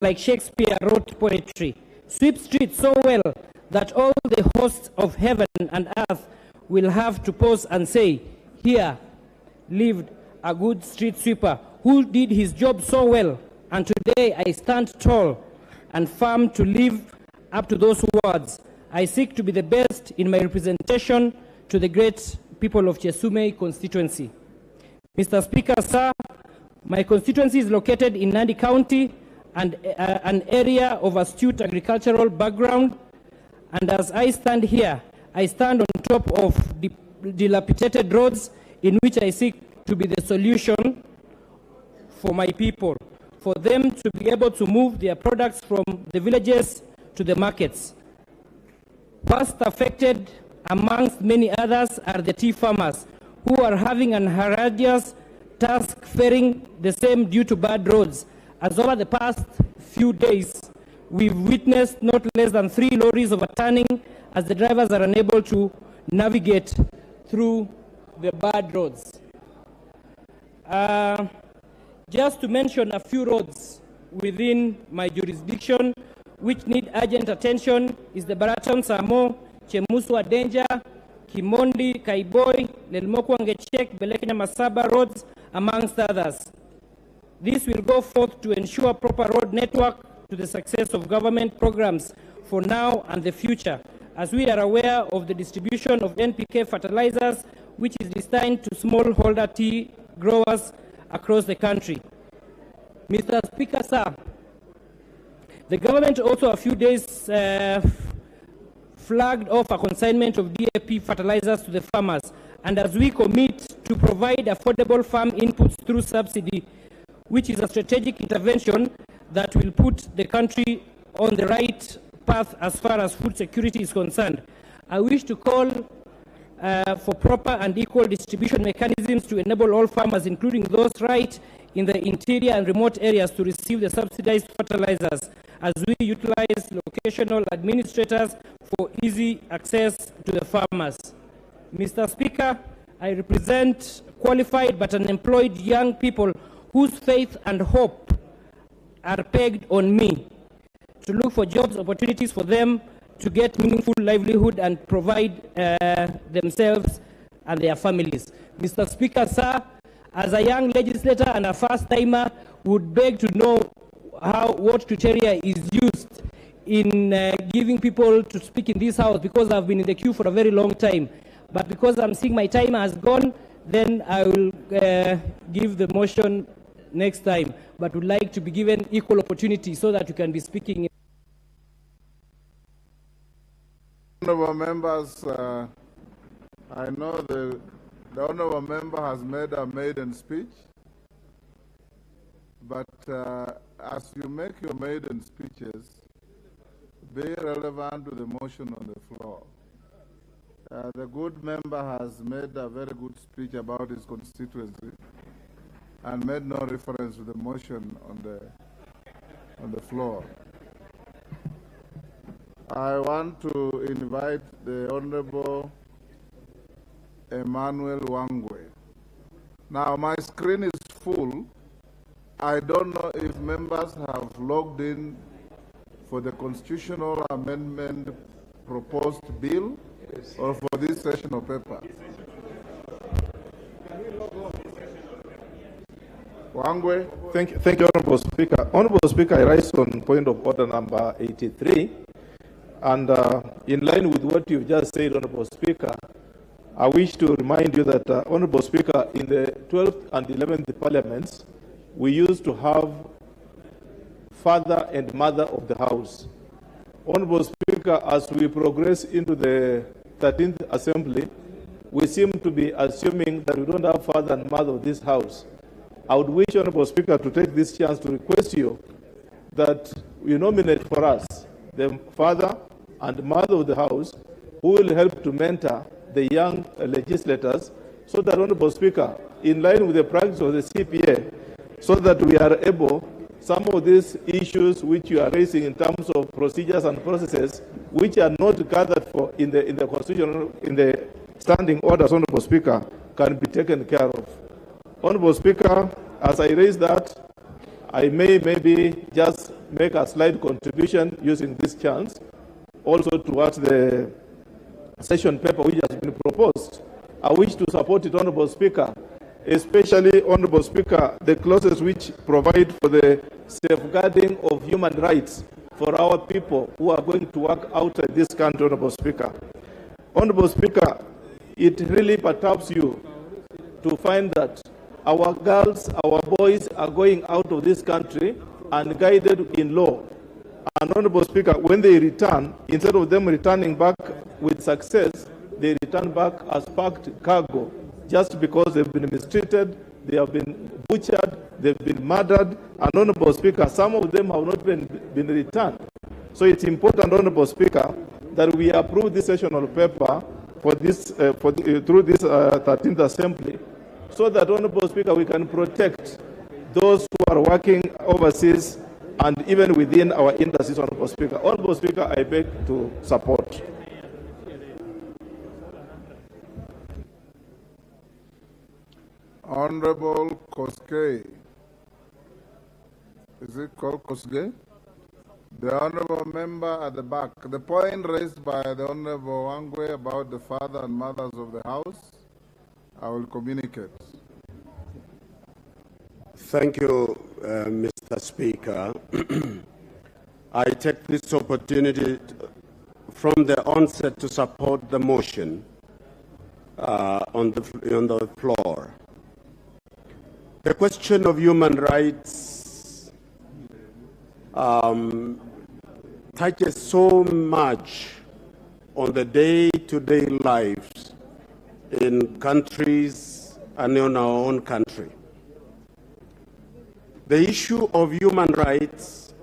like Shakespeare wrote poetry. Sweep streets so well that all the hosts of heaven and earth will have to pause and say, here lived a good street sweeper who did his job so well, and today I stand tall and firm to live up to those words. I seek to be the best in my representation to the great people of Chesume constituency. Mr. Speaker, sir, my constituency is located in Nandi County and an area of astute agricultural background. And as I stand here, I stand on top of dilapidated roads in which I seek to be the solution for my people, for them to be able to move their products from the villages to the markets. First affected amongst many others are the tea farmers, who are having an horrendous task faring the same due to bad roads. As over the past few days, we've witnessed not less than 3 lorries overturning as the drivers are unable to navigate through the bad roads. Just to mention a few roads within my jurisdiction which need urgent attention is the Baraton Samo, Chemuswa Danger, Kimondi, Kaiboi, Lelmoko Angechek, Belekina Masaba roads, amongst others. This will go forth to ensure proper road network to the success of government programs for now and the future, as we are aware of the distribution of NPK fertilizers, which is destined to smallholder tea growers across the country. Mr. Speaker, sir, the government also a few days flagged off a consignment of DAP fertilizers to the farmers, and as we commit to provide affordable farm inputs through subsidy, which is a strategic intervention that will put the country on the right path as far as food security is concerned, I wish to call for proper and equal distribution mechanisms to enable all farmers, including those right in the interior and remote areas, to receive the subsidized fertilizers, as we utilize locational administrators for easy access to the farmers. Mr. Speaker, I represent qualified but unemployed young people whose faith and hope are pegged on me to look for jobs opportunities for them to get meaningful livelihood and provide themselves and their families. Mr. Speaker, sir, as a young legislator and a first-timer, would beg to know what criteria is used in giving people to speak in this house, because I've been in the queue for a very long time. But because I'm seeing my time has gone, then I will give the motion next time, but would like to be given equal opportunity so that you can be speaking. Honorable members, I know the honorable member has made a maiden speech, but as you make your maiden speeches, be relevant to the motion on the floor. The good member has made a very good speech about his constituency and made no reference to the motion on the floor. I want to invite the Honorable Emmanuel Wangwe. Now, my screen is full. I don't know if members have logged in for the constitutional amendment proposed bill or for this session of paper. Wangwe. Thank you, Honorable Speaker. Honorable Speaker, I rise on point of order number 83. And in line with what you've just said, Honorable Speaker, I wish to remind you that, Honorable Speaker, in the 12th and 11th Parliaments, we used to have father and mother of the house. Honorable Speaker, as we progress into the 13th Assembly, we seem to be assuming that we don't have father and mother of this house. I would wish, Honorable Speaker, to take this chance to request you that you nominate for us the father and mother of the house who will help to mentor the young legislators, so that, Honorable Speaker, in line with the practice of the CPA, so that we are able, some of these issues which you are raising in terms of procedures and processes, which are not gathered for in the constitutional, in the standing orders, Honorable Speaker, can be taken care of. Honorable Speaker, as I raise that, I may maybe just make a slight contribution using this chance also towards the session paper which has been proposed. I wish to support it, Honorable Speaker, especially, Honorable Speaker, the clauses which provide for the safeguarding of human rights for our people who are going to work outside this country, Honorable Speaker. Honorable Speaker, it really perturbs you to find that our girls, our boys are going out of this country unguided in law. And Honorable Speaker, when they return, instead of them returning back with success, they return back as packed cargo just because they've been mistreated, they have been butchered, they've been murdered, and Honorable Speaker, some of them have not been returned. So it's important, Honorable Speaker, that we approve this sessional paper for this, through this 13th Assembly, so that, Honorable Speaker, we can protect those who are working overseas and even within our industries, Honorable Speaker. Honorable Speaker, I beg to support. Honorable Koske. Is it called Koske? The honorable member at the back. The point raised by the Honorable Wangwe about the father and mothers of the house, I will communicate. Thank you, Mr. Speaker. I take this opportunity from the onset to support the motion on the floor. The question of human rights touches so much on the day-to-day lives in countries and in our own country. The issue of human rights,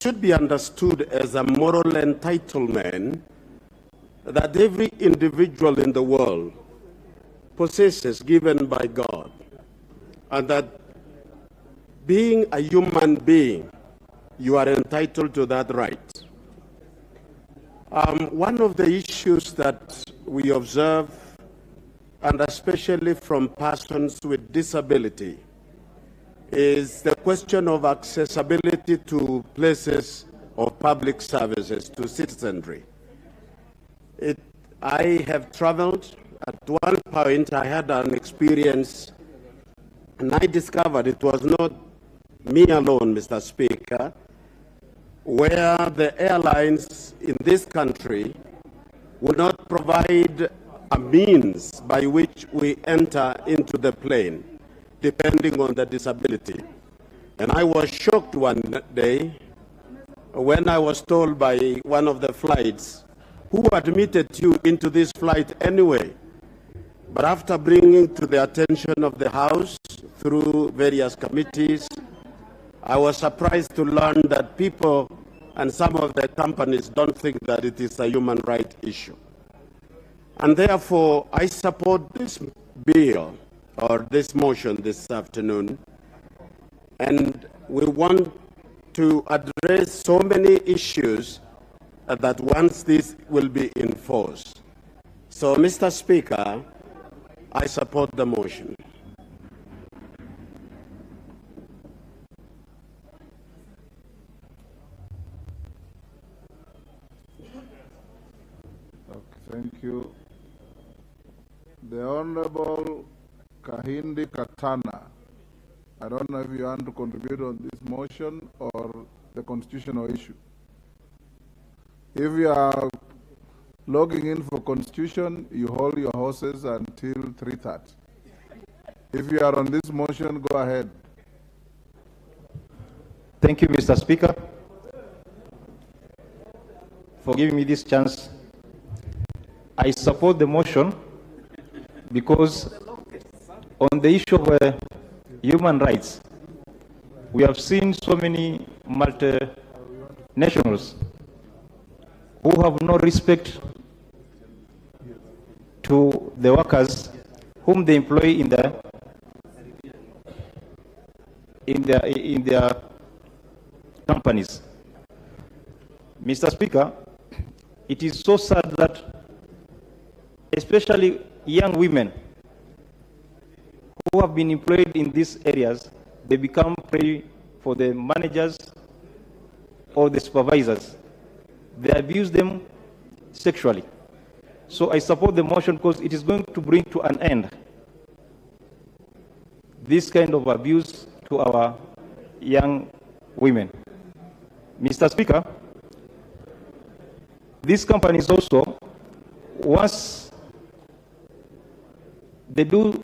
should be understood as a moral entitlement that every individual in the world possesses, given by God, and that being a human being, you are entitled to that right. One of the issues that we observe, and especially from persons with disability, is the question of accessibility to places of public services, to citizenry. I have traveled. At one point, I had an experience, and I discovered it was not me alone, Mr. Speaker, where the airlines in this country would not provide a means by which we enter into the plane, depending on the disability. And I was shocked one day when I was told by one of the flights, who admitted you into this flight anyway? But after bringing to the attention of the House through various committees, I was surprised to learn that people and some of the companies don't think that it is a human rights issue. And therefore, I support this bill or this motion this afternoon. And we want to address so many issues that once this will be enforced. So, Mr. Speaker, I support the motion. Okay, thank you. The Honorable Kahindi Katana. I don't know if you want to contribute on this motion or the constitutional issue. If you are logging in for constitution, you hold your horses until 3:30. If you are on this motion, go ahead. Thank you, Mr. Speaker, for giving me this chance. I support the motion because on the issue of human rights, we have seen so many multinationals who have no respect to the workers whom they employ in their companies. Mr. Speaker, it is so sad that especially young women who have been employed in these areas, they become prey for the managers or the supervisors. They abuse them sexually. So I support the motion because it is going to bring to an end this kind of abuse to our young women. Mr. Speaker, these companies also, once they do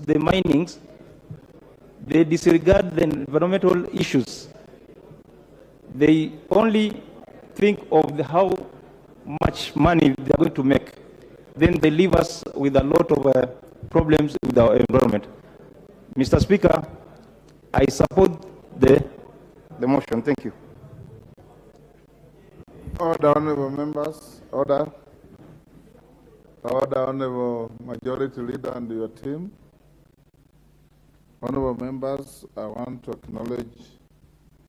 the minings, they disregard the environmental issues. They only think of how much money they are going to make. Then they leave us with a lot of problems with our environment. Mr. Speaker, I support the motion. Thank you. Order, honorable members. Order. Order, honorable majority leader and your team. Honorable members, I want to acknowledge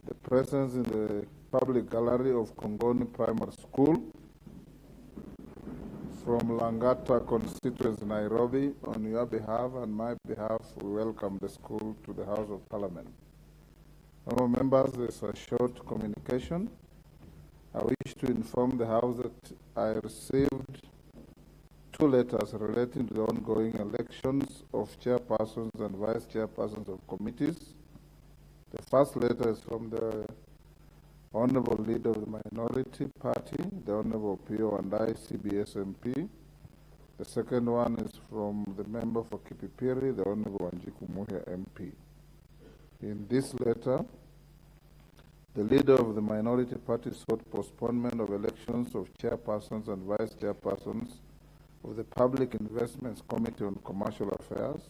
the presence in the public gallery of Kongoni Primary School from Langata constituency, Nairobi. On your behalf and my behalf, we welcome the school to the House of Parliament. Honorable members, there's a short communication. I wish to inform the House that I received 2 letters relating to the ongoing elections of chairpersons and vice chairpersons of committees. The first letter is from the Honorable Leader of the Minority Party, the Honorable Pio and I, CBS MP. The second one is from the member for Kipipiri, the Honorable Wanjiku Muhia MP. In this letter, the Leader of the Minority Party sought postponement of elections of chairpersons and vice chairpersons of the Public Investments Committee on Commercial Affairs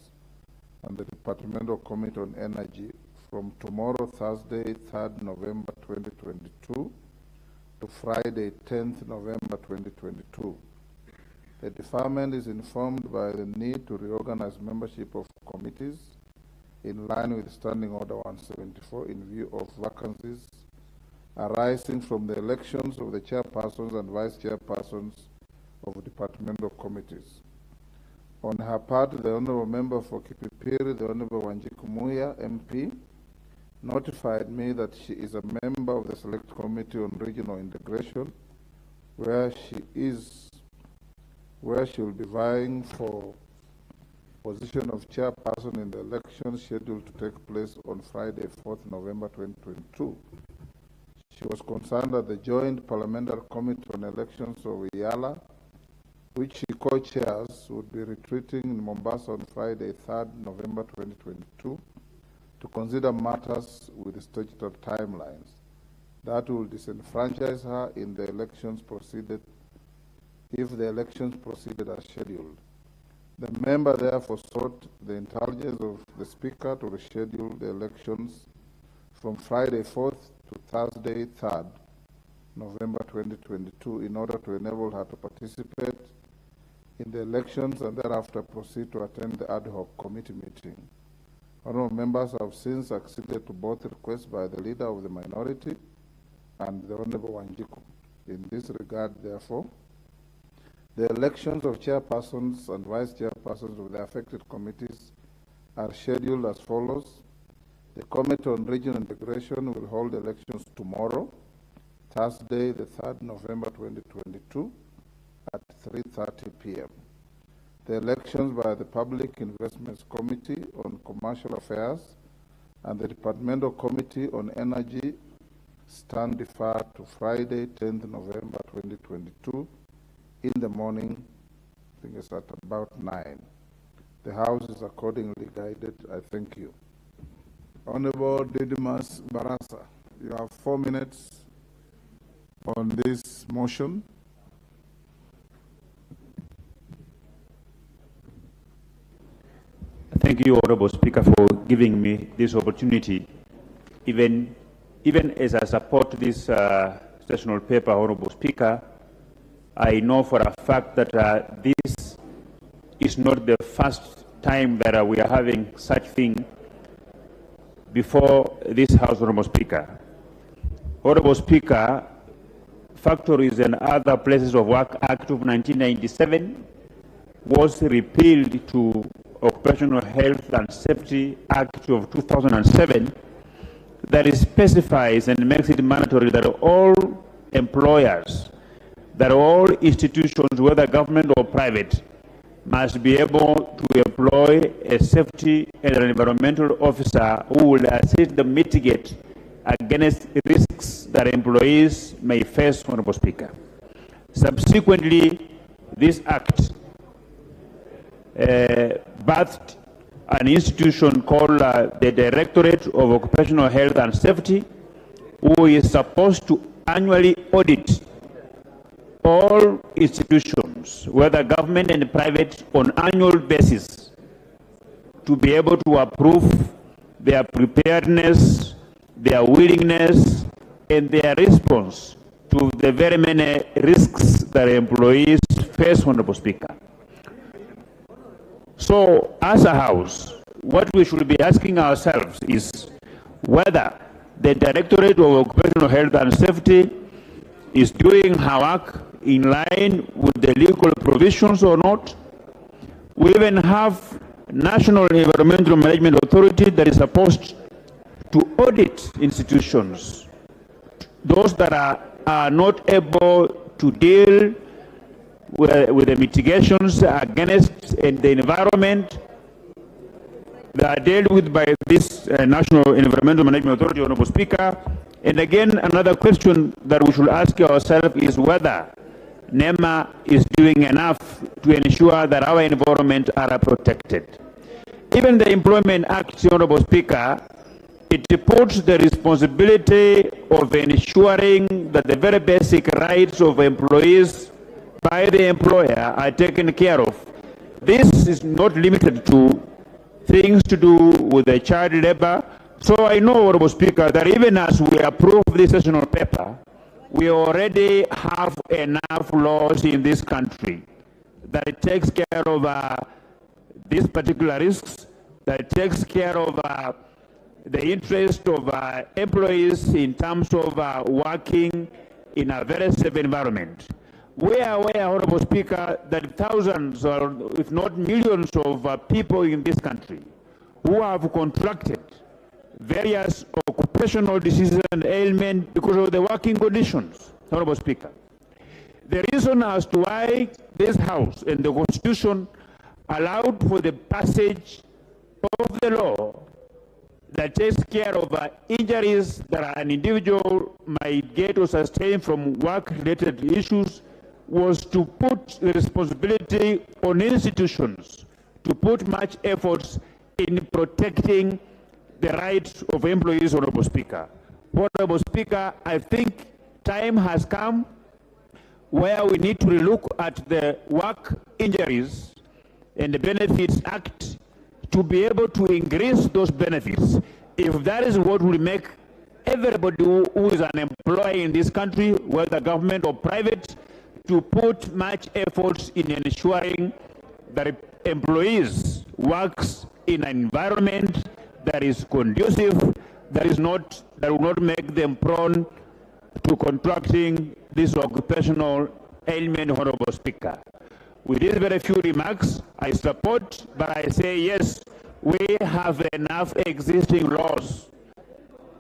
and the Departmental Committee on Energy from tomorrow, Thursday, 3rd November 2022 to Friday, 10th November 2022. The department is informed by the need to reorganize membership of committees in line with Standing Order 174 in view of vacancies arising from the elections of the chairpersons and vice chairpersons of departmental committees. On her part, the Honourable Member for Kipipiri, the Honourable Wanjiku Muhia MP, notified me that she is a member of the Select Committee on Regional Integration, where she will be vying for position of chairperson in the election scheduled to take place on Friday, 4th November 2022. She was concerned that the Joint Parliamentary Committee on Elections of IALA, which she co-chairs, would be retreating in Mombasa on Friday, 3rd November 2022, to consider matters with statutory timelines. That will disenfranchise her in the elections proceeded, if the elections proceeded as scheduled. The member therefore sought the intelligence of the Speaker to reschedule the elections from Friday 4th to Thursday 3rd November 2022 in order to enable her to participate in the elections and thereafter proceed to attend the ad hoc committee meeting. Honourable members have since acceded to both requests by the Leader of the Minority and the Honourable Wanjiku. In this regard, therefore, the elections of chairpersons and vice chairpersons of the affected committees are scheduled as follows. The Committee on Regional Integration will hold elections tomorrow, Thursday, the 3rd November 2022, at 3:30 p.m. The elections by the Public Investments Committee on Commercial Affairs and the Departmental Committee on Energy stand deferred to Friday, 10th November 2022, in the morning, I think it's at about 9. The House is accordingly guided. I thank you. Honorable Didymus Barasa, you have 4 minutes on this motion. Thank you, Honorable Speaker, for giving me this opportunity. Even as I support this sessional paper, Honorable Speaker, I know for a fact that this is not the first time that we are having such thing before this House, Honorable Speaker. Honorable Speaker, Factories and Other Places of Work Act of 1997 was repealed to Occupational Health and Safety Act of 2007 that specifies and makes it mandatory that all employers, that all institutions, whether government or private, must be able to employ a safety and an environmental officer who will assist them mitigate against risks that employees may face, Honorable Speaker. Subsequently, this act birthed an institution called the Directorate of Occupational Health and Safety, who is supposed to annually audit all institutions, whether government and private, on annual basis, to be able to approve their preparedness, their willingness, and their response to the very many risks that employees face, Honorable Speaker. So, as a House, what we should be asking ourselves is whether the Directorate of Occupational Health and Safety is doing her work in line with the legal provisions or not. We even have National Environmental Management Authority that is supposed to audit institutions, those that are not able to deal with the mitigations against the environment that are dealt with by this National Environmental Management Authority, Honorable Speaker. And again, another question that we should ask ourselves is whether NEMA is doing enough to ensure that our environment are protected. Even the Employment Act, Honorable Speaker, it puts the responsibility of ensuring that the very basic rights of employees by the employer are taken care of. This is not limited to things to do with the child labor. So I know, Honorable Speaker, that even as we approve this sessional paper, we already have enough laws in this country that it takes care of these particular risks, that it takes care of the interest of employees in terms of working in a very safe environment. We are aware, Honorable Speaker, that thousands, or if not millions, of people in this country who have contracted various occupational diseases and ailments because of the working conditions, Honorable Speaker. The reason as to why this House and the Constitution allowed for the passage of the law that takes care of injuries that an individual might get or sustain from work-related issues was to put the responsibility on institutions to put much efforts in protecting the rights of employees, Honorable Speaker. Honorable Speaker, I think time has come where we need to look at the Work Injuries and the Benefits Act to be able to increase those benefits. If that is what will make everybody who is an employee in this country, whether government or private, to put much efforts in ensuring that employees works in an environment that is conducive, that will not make them prone to contracting this occupational ailment, Honorable Speaker. With these very few remarks, I support, but I say yes, we have enough existing laws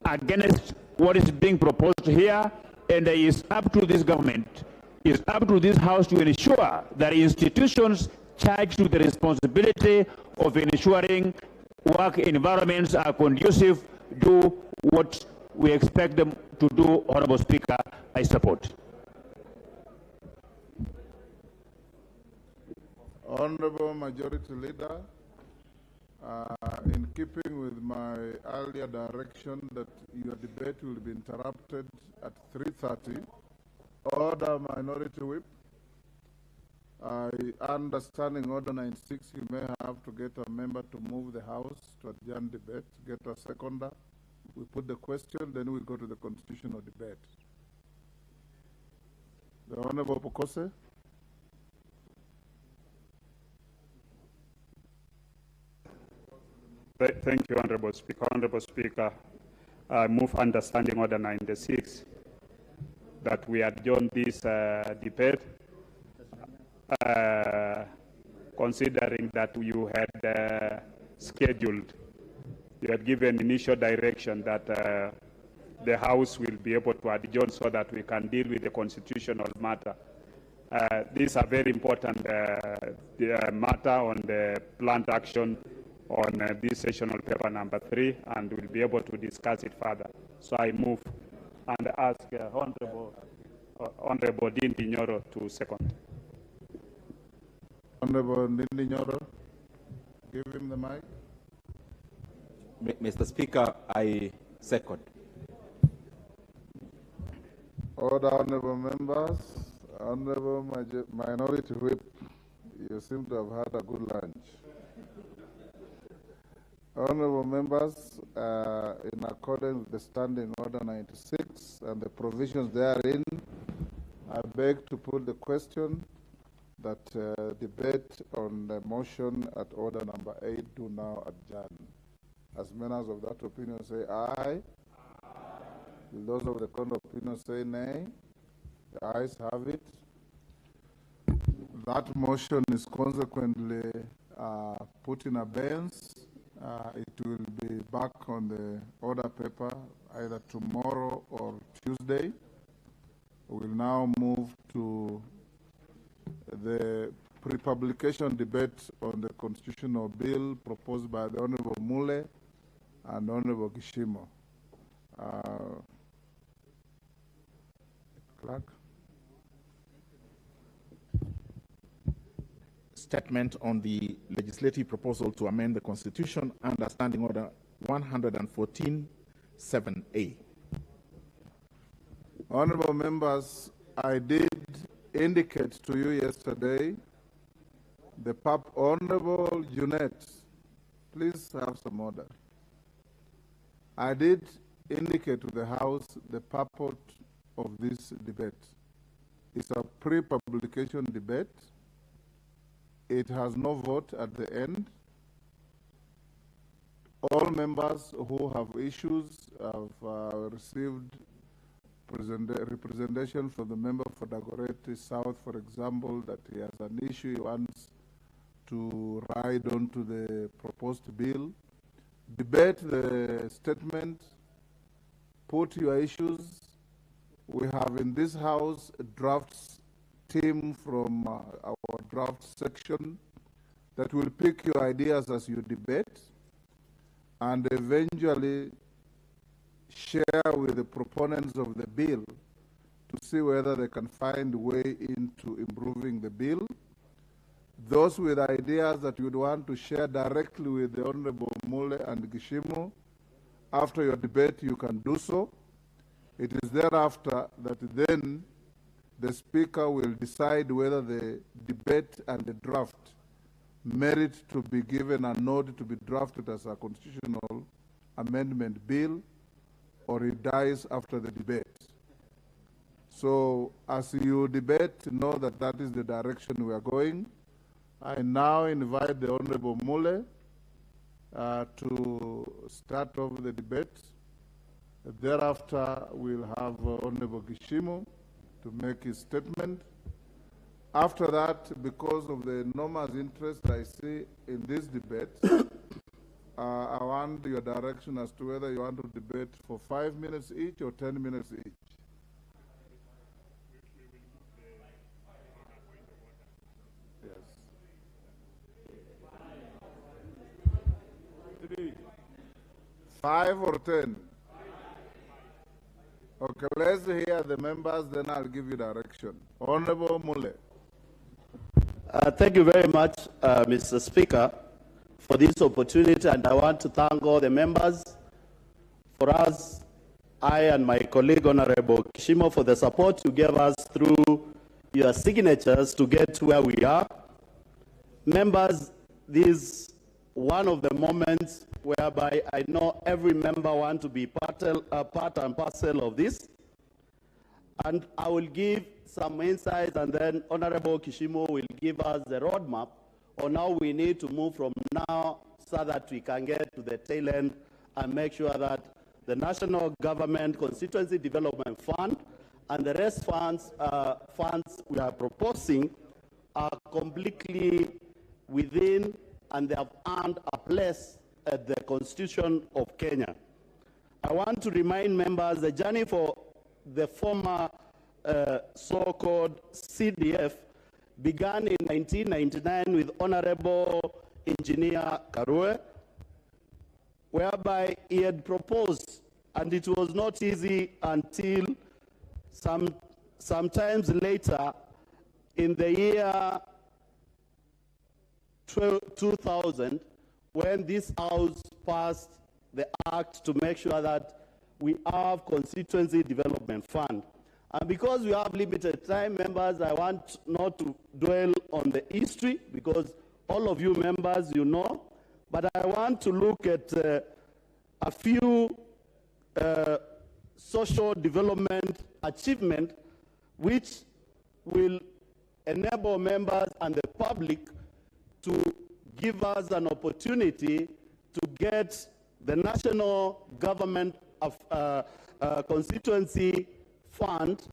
against what is being proposed here, and it is up to this government, it's up to this House to ensure that institutions charged with the responsibility of ensuring work environments are conducive do what we expect them to do, Honorable Speaker. I support. Honorable Majority Leader, in keeping with my earlier direction that your debate will be interrupted at 3:30, Order Minority Whip. Understanding Order 96, you may have to get a member to move the House to adjourn debate, get a seconder. We put the question, then we go to the constitutional debate. The Honorable Pokose. Thank you, Honorable Speaker. Honorable Speaker, I move understanding Order 96 that we adjourn this debate, considering that you had scheduled you had given initial direction that the House will be able to adjourn so that we can deal with the constitutional matter. These are very important matter on the planned action on this sessional paper number 3, and we'll be able to discuss it further. So I move and ask Honorable Ndindi Nyoro to second. Honorable Ndindi Nyoro, give him the mic. Mr. Speaker, I second. Order, honorable members. Honorable Minority Whip, you seem to have had a good lunch. Honorable members, in accordance with the Standing Order 96 and the provisions therein, I beg to put the question that debate on the motion at order number 8 do now adjourn. As members of that opinion say aye. Those of the contrary opinion say nay. The ayes have it. That motion is consequently put in abeyance. It will be back on the order paper either tomorrow or Tuesday. We will now move to the pre-publication debate on the constitutional bill proposed by the Honorable Mule and Honorable Kishimo. Clerk. Statement on the legislative proposal to amend the Constitution under Standing Order 114(7)(a). Honorable members, I did indicate to you yesterday the Honorable Junet, please have some order. I did indicate to the House the purport of this debate. It's a pre-publication debate. It has no vote at the end. All members who have issues have received representation from the member for Dagoretti South, for example, that he has an issue he wants to ride onto the proposed bill. Debate the statement, put your issues. We have in this House a drafts team from our draft section that will pick your ideas as you debate and eventually share with the proponents of the bill to see whether they can find a way into improving the bill. Those with ideas that you would want to share directly with the Honorable Mule and Gishimo, after your debate you can do so. It is thereafter that then the Speaker will decide whether the debate and the draft merit to be given a nod to be drafted as a constitutional amendment bill, or it dies after the debate. So as you debate, know that that is the direction we are going. I now invite the Honorable Mule to start off the debate. Thereafter, we'll have Honorable Gishimo to make his statement. After that, because of the enormous interest I see in this debate, I want your direction as to whether you want to debate for 5 minutes each or 10 minutes each. Yes. 5 or 10? Okay, let's hear the members, then I'll give you direction. Honorable Mule. Thank you very much, Mr. Speaker, for this opportunity, and I want to thank all the members. For us, I and my colleague, Honorable Kishimo, for the support you gave us through your signatures to get to where we are. Members, this is one of the moments whereby I know every member wants to be part and parcel of this. And I will give some insights, and then Honorable Kishimo will give us the roadmap on how we need to move from now so that we can get to the tail end and make sure that the National Government Constituency Development Fund and the rest funds we are proposing are completely within, and they have earned a place at the Constitution of Kenya. I want to remind members the journey for the former so-called CDF began in 1999 with Honorable Engineer Karue, whereby he had proposed, and it was not easy until sometimes later in the year 2000, when this House passed the act to make sure that we have constituency development fund. And because we have limited time, members, I want not to dwell on the history, because all of you members, you know, but I want to look at a few social development achievements which will enable members and the public to give us an opportunity to get the national government of constituency fund,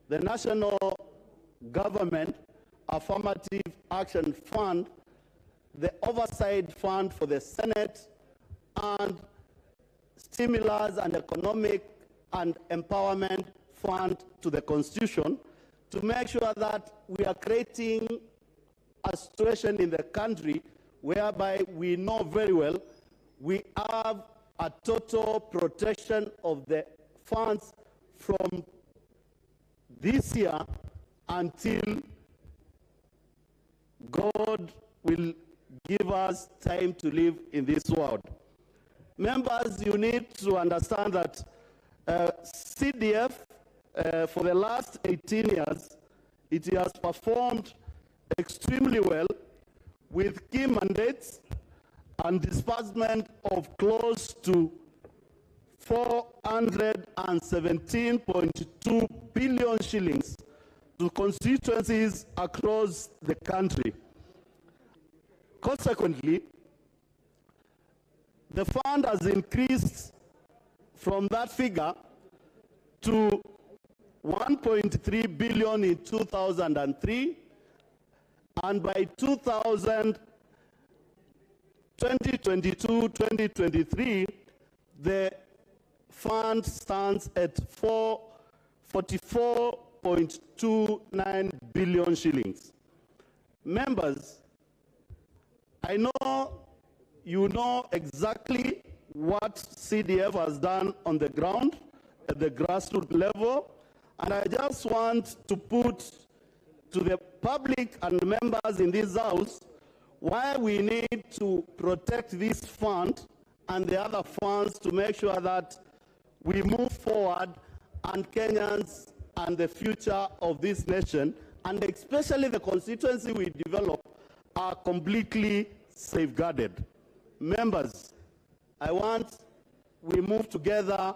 the national government affirmative action fund, the oversight fund for the Senate, and stimulus and economic and empowerment fund to the Constitution, to make sure that we are creating a situation in the country whereby we know very well we have a total protection of the funds from this year until God will give us time to live in this world. Members, you need to understand that CDF, for the last 18 years, it has performed extremely well with key mandates and disbursement of close to 417.2 billion shillings to constituencies across the country. Consequently, the fund has increased from that figure to 1.3 billion in 2003, and by 2022-2023, the fund stands at 44.29 billion shillings. Members, I know you know exactly what CDF has done on the ground at the grassroots level, and I just want to put to the public and members in this house why we need to protect this fund and the other funds to make sure that we move forward and Kenyans and the future of this nation, and especially the constituency we develop, are completely safeguarded. Members, I want we move together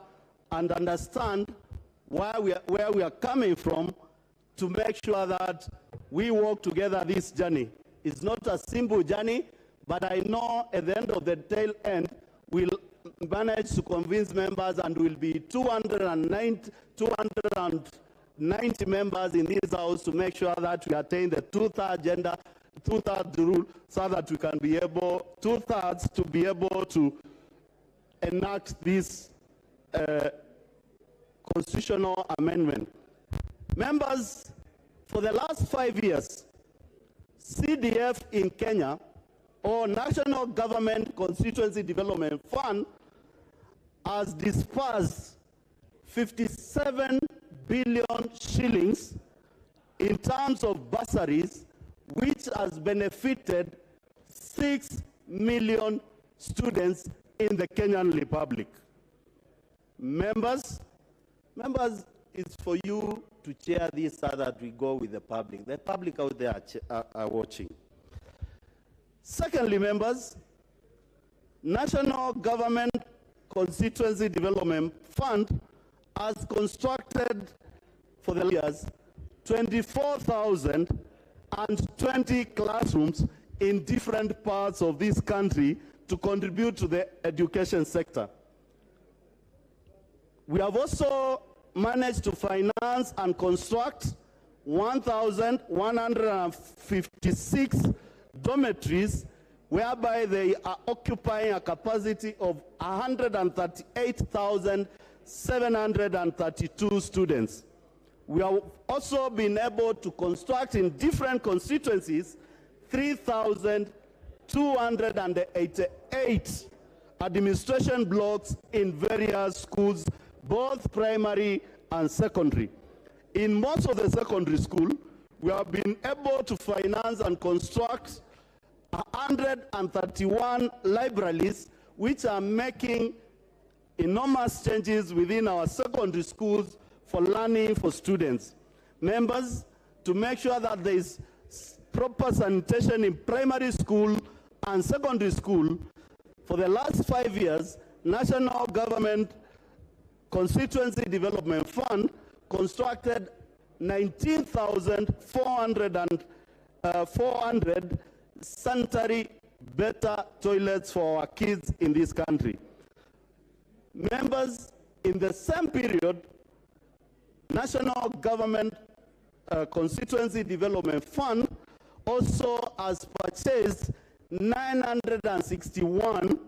and understand where we are coming from to make sure that we walk together this journey. It's not a simple journey, but I know at the end of the tail end, we'll manage to convince members, and will be 290 members in this house to make sure that we attain the two-thirds rule, so that we can be able, two-thirds, to be able to enact this constitutional amendment. Members, for the last 5 years, CDF in Kenya, or National Government Constituency Development Fund, has disbursed 57 billion shillings in terms of bursaries, which has benefited 6 million students in the Kenyan Republic. Members, it's for you to chair this so that we go with the public. The public out there are watching. Secondly, members, National Government Constituency Development Fund has constructed for the years 24,020 classrooms in different parts of this country to contribute to the education sector. We have also managed to finance and construct 1,156 dormitories whereby they are occupying a capacity of 138,732 students. We have also been able to construct in different constituencies 3,288 administration blocks in various schools, both primary and secondary. In most of the secondary school, we have been able to finance and construct 131 libraries, which are making enormous changes within our secondary schools for learning for students. Members, to make sure that there is proper sanitation in primary school and secondary school, for the last 5 years, National Government Constituency Development Fund constructed 19,400 sanitary better toilets for our kids in this country. Members, in the same period, National Government Constituency Development Fund also has purchased 961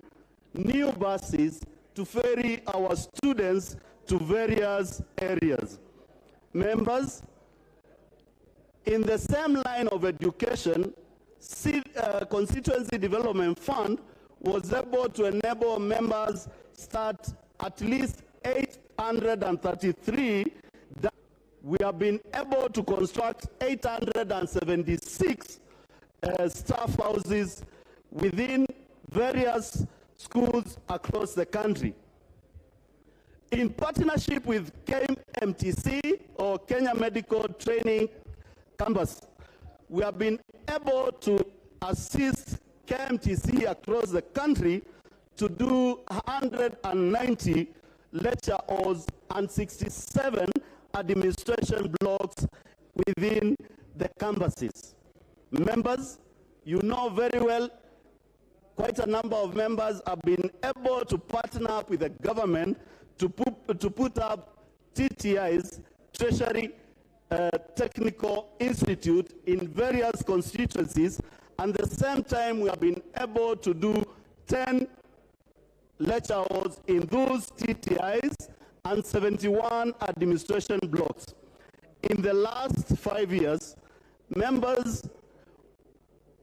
new buses to ferry our students to various areas. Members, in the same line of education, Constituency Development Fund was able to enable members start at least 833. We have been able to construct 876 staff houses within various schools across the country. In partnership with KMTC, or Kenya Medical Training Campus, we have been able to assist KMTC across the country to do 190 lecture halls and 67 administration blocks within the campuses. Members, you know very well, quite a number of members have been able to partner up with the government to put up TTIs, Treasury Technical Institute, in various constituencies, and at the same time we have been able to do 10 lecture halls in those TTIs and 71 administration blocks. In the last 5 years, members,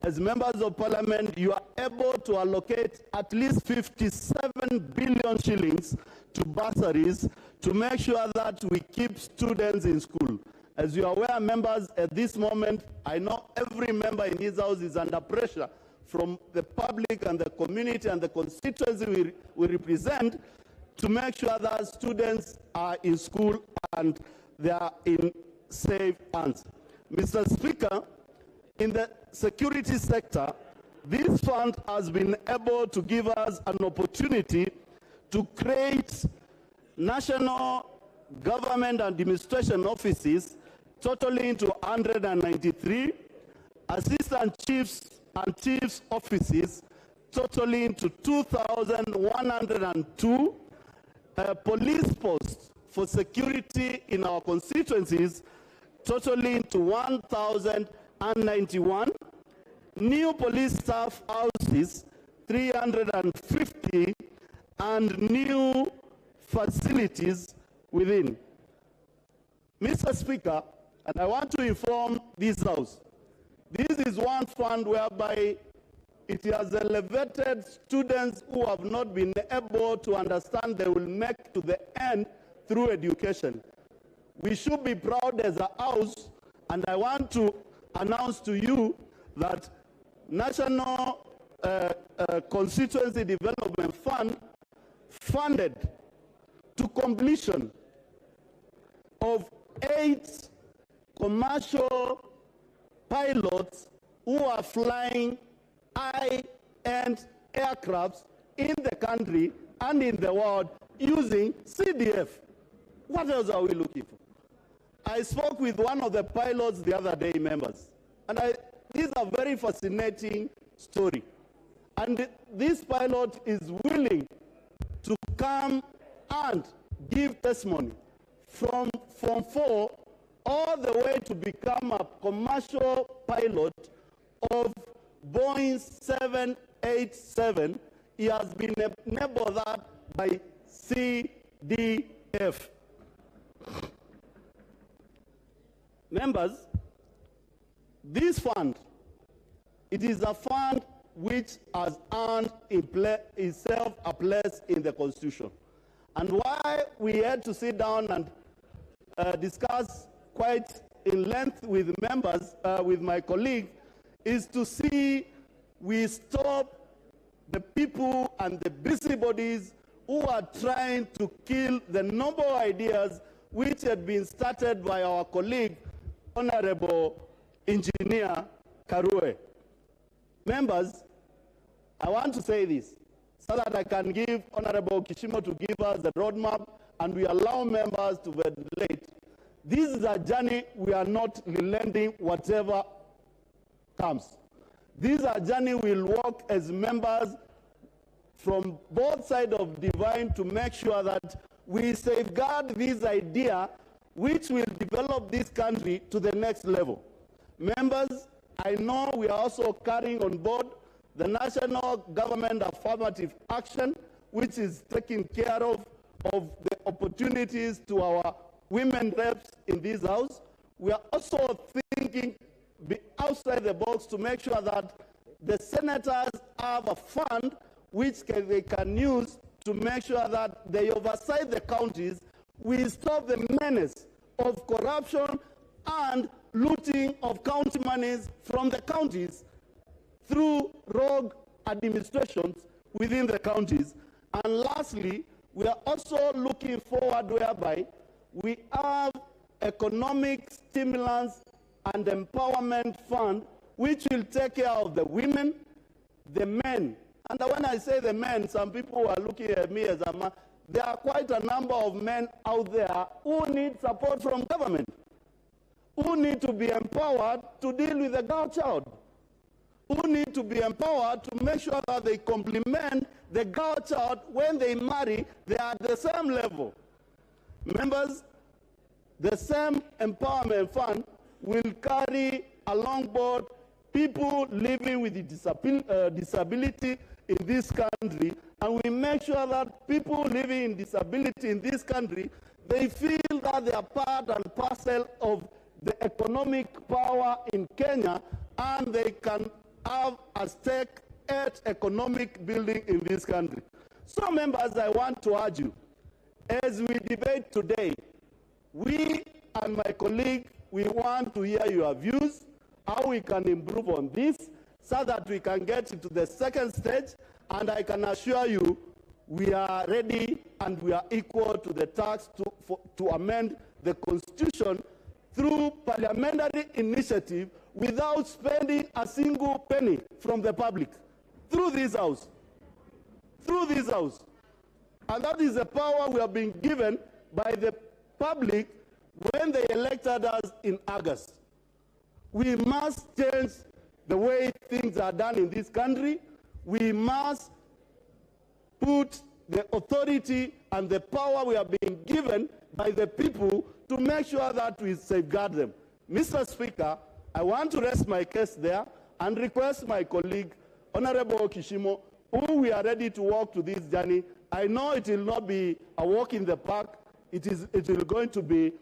as members of parliament, you are able to allocate at least 57 billion shillings to bursaries to make sure that we keep students in school. As you are aware, members, at this moment, I know every member in this house is under pressure from the public and the community and the constituency we represent to make sure that students are in school and they are in safe hands. Mr. Speaker, in the security sector, this fund has been able to give us an opportunity to create national government administration offices totaling to 193, assistant chiefs and chiefs offices totaling to 2,102, police posts for security in our constituencies totaling to 1,091, new police staff houses 350, and new facilities within. Mr. Speaker, and I want to inform this House, this is one fund whereby it has elevated students who have not been able to understand they will make to the end through education. We should be proud as a house, and I want to announce to you that National Constituency Development Fund funded to completion of 8 commercial pilots who are flying high-end aircrafts in the country and in the world using CDF. What else are we looking for? I spoke with one of the pilots the other day, members, and this is a very fascinating story. And this pilot is willing to come and give testimony from 4 all the way to become a commercial pilot of Boeing 87, he has been enabled that by CDF. Members, this fund, it is a fund which has earned itself a place in the Constitution. And why we had to sit down and discuss quite in length with members, with my colleague, is to see we stop the people and the busybodies who are trying to kill the noble ideas which had been started by our colleague, Honorable Engineer Karue. Members, I want to say this so that I can give Honorable Kishimo to give us the roadmap and we allow members to ventilate. This is a journey we are not relenting whatever comes. This is a journey we'll walk as members from both sides of divine to make sure that we safeguard this idea which will develop this country to the next level. Members, I know we are also carrying on board the national government affirmative action, which is taking care of the opportunities to our women reps in this house. We are also thinking outside the box to make sure that the senators have a fund which they can use to make sure that they oversight the counties. We stop the menace of corruption and looting of county monies from the counties through rogue administrations within the counties. And lastly, we are also looking forward whereby we have economic stimulants and empowerment fund which will take care of the women, the men. And when I say the men, some people are looking at me as a man. There are quite a number of men out there who need support from government, who need to be empowered to deal with the girl child, who need to be empowered to make sure that they complement the girl child when they marry, they are at the same level. Members, the same empowerment fund will carry along board people living with disability in this country, and we make sure that people living in disability in this country, they feel that they are part and parcel of the economic power in Kenya, and they can have a stake at economic building in this country. So, members, I want to urge you, as we debate today, we and my colleague, we want to hear your views, how we can improve on this, so that we can get to the second stage, and I can assure you, we are ready and we are equal to the task to amend the Constitution through parliamentary initiative without spending a single penny from the public, through this House. Through this House. And that is the power we have been given by the public when they elected us in August. We must change the way things are done in this country. We must put the authority and the power we are being given by the people to make sure that we safeguard them. Mr. Speaker, I want to rest my case there and request my colleague, Honorable Kishimo, who we are ready to walk to this journey. I know it will not be a walk in the park. It will going to be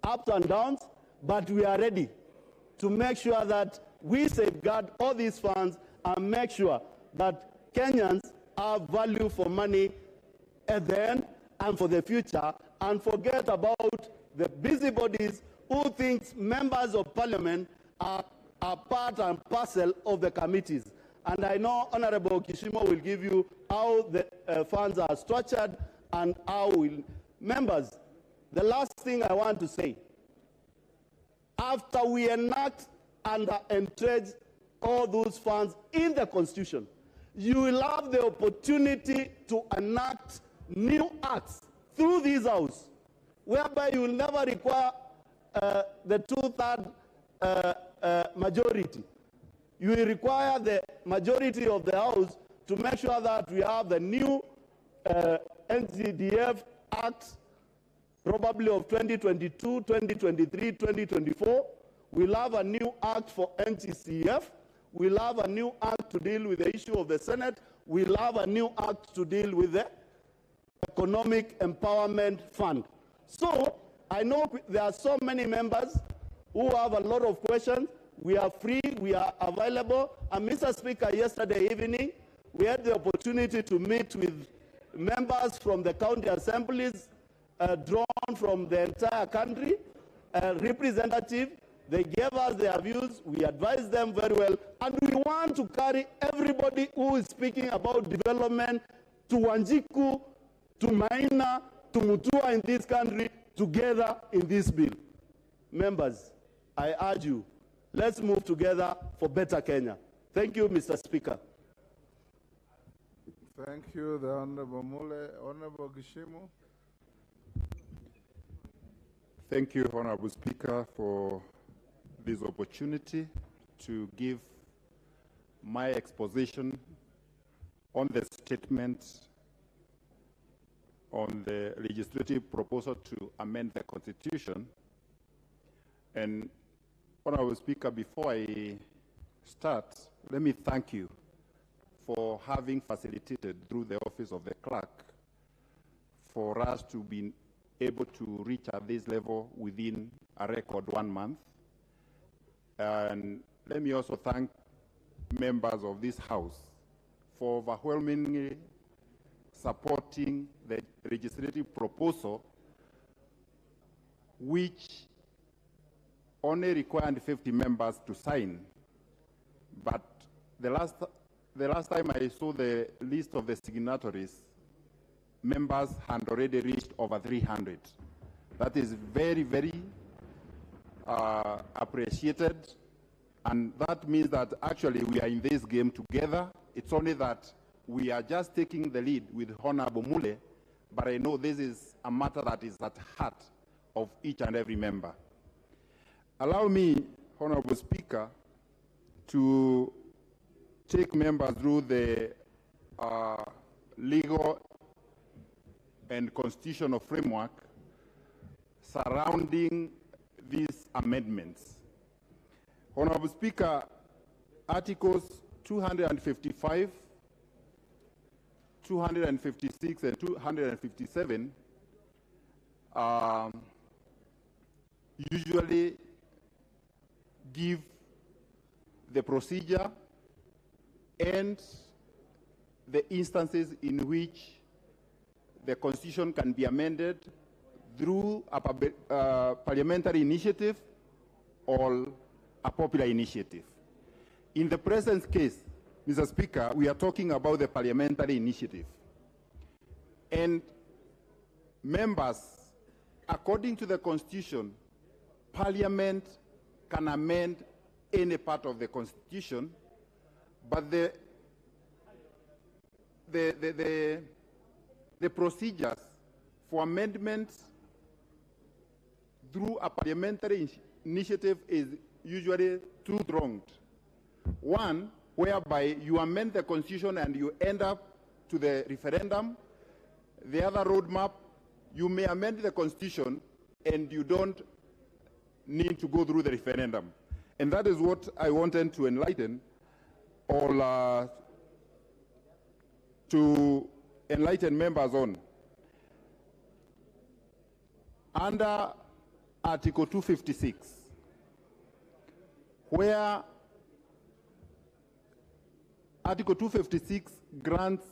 ups and downs, but we are ready to make sure that we safeguard all these funds and make sure that Kenyans have value for money at the end and for the future, and forget about the busybodies who think members of parliament are part and parcel of the committees. And I know Honorable Kishimo will give you how the funds are structured and how will. Members, the last thing I want to say, after we enact and entrench all those funds in the Constitution, you will have the opportunity to enact new acts through this House, whereby you will never require the two-thirds majority. You will require the majority of the House to make sure that we have the new NCDF Act, probably of 2022, 2023, 2024. We'll have a new act for NCCF. We'll have a new act to deal with the issue of the Senate. We'll have a new act to deal with the Economic Empowerment Fund. So I know there are so many members who have a lot of questions. We are free, we are available. And Mr. Speaker, yesterday evening, we had the opportunity to meet with members from the county assemblies, drawn from the entire country, representative. They gave us their views, we advised them very well, and we want to carry everybody who is speaking about development to Wanjiku, to Maina, to Mutua in this country, together in this bill. Members, I urge you, let's move together for better Kenya. Thank you, Mr. Speaker. Thank you, the Honorable Mule. Honorable Gishimu. Thank you, Honorable Speaker, for this opportunity to give my exposition on the statement on the legislative proposal to amend the Constitution. And, Honorable Speaker, before I start, let me thank you for having facilitated through the office of the clerk for us to be able to reach at this level within a record 1 month. And let me also thank members of this House for overwhelmingly supporting the legislative proposal, which only required 50 members to sign. But the last time I saw the list of the signatories, members had already reached over 300. That is very, very appreciated, and that means that actually we are in this game together. It's only that we are just taking the lead with Honorable Mule, but I know this is a matter that is at the heart of each and every member. Allow me, Honorable Speaker, to take members through the legal and constitutional framework surrounding these amendments. Honorable Speaker, Articles 255, 256, and 257 usually give the procedure and the instances in which the Constitution can be amended through a parliamentary initiative or a popular initiative. In the present case, Mr. Speaker, we are talking about the parliamentary initiative. And members, according to the Constitution, Parliament can amend any part of the Constitution, but the procedures for amendments through a parliamentary initiative is usually two-pronged. One, whereby you amend the Constitution and you end up to the referendum. The other roadmap, you may amend the Constitution and you don't need to go through the referendum. And that is what I wanted to enlighten or to enlighten members on. Under Article 256, where Article 256 grants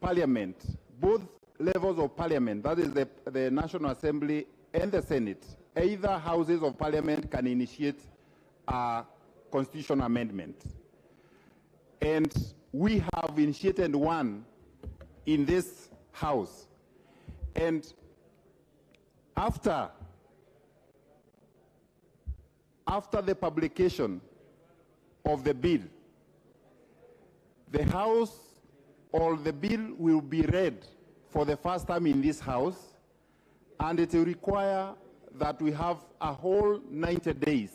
Parliament, both levels of Parliament, that is the National Assembly and the Senate, either houses of Parliament can initiate a constitutional amendment. And we have initiated one in this House. And after the publication of the bill, the House or the bill will be read for the first time in this House, and it will require that we have a whole 90 days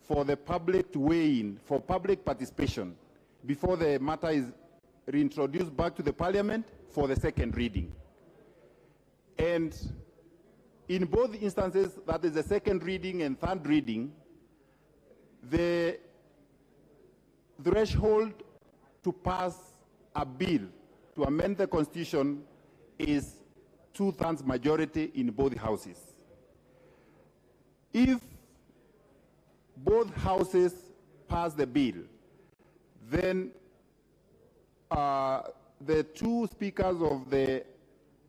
for the public to weigh in, for public participation, before the matter is reintroduced back to the Parliament for the second reading. And in both instances, that is the second reading and third reading, the threshold to pass a bill to amend the Constitution is 2/3 majority in both houses. If both houses pass the bill, then the two speakers of the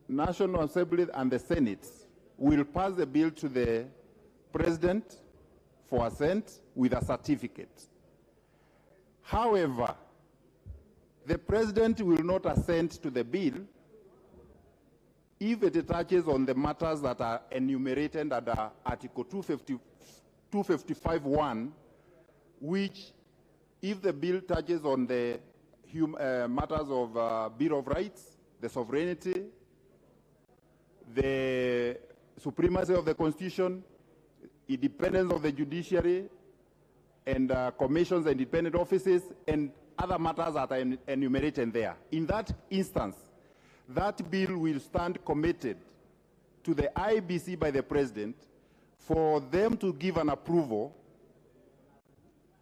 National Assembly and the Senate will pass the bill to the President for assent with a certificate. However, the President will not assent to the bill if it touches on the matters that are enumerated under Article 255(1), which, if the bill touches on the matters of Bill of Rights, the sovereignty, the supremacy of the Constitution, independence of the judiciary, and commissions and independent offices, and other matters that are enumerated there. In that instance, that bill will stand committed to the IBC by the President for them to give an approval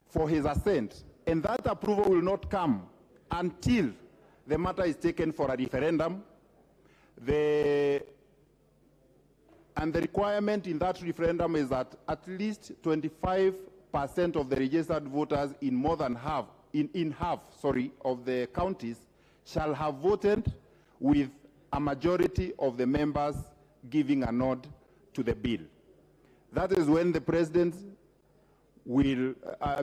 for his assent. And that approval will not come until the matter is taken for a referendum. And the requirement in that referendum is that at least 25% of the registered voters in more than half, in half of the counties shall have voted with a majority of the members giving a nod to the bill. That is when the President will,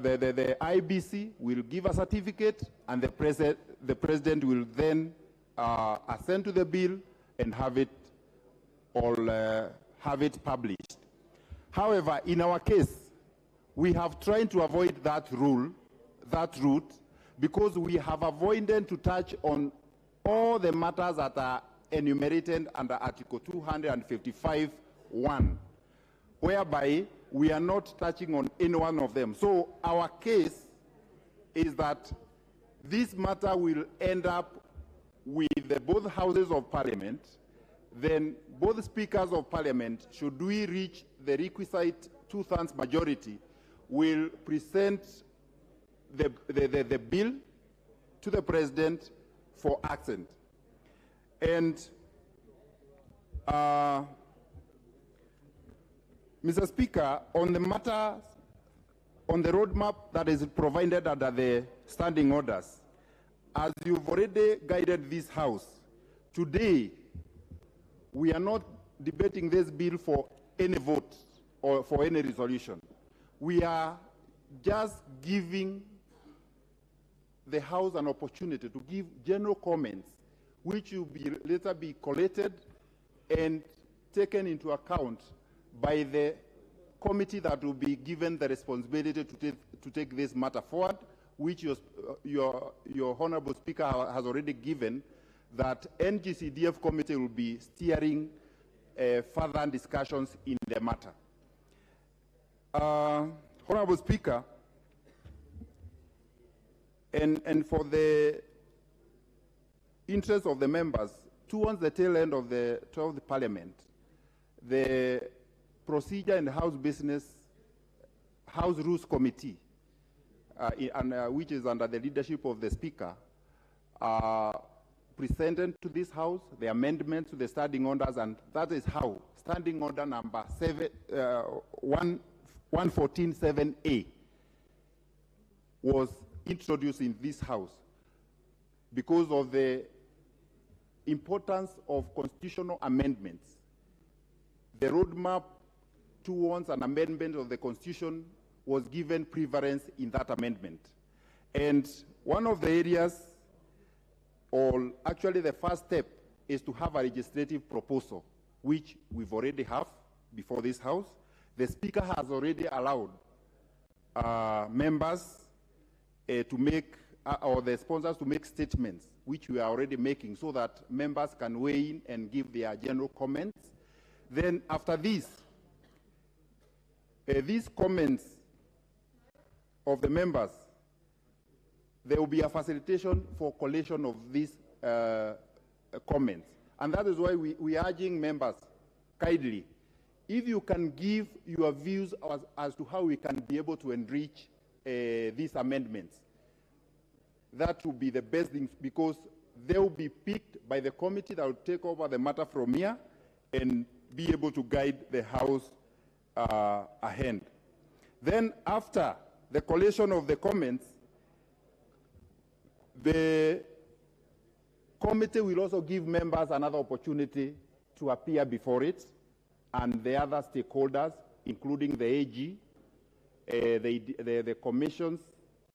the IBC will give a certificate, and the President will then assent to the bill and have it published. However, in our case, we have tried to avoid that route, because we have avoided to touch on all the matters that are enumerated under Article 255(1), whereby we are not touching on any one of them. So our case is that this matter will end up with both houses of Parliament. Then both speakers of Parliament, should we reach the requisite 2/3 majority, will present the bill to the President for assent. And Mr. Speaker, on the matter, on the roadmap that is provided under the standing orders, as you've already guided this House, today we are not debating this bill for any vote or for any resolution. We are just giving the House an opportunity to give general comments, which will be later be collated and taken into account by the committee that will be given the responsibility to take this matter forward, which your Honorable Speaker has already given, that NGCDF committee will be steering further discussions in the matter. Honorable Speaker, and for the interest of the members, towards the tail end of the 12th Parliament, the Procedure and House Business, House Rules Committee, which is under the leadership of the Speaker, presented to this House the amendments to the standing orders, and that is how standing order number 114.7A was introduced in this House, because of the importance of constitutional amendments. The roadmap towards an amendment of the Constitution was given preference in that amendment. And one of the areas, or actually the first step, is to have a legislative proposal, which we've already have before this House. The Speaker has already allowed members to make, or the sponsors to make statements, which we are already making, so that members can weigh in and give their general comments. Then after this, these comments of the members, there will be a facilitation for collation of these comments. And that is why we are urging members, kindly, if you can give your views as to how we can be able to enrich these amendments, that will be the best thing, because they will be picked by the committee that will take over the matter from here and be able to guide the House ahead. Then after the collation of the comments, the committee will also give members another opportunity to appear before it and the other stakeholders, including the AG, the commissions,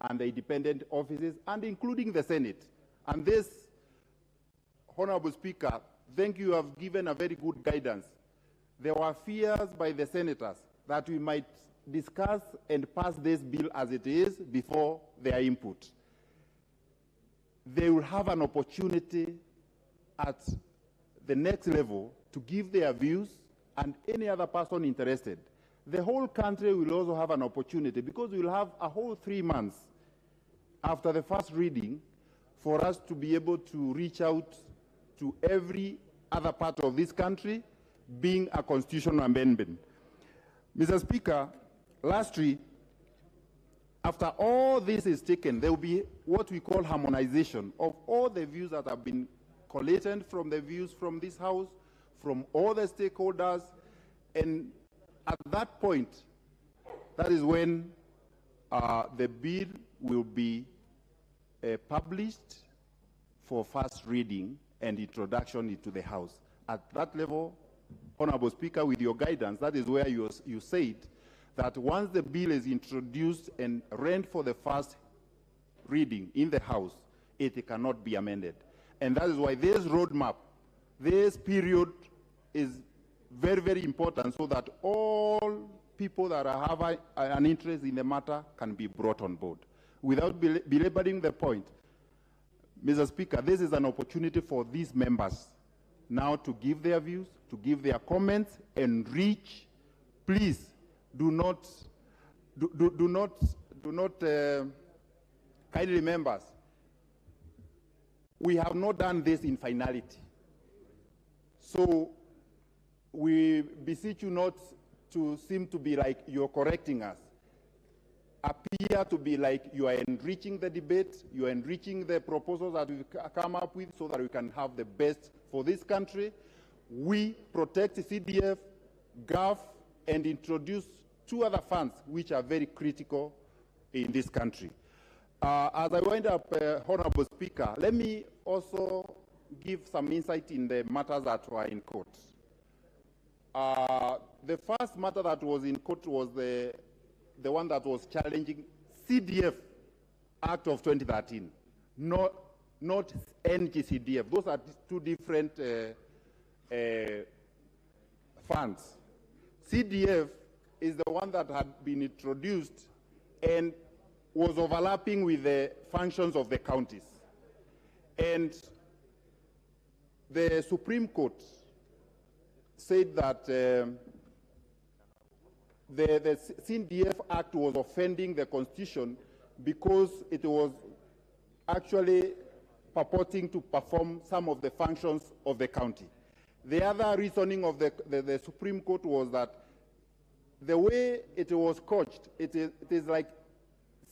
and the independent offices, and including the Senate. And this, Honorable Speaker, thank you, have given a very good guidance. There were fears by the senators that we might discuss and pass this bill as it is before their input. They will have an opportunity at the next level to give their views, and any other person interested. The whole country will also have an opportunity, because we will have a whole 3 months after the first reading for us to be able to reach out to every other part of this country, being a constitutional amendment. Mr. Speaker, lastly, after all this is taken, there will be what we call harmonization of all the views that have been collated from the views from this House, from all the stakeholders, and at that point, that is when the bill will be published for first reading and introduction into the House. At that level, Honorable Speaker, with your guidance, that is where you said that once the bill is introduced and read for the first reading in the House, it cannot be amended. And that is why this roadmap, this period is very, very important, so that all people that have an interest in the matter can be brought on board. Without belaboring the point, Mr. Speaker, this is an opportunity for these members now to give their views, to give their comments, and reach. Please do not kindly members, we have not done this in finality. So we beseech you not to seem to be like you're correcting us. Appear to be like you are enriching the debate, you are enriching the proposals that we come up with, so that we can have the best for this country. We protect CDF, GAF, and introduce 2 other funds which are very critical in this country. As I wind up, Honorable Speaker, let me also give some insight in the matters that were in court. The first matter that was in court was the one that was challenging CDF Act of 2013, not NGCDF. Those are 2 different funds. CDF is the one that had been introduced and was overlapping with the functions of the counties. And the Supreme Court said that the CDF Act was offending the Constitution because it was actually purporting to perform some of the functions of the county. The other reasoning of the Supreme Court was that the way it was couched, it is like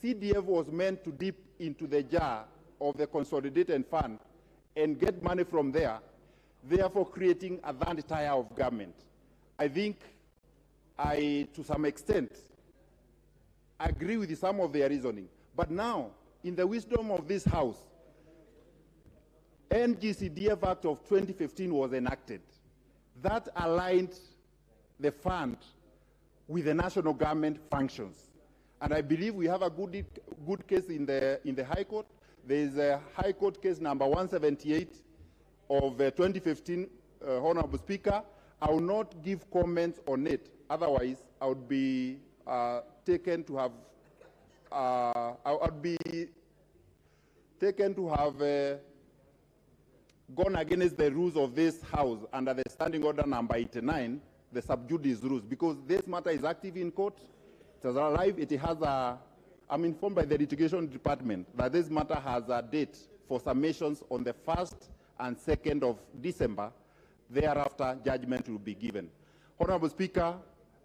CDF was meant to dip into the jar of the consolidated fund and get money from there, therefore creating a advantage of government. I think to some extent, agree with some of their reasoning. But now, in the wisdom of this House, NGCDF Act of 2015 was enacted. That aligned the fund with the national government functions. And I believe we have a good case in the High Court. There is a High Court case number 178 of 2015, Honorable Speaker. I will not give comments on it. Otherwise, I would be taken to have gone against the rules of this House under the Standing Order number 89, the sub judice rules, because this matter is active in court. It is alive. It has I'm informed by the litigation department that this matter has a date for submissions on the 1st and 2nd of December. Thereafter, judgment will be given. Honorable Speaker,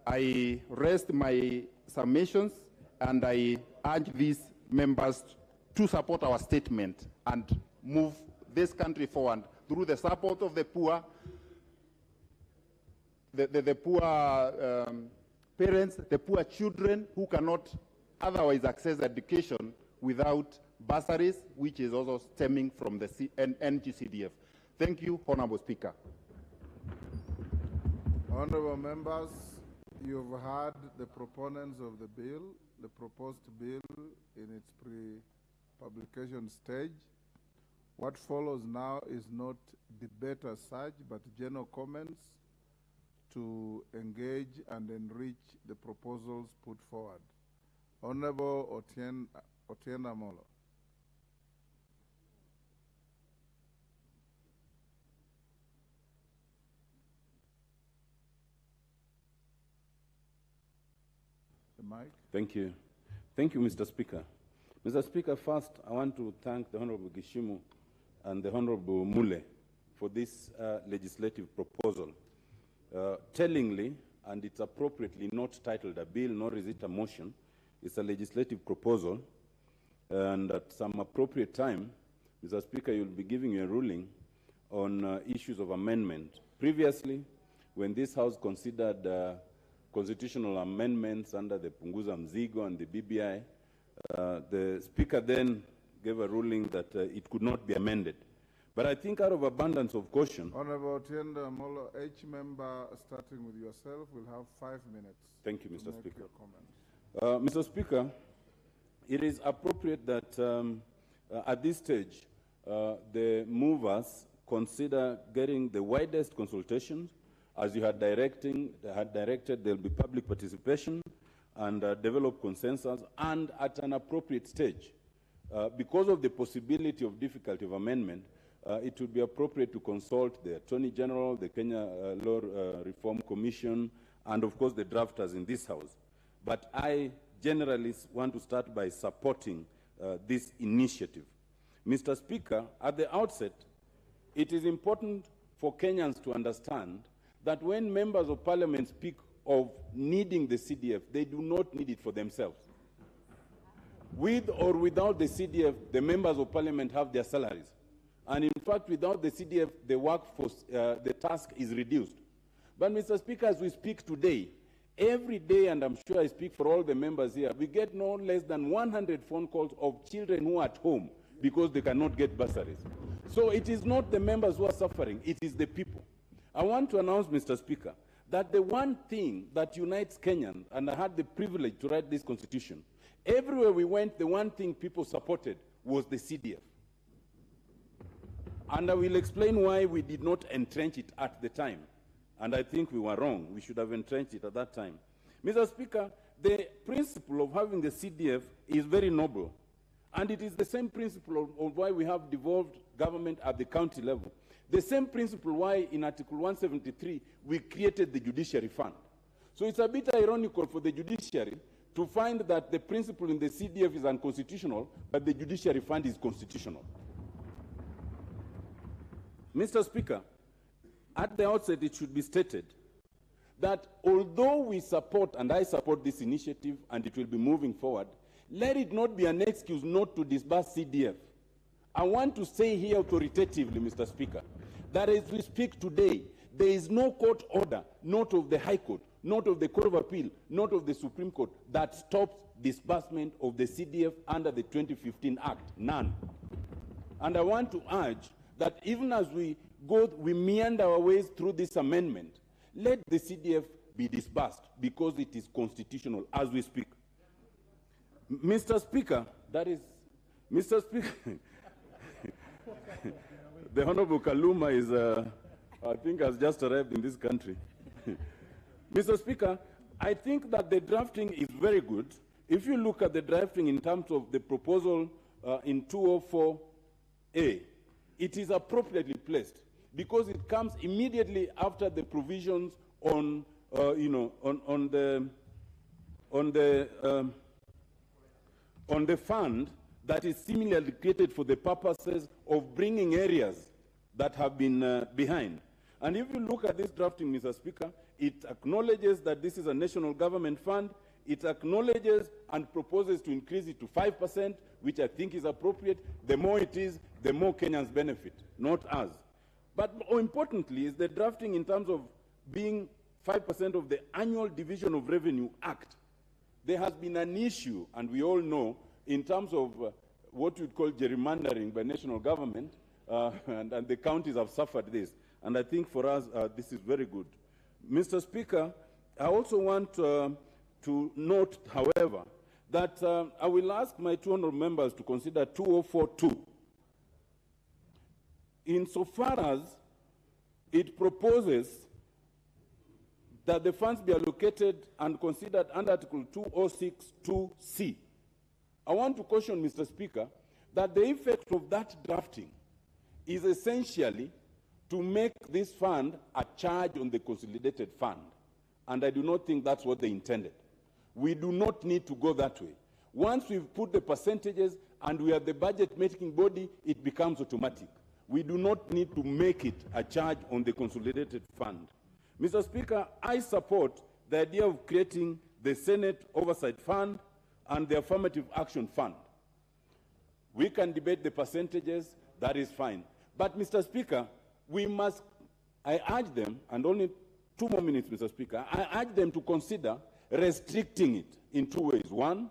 I rest my submissions, and I urge these members to support our statement and move this country forward through the support of the poor, the poor parents, the poor children who cannot otherwise access education without bursaries, which is also stemming from the NGCDF. Thank you, Honorable Speaker. Honorable members, you've heard the proponents of the bill, the proposed bill in its pre-publication stage. What follows now is not debate as such, but general comments to engage and enrich the proposals put forward. Honorable Otieno Amolo. The mic. Thank you. Thank you, Mr. Speaker. Mr. Speaker, first, I want to thank the Honorable Gishimu and the Honorable Mule for this legislative proposal. Tellingly, and it's appropriately not titled a bill, nor is it a motion, it's a legislative proposal, and at some appropriate time, Mr. Speaker, you'll be giving a ruling on issues of amendment. Previously, when this House considered constitutional amendments under the Punguza Mzigo and the BBI, the Speaker then gave a ruling that it could not be amended. But I think out of abundance of caution... Honorable Otieno Amolo, each member, starting with yourself, will have 5 minutes. Thank you, Mr. Speaker. Your comments. Mr. Speaker, it is appropriate that at this stage, the movers consider getting the widest consultations. As you had directed, there will be public participation and develop consensus, and at an appropriate stage. Because of the possibility of difficulty of amendment, it would be appropriate to consult the Attorney General, the Kenya Law Reform Commission, and of course the drafters in this House. But I generally want to start by supporting this initiative. Mr. Speaker, at the outset, it is important for Kenyans to understand that when members of parliament speak of needing the CDF, they do not need it for themselves. With or without the CDF, the members of parliament have their salaries. And in fact, without the CDF, the workforce, the task is reduced. But Mr. Speaker, as we speak today, every day, and I'm sure I speak for all the members here, we get no less than 100 phone calls of children who are at home because they cannot get bursaries. So it is not the members who are suffering, it is the people. I want to announce, Mr. Speaker, that the one thing that unites Kenyans, and I had the privilege to write this constitution, everywhere we went, the one thing people supported was the CDF. And I will explain why we did not entrench it at the time. And I think we were wrong. We should have entrenched it at that time. Mr. Speaker, the principle of having the CDF is very noble. And it is the same principle of why we have devolved government at the county level. The same principle why in Article 173 we created the Judiciary Fund. So it's a bit ironical for the judiciary to find that the principle in the CDF is unconstitutional, but the Judiciary Fund is constitutional. Mr. Speaker, at the outset it should be stated that although we support, and I support this initiative and it will be moving forward, let it not be an excuse not to disburse CDF. I want to say here authoritatively, Mr. Speaker, that as we speak today, there is no court order, not of the High Court, not of the Court of Appeal, not of the Supreme Court, that stops disbursement of the CDF under the 2015 Act. None. And I want to urge that even as we meander our ways through this amendment, let the CDF be disbursed because it is constitutional as we speak. Mr. Speaker, Mr. Speaker, the Honorable Kaluma is, I think, has just arrived in this country. Mr. Speaker, I think that the drafting is very good. If you look at the drafting in terms of the proposal in 204A, it is appropriately placed because it comes immediately after the provisions on, on the fund that is similarly created for the purposes of bringing areas that have been behind. And if you look at this drafting, Mr. Speaker, it acknowledges that this is a national government fund. it acknowledges and proposes to increase it to 5%, which I think is appropriate. The more it is, the more Kenyans benefit, not us. But more importantly is the drafting in terms of being 5% of the Annual Division of Revenue Act. There has been an issue, and we all know, in terms of what you'd call gerrymandering by national government, and the counties have suffered this. And I think for us, this is very good. Mr. Speaker, I also want to note, however, that I will ask my 200 members to consider 2042. Insofar as it proposes that the funds be allocated and considered under Article 2062C. I want to caution, Mr. Speaker, that the effect of that drafting is essentially to make this fund a charge on the consolidated fund. And I do not think that's what they intended. We do not need to go that way. Once we've put the percentages and we are the budget-making body, it becomes automatic. We do not need to make it a charge on the consolidated fund. Mr. Speaker, I support the idea of creating the Senate Oversight Fund and the Affirmative Action Fund. We can debate the percentages, that is fine. But, Mr. Speaker, I urge them, and only 2 more minutes, Mr. Speaker, I urge them to consider restricting it in 2 ways. One,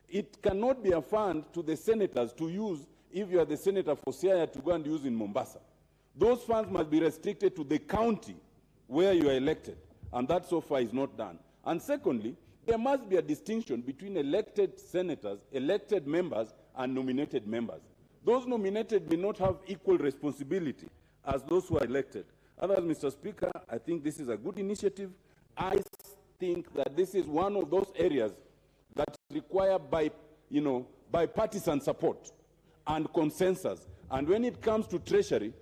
it cannot be a fund to the senators to use if you are the senator for Siaya to go and use in Mombasa. Those funds must be restricted to the county where you are elected, and that so far is not done. And secondly, there must be a distinction between elected senators, elected members, and nominated members. Those nominated may not have equal responsibility as those who are elected. Otherwise, Mr. Speaker, I think this is a good initiative. I think that this is one of those areas that require bipartisan support and consensus. And when it comes to Treasury,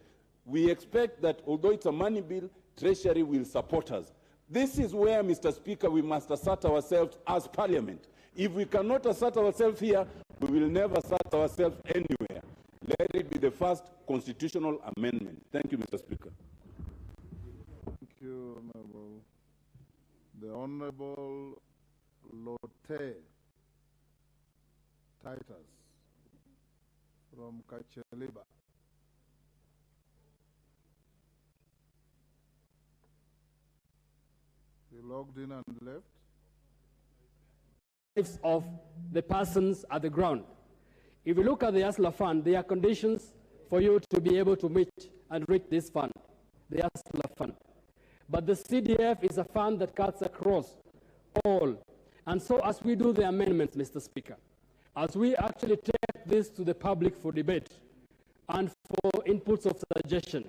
we expect that although it's a money bill, Treasury will support us. This is where, Mr. Speaker, we must assert ourselves as Parliament. If we cannot assert ourselves here, we will never assert ourselves anywhere. Let it be the first constitutional amendment. Thank you, Mr. Speaker. Thank you, Honorable. The Honorable Lotte Titus from Kacheliba. You logged in and left? Of the persons at the ground. If you look at the ASLA fund, there are conditions for you to be able to meet and reach this fund, the ASLA fund. But the CDF is a fund that cuts across all. And so as we do the amendments, Mr. Speaker, as we actually take this to the public for debate and for inputs of suggestion,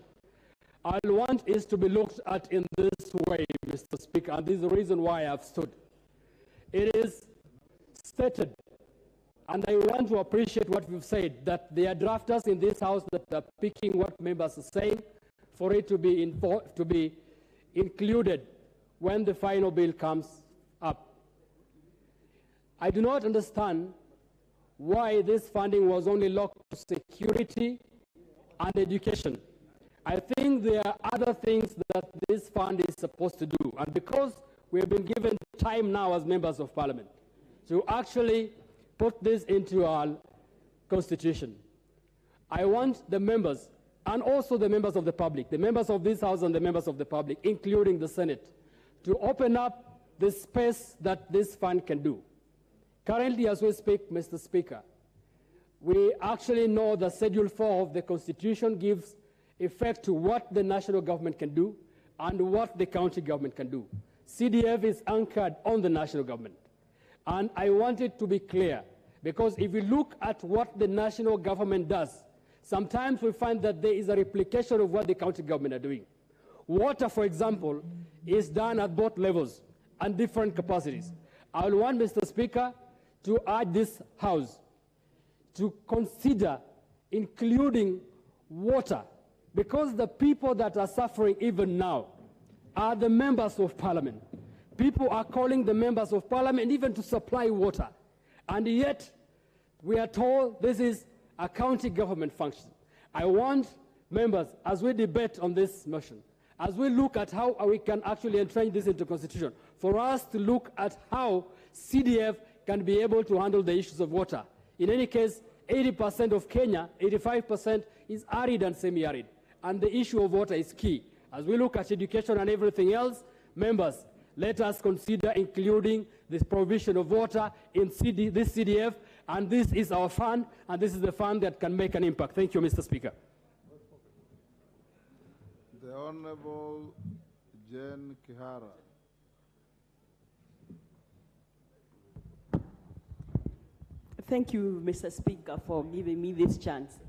I want it to be looked at in this way, Mr. Speaker, and this is the reason why I have stood. It is stated, and I want to appreciate what you've said, that there are drafters in this House that are picking what members are saying for it to be included when the final bill comes up. I do not understand why this funding was only locked to security and education. I think there are other things that this fund is supposed to do, and because we have been given time now as members of Parliament to actually put this into our Constitution, I want the members, and also the members of the public, the members of this House and the members of the public, including the Senate, to open up the space that this fund can do. Currently, as we speak, Mr. Speaker, we actually know that Schedule 4 of the Constitution gives effect to what the national government can do and what the county government can do. CDF is anchored on the national government. And I want it to be clear, because if you look at what the national government does, sometimes we find that there is a replication of what the county government are doing. Water, for example, is done at both levels and different capacities. I will want, Mr. Speaker, to urge this House to consider including water, because the people that are suffering even now are the members of Parliament. People are calling the members of Parliament even to supply water. And yet, we are told this is a county government function. I want members, as we debate on this motion, as we look at how we can actually entrench this into Constitution, for us to look at how CDF can be able to handle the issues of water. In any case, 80% of Kenya, 85% is arid and semi-arid, and the issue of water is key. As we look at education and everything else, members, let us consider including the provision of water in this CDF, and this is our fund, and this is the fund that can make an impact. Thank you, Mr. Speaker. The Honorable Jane Kihara. Thank you, Mr. Speaker, for giving me this chance.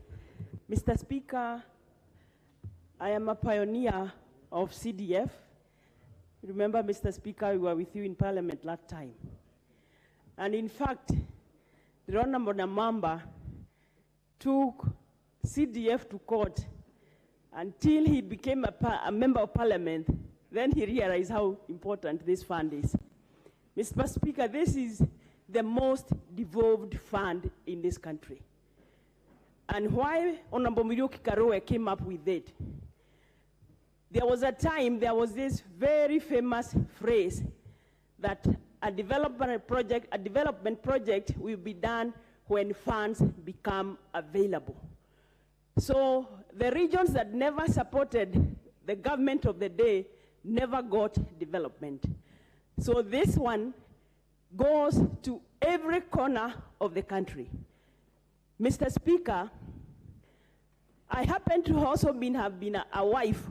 Mr. Speaker, I am a pioneer of CDF. Remember, Mr. Speaker, we were with you in Parliament last time. And in fact, the Honorable Namamba took CDF to court until he became a member of Parliament. Then he realized how important this fund is. Mr. Speaker, this is the most devolved fund in this country. And why Honorable Muriuki Karowe came up with it, there was a time, there was this very famous phrase that a development project will be done when funds become available. So the regions that never supported the government of the day never got development. So this one goes to every corner of the country. Mr. Speaker, I happen to also have been a wife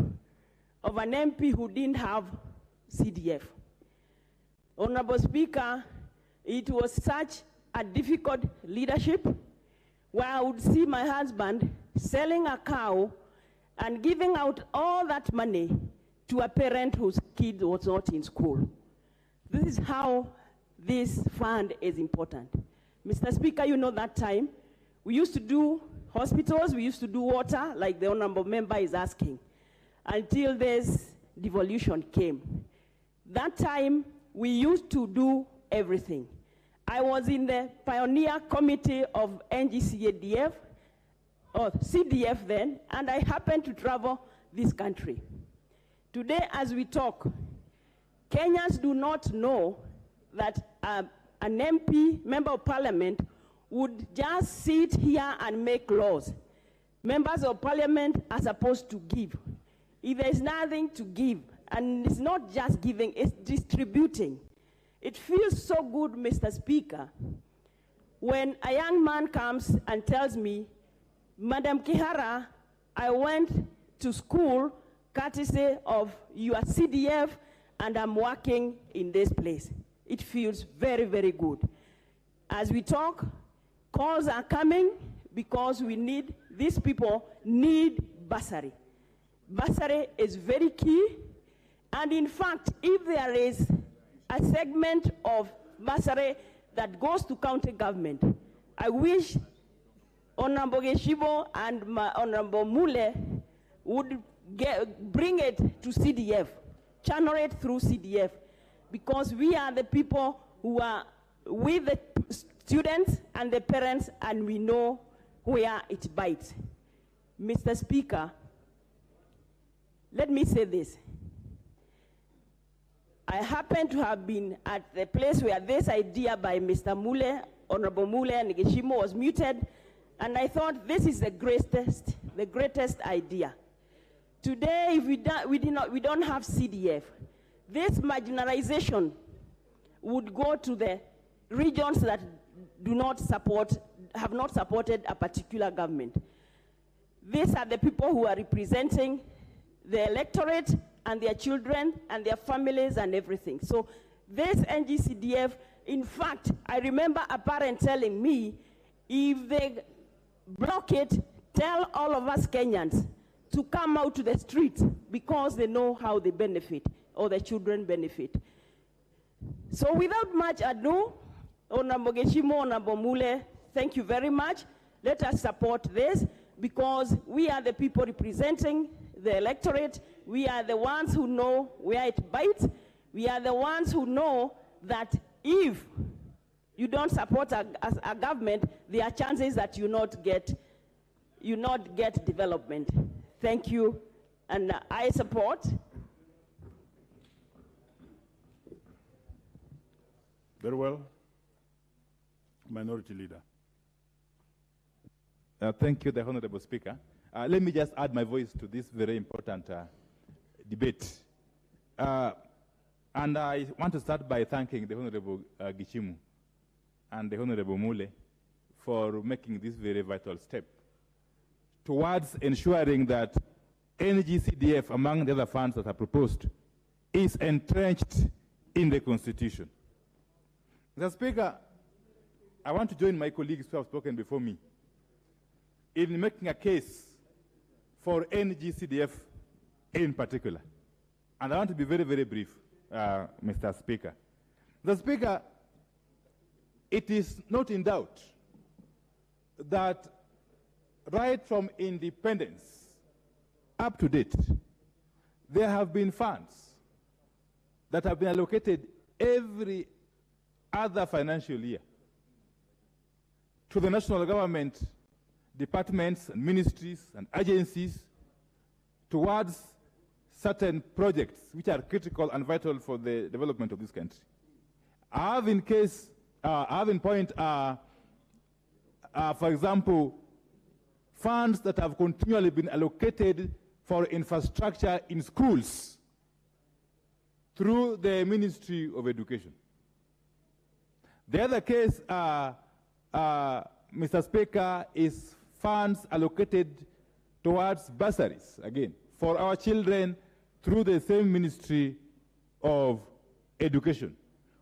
of an MP who didn't have CDF. Honorable Speaker, it was such a difficult leadership where I would see my husband selling a cow and giving out all that money to a parent whose kid was not in school. This is how this fund is important. Mr. Speaker, you know that time, we used to do hospitals, we used to do water, like the honorable member is asking, until this devolution came. That time, we used to do everything. I was in the pioneer committee of NGCDF, or CDF then, and I happened to travel this country. Today, as we talk, Kenyans do not know that an MP, member of parliament, would just sit here and make laws. Members of parliament are supposed to give. If there's nothing to give, and it's not just giving, it's distributing. It feels so good, Mr. Speaker, when a young man comes and tells me, Madam Kihara, I went to school courtesy of your CDF, and I'm working in this place. It feels very, very good. As we talk, calls are coming because we need, these people need bursary. Bursary is very key, and in fact, if there is a segment of bursary that goes to county government, I wish Honorable Geshibo and Honorable Mule would bring it to CDF, channel it through CDF, because we are the people who are with the students and the parents, and we know where it bites. Mr. Speaker, let me say this. I happen to have been at the place where this idea by Mr. Mule, Honorable Mule and Geshimo was muted, and I thought this is the greatest idea. Today, if we don't have CDF, this marginalization would go to the regions that have not supported a particular government. These are the people who are representing the electorate and their children and their families and everything. So this NGCDF, in fact, I remember a parent telling me, if they block it, tell all of us Kenyans to come out to the streets because they know how they benefit or the children benefit. So without much ado, Honorable Geshimo, Honorable Mule, thank you very much. Let us support this because we are the people representing the electorate. We are the ones who know where it bites. We are the ones who know that if you don't support a government, there are chances that you not get development. Thank you, and I support Very well. Minority Leader. Thank you, the Honorable Speaker. Let me just add my voice to this very important debate. And I want to start by thanking the Honorable Gichimu and the Honorable Mule for making this very vital step towards ensuring that NGCDF, among the other funds that are proposed, is entrenched in the Constitution. Mr. Speaker, I want to join my colleagues who have spoken before me in making a case for NGCDF in particular. And I want to be very, very brief, Mr. Speaker. Mr. Speaker, it is not in doubt that right from independence up to date, there have been funds that have been allocated every other financial year to the national government, departments and ministries and agencies towards certain projects which are critical and vital for the development of this country. I have in point, for example, funds that have continually been allocated for infrastructure in schools through the Ministry of Education. The other case, Mr. Speaker, is funds allocated towards bursaries, again, for our children through the same Ministry of Education.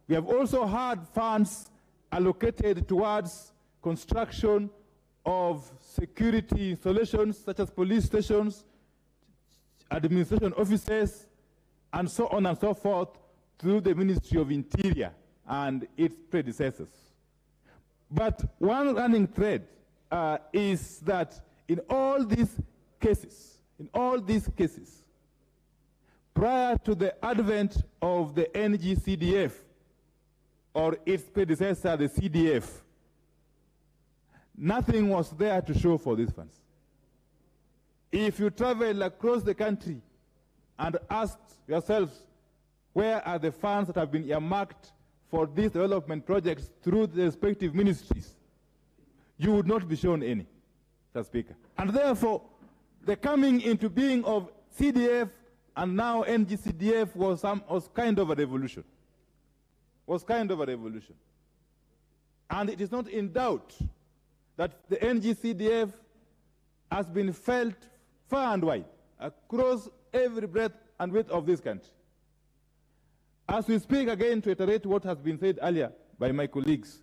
We have also had funds allocated towards construction of security installations such as police stations, administration offices, and so on and so forth through the Ministry of Interior and its predecessors. But one running thread is that in all these cases, prior to the advent of the NGCDF or its predecessor, the CDF, nothing was there to show for these funds. If you travel across the country and ask yourselves, where are the funds that have been earmarked for these development projects through the respective ministries, you would not be shown any, Mr. Speaker. And therefore, the coming into being of CDF and now NGCDF was kind of a revolution. And it is not in doubt that the NGCDF has been felt far and wide across every breadth and width of this country. As we speak again, to iterate what has been said earlier by my colleagues,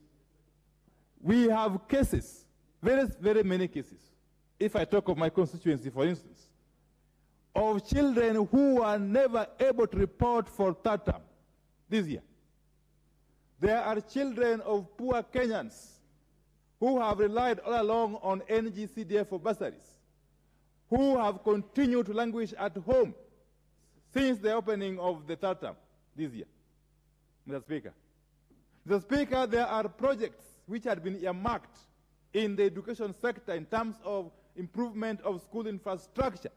we have cases, very, very many cases. If I talk of my constituency, for instance, of children who were never able to report for third term this year. There are children of poor Kenyans who have relied all along on NGCDF for bursaries, who have continued to languish at home since the opening of the third term this year. Mr. Speaker. Mr. Speaker, there are projects which had been earmarked in the education sector in terms of improvement of school infrastructure,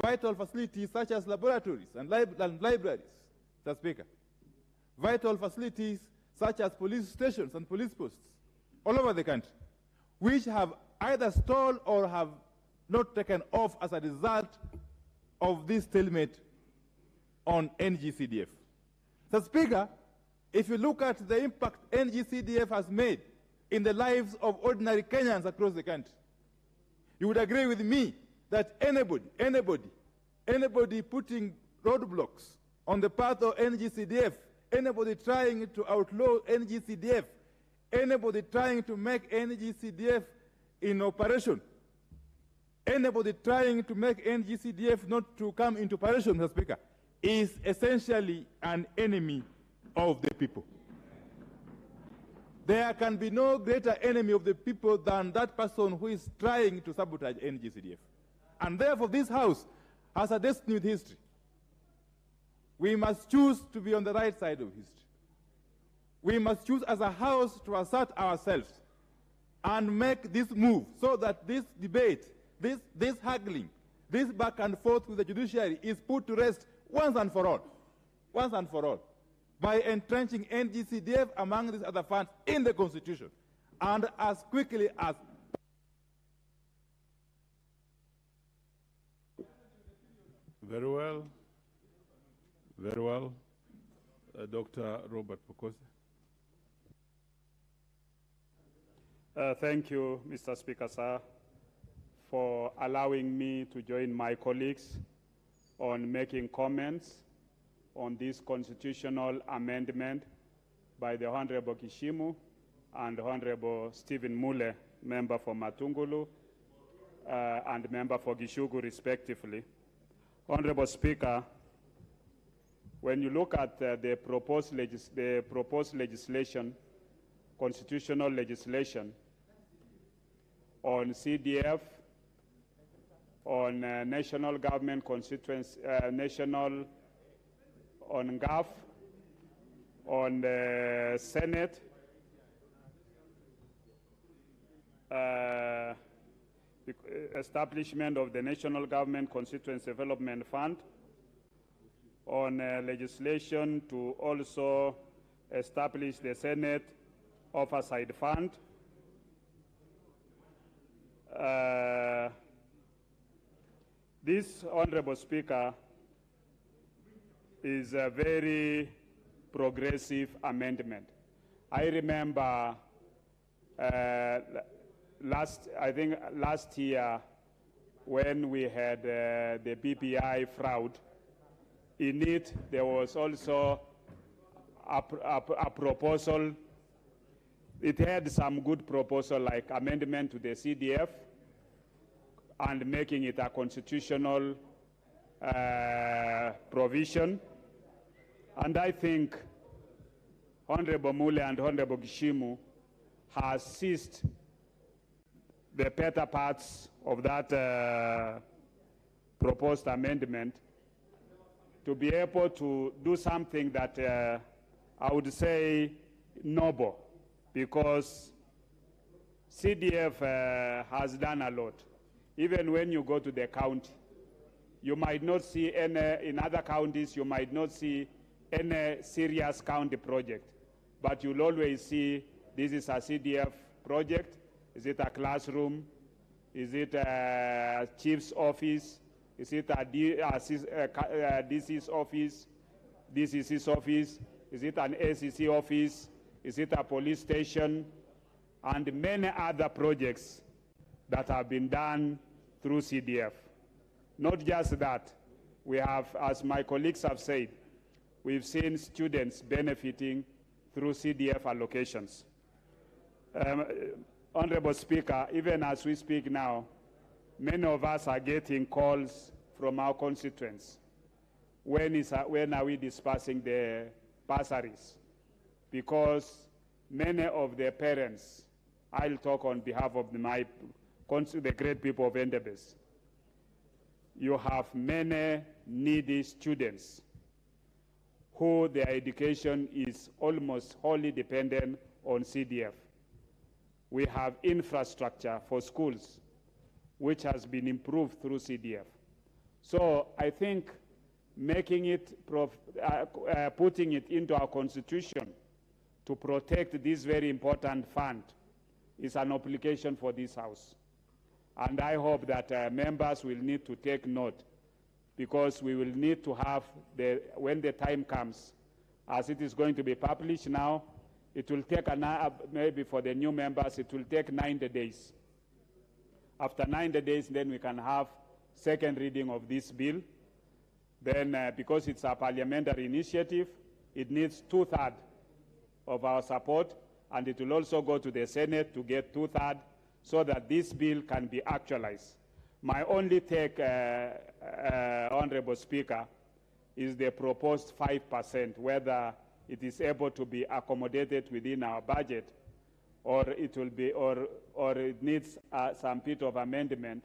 vital facilities such as laboratories and libraries, Mr. Speaker. Vital facilities such as police stations and police posts all over the country, which have either stalled or have not taken off as a result of this stalemate on NGCDF. So, Speaker, if you look at the impact NGCDF has made in the lives of ordinary Kenyans across the country, you would agree with me that anybody putting roadblocks on the path of NGCDF, anybody trying to outlaw NGCDF, anybody trying to make NGCDF in operation, anybody trying to make NGCDF not to come into operation, Mr. Speaker, is essentially an enemy of the people. There can be no greater enemy of the people than that person who is trying to sabotage NGCDF. And therefore, this House has a destiny with history. We must choose to be on the right side of history. We must choose as a House to assert ourselves and make this move so that this debate, this haggling, this back and forth with the judiciary is put to rest once and for all. Once and for all. by entrenching NGCDF among these other funds in the Constitution, and as quickly as Very well. Very well. Dr. Robert Pokose. Thank you, Mr. Speaker, sir, for allowing me to join my colleagues on making comments on this constitutional amendment by the Honorable Kishimu and Honorable Stephen Mule, member for Matungulu, and member for Gishugu, respectively. Honorable Speaker, when you look at the proposed legislation, constitutional legislation on CDF, on national government constituency, on GAF, on the Senate, establishment of the National Government Constituency Development Fund, on legislation to also establish the Senate Oversight Fund, this, Honorable Speaker, is a very progressive amendment. I remember last year when we had the BPI fraud, in it there was also a proposal. It had some good proposal like amendment to the CDF and making it a constitutional provision. And I think Honorable Mule and Honorable Gishimu has seized the better parts of that proposed amendment to be able to do something that I would say noble, because CDF has done a lot. Even when you go to the county, you might not see any, in other counties, you might not see any serious county project, but you'll always see this is a CDF project. Is it a classroom? Is it a chief's office? Is it a DC's office? DCC's office? Is it an ACC office? Is it a police station? And many other projects that have been done through CDF. Not just that, we have, as my colleagues have said, we've seen students benefiting through CDF allocations. Honorable Speaker, even as we speak now, many of us are getting calls from our constituents. When are we dispersing the bursaries? Because many of the parents, I'll talk on behalf of the great people of Endebess. You have many needy students who their education is almost wholly dependent on CDF. We have infrastructure for schools, which has been improved through CDF. So I think making it, putting it into our constitution to protect this very important fund is an obligation for this House. And I hope that members will need to take note, because we will need to have, when the time comes, as it is going to be published now, it will take, maybe for the new members, it will take 90 days. After 90 days, then we can have second reading of this bill. Then, because it's a parliamentary initiative, it needs 2/3 of our support, and it will also go to the Senate to get 2/3 so that this bill can be actualized. My only take, Honorable Speaker, is the proposed 5%, whether it is able to be accommodated within our budget, or it will be, or it needs some bit of amendment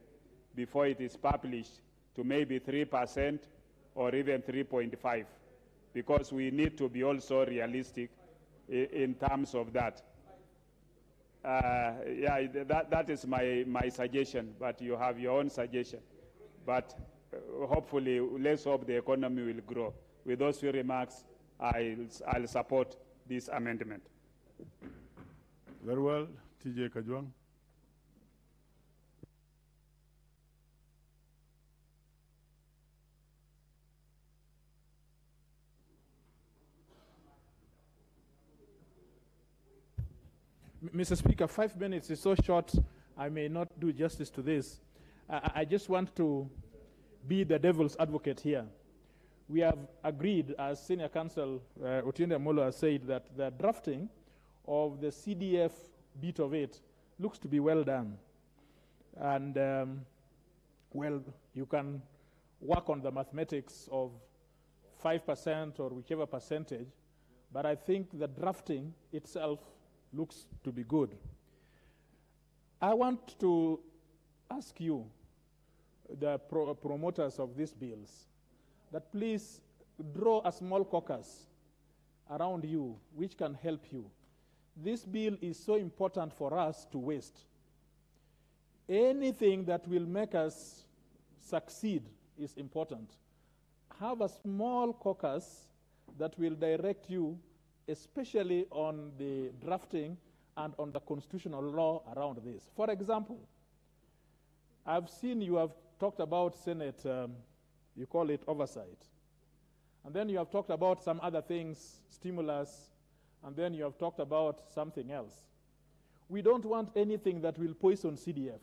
before it is published to maybe 3% or even 3.5, because we need to be also realistic in terms of that. Yeah, that is my suggestion, but you have your own suggestion. But hopefully, let's hope the economy will grow. With those few remarks, I'll support this amendment. Very well. TJ Kajwang. Mr. Speaker, 5 minutes is so short, I may not do justice to this. I just want to be the devil's advocate here. We have agreed, as Senior Counsel Otiende Amolo has said, that the drafting of the CDF bit of it looks to be well done. And, well, you can work on the mathematics of 5% or whichever percentage, but I think the drafting itself looks to be good. I want to ask you, the promoters of these bills, that please draw a small caucus around you which can help you. This bill is so important for us to waste. Anything that will make us succeed is important. Have a small caucus that will direct you, especially on the drafting and on the constitutional law around this. For example, I've seen you have talked about Senate, you call it oversight. And then you have talked about some other things, stimulus, and then you have talked about something else. We don't want anything that will poison CDF.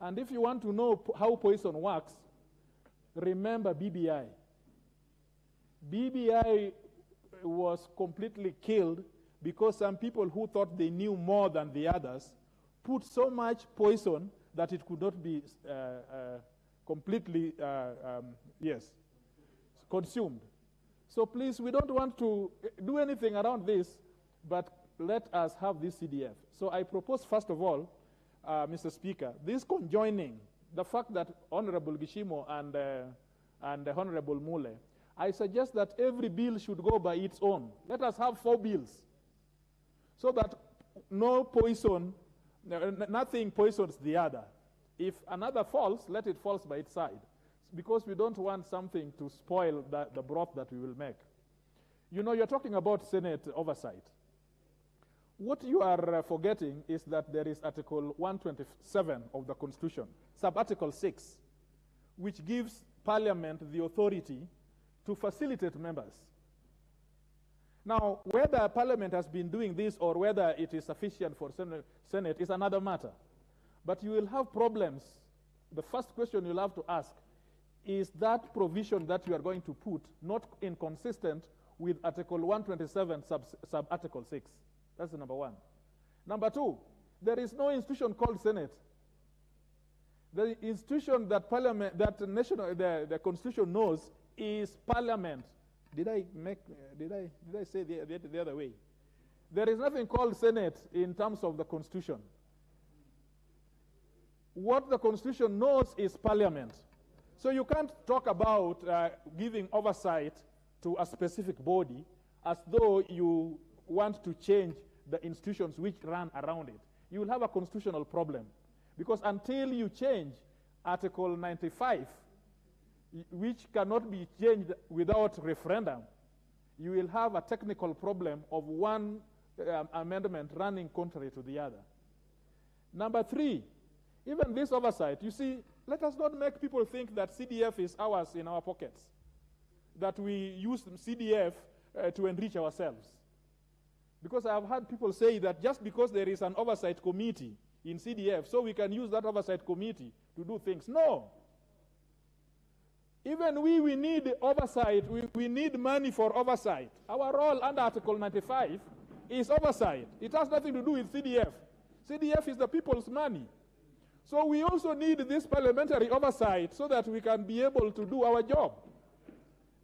And if you want to know how poison works, remember BBI. BBI was completely killed because some people who thought they knew more than the others put so much poison that it could not be completely, consumed. So please, we don't want to do anything around this, but let us have this CDF. So I propose, first of all, Mr. Speaker, this conjoining, the fact that Honorable Gishimo and Honorable Mule, I suggest that every bill should go by its own. Let us have 4 bills so that no poison, nothing poisons the other. If another falls, let it fall by its side, because we don't want something to spoil the broth that we will make. You know, you're talking about Senate oversight. What you are forgetting is that there is Article 127 of the Constitution, sub-Article 6, which gives Parliament the authority to facilitate members. Now, whether Parliament has been doing this or whether it is sufficient for Senate is another matter. But you will have problems. The first question you'll have to ask is that provision that you are going to put not inconsistent with Article 127 sub-Article 6? That's number one. Number two, there is no institution called Senate. The institution that Parliament, the Constitution knows is Parliament. Did I say the other way? There is nothing called Senate in terms of the Constitution. What the Constitution knows is Parliament. So you can't talk about giving oversight to a specific body as though you want to change the institutions which run around it. You will have a constitutional problem. Because until you change Article 95, which cannot be changed without referendum, you will have a technical problem of one amendment running contrary to the other. Number three, even this oversight, you see, let us not make people think that CDF is ours in our pockets, that we use CDF to enrich ourselves. Because I have had people say that just because there is an oversight committee in CDF, so we can use that oversight committee to do things. No. Even we need oversight. We need money for oversight. Our role under Article 95 is oversight. It has nothing to do with CDF. CDF is the people's money. So we also need this parliamentary oversight so that we can be able to do our job.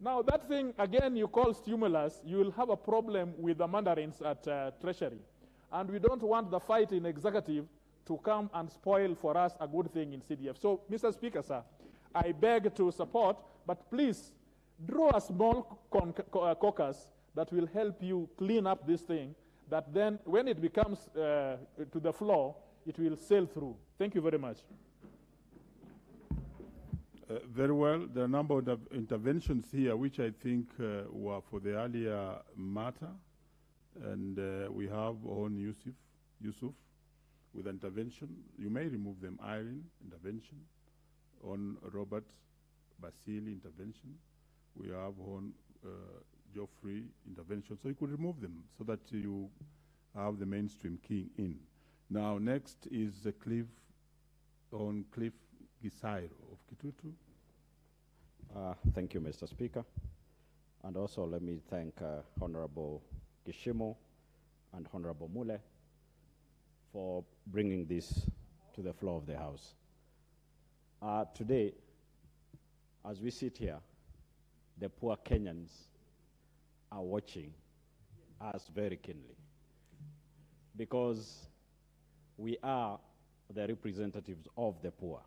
Now that thing, again, you call stimulus, you will have a problem with the mandarins at Treasury. And we don't want the fight in executive to come and spoil for us a good thing in CDF. So, Mr. Speaker, sir, I beg to support, but please draw a small caucus that will help you clean up this thing, that then when it becomes to the floor, it will sail through. Thank you very much. Very well. There are a number of interventions here which I think were for the earlier matter. And we have on Yusuf with intervention. You may remove them. Irene, intervention. On Robert Basili, intervention. We have on Geoffrey, intervention. So you could remove them so that you have the mainstream keying in. Now, next is Cliff Gisairo of Kitutu. Thank you, Mr. Speaker. And also let me thank Honorable Gishimo and Honorable Mule for bringing this to the floor of the House. Today, as we sit here, the poor Kenyans are watching us very keenly because we are the representatives of the poor.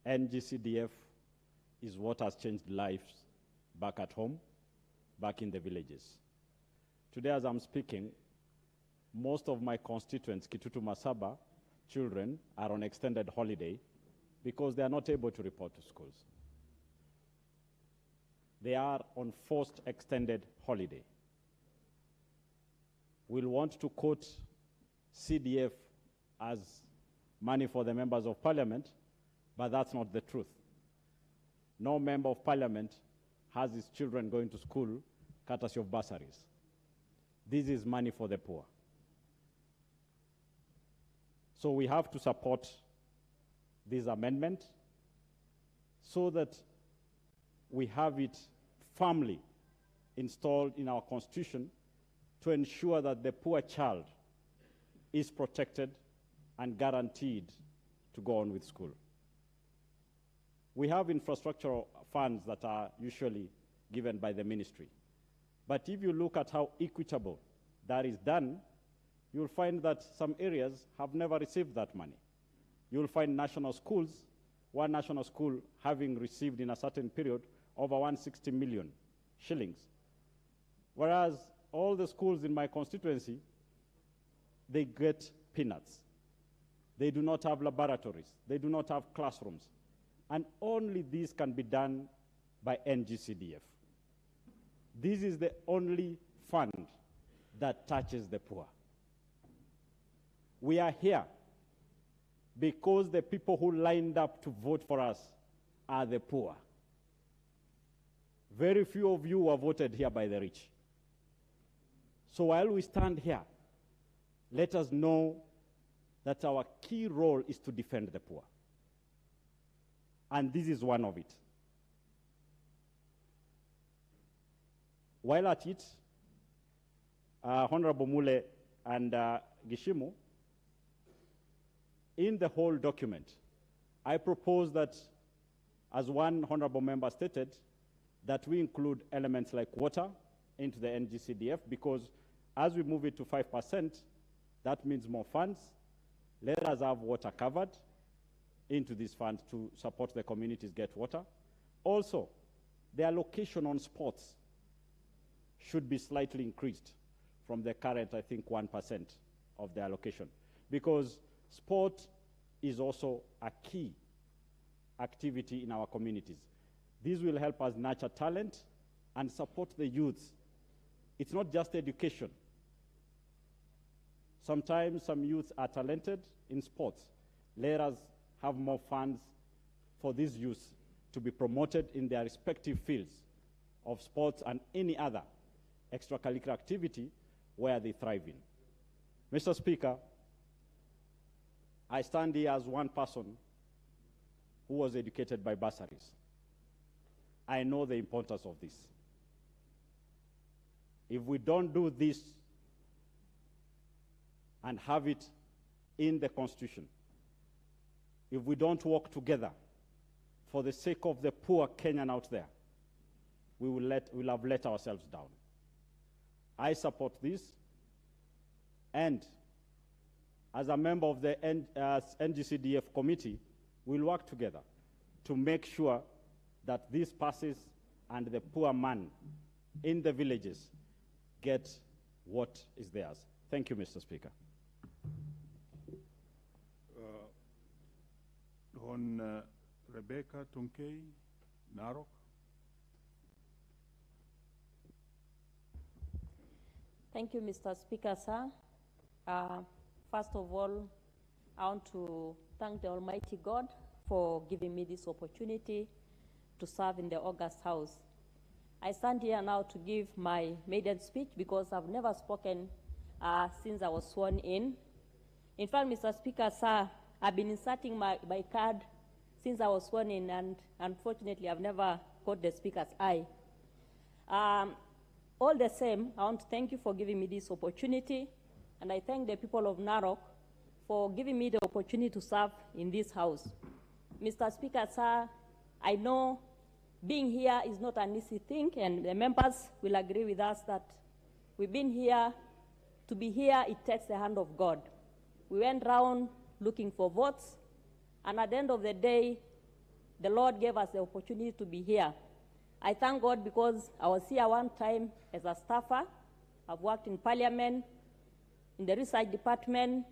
NGCDF is what has changed lives back at home, back in the villages. Today, as I'm speaking, most of my constituents, Kitutu Masaba, children, are on extended holiday because they are not able to report to schools. They are on forced extended holiday. We'll want to quote CDF as money for the members of parliament, but that's not the truth. No member of parliament has his children going to school courtesy of bursaries. This is money for the poor. So we have to support this amendment so that we have it firmly installed in our constitution to ensure that the poor child is protected and guaranteed to go on with school. We have infrastructural funds that are usually given by the ministry. But if you look at how equitable that is done, you'll find that some areas have never received that money. You'll find national schools, one national school having received in a certain period over 160 million shillings. Whereas all the schools in my constituency, they get peanuts. They do not have laboratories. They do not have classrooms. And only this can be done by NGCDF. This is the only fund that touches the poor. We are here because the people who lined up to vote for us are the poor. Very few of you were voted here by the rich. So while we stand here, let us know that our key role is to defend the poor. And this is one of it. While at it, Honorable Mule and Gishimu, in the whole document, I propose that, as one honorable member stated, that we include elements like water into the NGCDF, because as we move it to 5%, that means more funds. Let us have water covered into this fund to support the communities get water. Also, the allocation on sports should be slightly increased from the current, I think, 1% of the allocation, because sport is also a key activity in our communities. This will help us nurture talent and support the youth. It's not just education. Sometimes some youths are talented in sports. Let us have more funds for these youths to be promoted in their respective fields of sports and any other extracurricular activity where they thrive in. Mr. Speaker, I stand here as one person who was educated by bursaries. I know the importance of this. If we don't do this and have it in the Constitution, if we don't work together for the sake of the poor Kenyan out there, we'll have let ourselves down. I support this, and as a member of the NGCDF committee, we'll work together to make sure that this passes and the poor man in the villages get what is theirs. Thank you, Mr. Speaker. On Rebecca Tunkei, Narok. Thank you, Mr. Speaker, sir. First of all, I want to thank the Almighty God for giving me this opportunity to serve in the August House. I stand here now to give my maiden speech because I've never spoken since I was sworn in. In fact, Mr. Speaker, sir, I've been inserting my card since I was sworn in, and unfortunately, I've never caught the Speaker's eye. All the same, I want to thank you for giving me this opportunity, and I thank the people of Narok for giving me the opportunity to serve in this House. Mr. Speaker, sir, I know being here is not an easy thing, and the members will agree with us that we've been here. To be here, it takes the hand of God. We went round looking for votes, and at the end of the day, the Lord gave us the opportunity to be here. I thank God because I was here one time as a staffer. I've worked in Parliament, in the Research Department,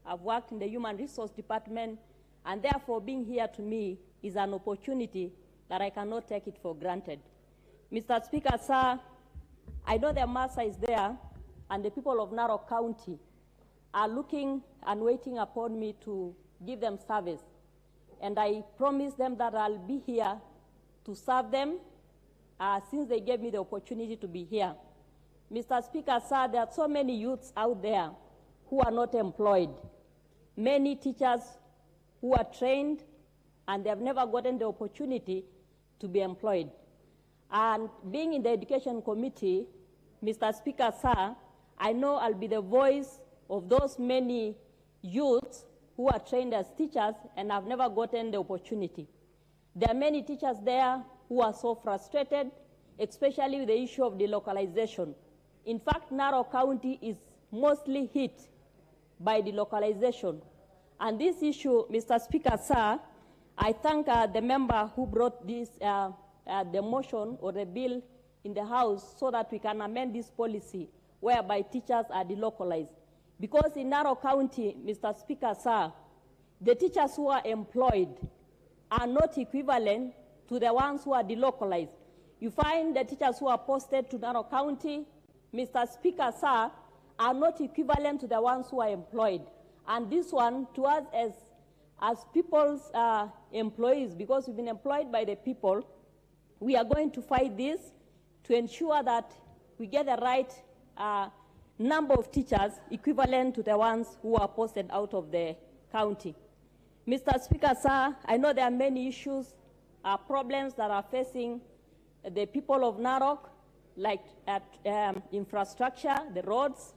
I've worked in the Human Resource Department, and therefore being here to me is an opportunity that I cannot take it for granted. Mr. Speaker, sir, I know the master is there, and the people of Narok County are looking and waiting upon me to give them service. And I promise them that I'll be here to serve them since they gave me the opportunity to be here. Mr. Speaker, sir, there are so many youths out there who are not employed. Many teachers who are trained and they have never gotten the opportunity to be employed. And being in the Education Committee, Mr. Speaker, sir, I know I'll be the voice of those many youths who are trained as teachers and have never gotten the opportunity. There are many teachers there who are so frustrated, especially with the issue of delocalization. In fact, Narok County is mostly hit by delocalization. And this issue, Mr. Speaker, sir, I thank the member who brought this, the motion or the bill in the House so that we can amend this policy whereby teachers are delocalized. Because in Narok County, Mr. Speaker, sir, the teachers who are employed are not equivalent to the ones who are delocalized. You find the teachers who are posted to Narok County, Mr. Speaker, sir, are not equivalent to the ones who are employed. And this one, to us as people's employees, because we've been employed by the people, we are going to fight this to ensure that we get the right number of teachers equivalent to the ones who are posted out of the county. Mr. Speaker, sir, I know there are many issues, problems that are facing the people of Narok, like infrastructure, the roads,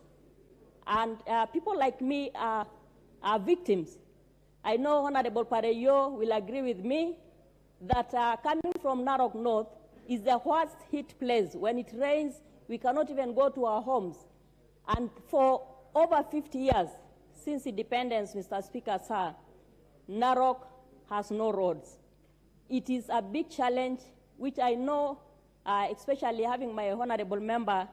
and people like me are victims. I know Honorable Pareyo will agree with me that coming from Narok North is the worst hit place. When it rains, we cannot even go to our homes. And for over 50 years, since independence, Mr. Speaker, sir, Narok has no roads. It is a big challenge, which I know, especially having my honorable member,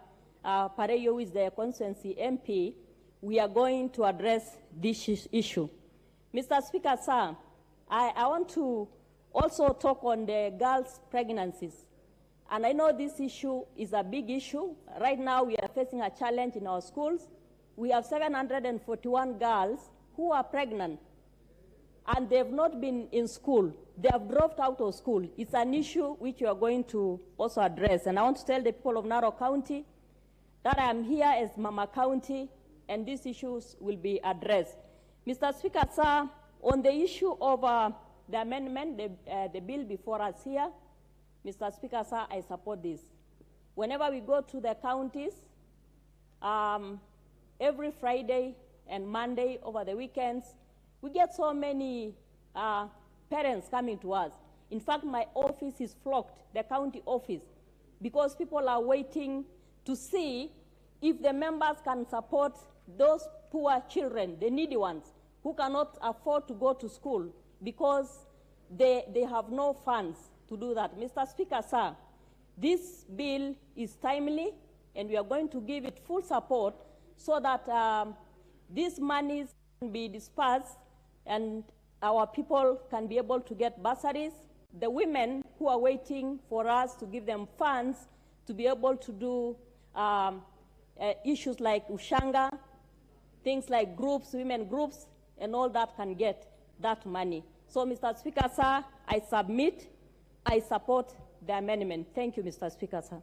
Pareyo, who is the constituency MP, we are going to address this issue. Mr. Speaker, sir, I want to also talk on the girls' pregnancies. And I know this issue is a big issue. Right now, we are facing a challenge in our schools. We have 741 girls who are pregnant, and they have not been in school. They have dropped out of school. It's an issue which we are going to also address. And I want to tell the people of Narok County that I am here as Mama County, and these issues will be addressed. Mr. Speaker, sir, on the issue of the amendment, the bill before us here, Mr. Speaker, sir, I support this. Whenever we go to the counties, every Friday and Monday over the weekends, we get so many parents coming to us. In fact, my office is flocked, the county office, because people are waiting to see if the members can support those poor children, the needy ones, who cannot afford to go to school because they have no funds to do that. Mr. Speaker, sir, this bill is timely, and we are going to give it full support so that these monies can be dispersed and our people can be able to get bursaries. The women who are waiting for us to give them funds to be able to do issues like ushanga, things like groups, women groups, and all that can get that money. So, Mr. Speaker, sir, I support the amendment. Thank you, Mr. Speaker, sir.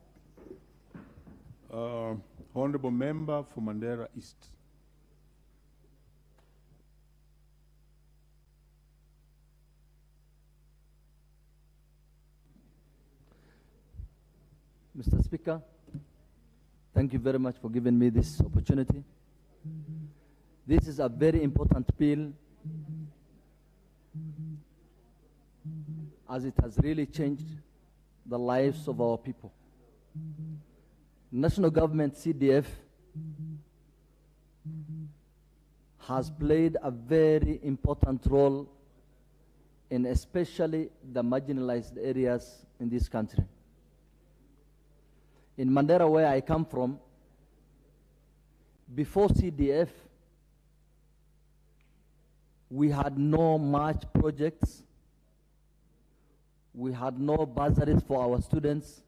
Honorable Member for Mandera East. Mr. Speaker, thank you very much for giving me this opportunity. This is a very important bill as it has really changed the lives of our people. National government, CDF, has played a very important role in especially the marginalized areas in this country. In Mandera, where I come from, before CDF, we had no much projects. We had no bursaries for our students.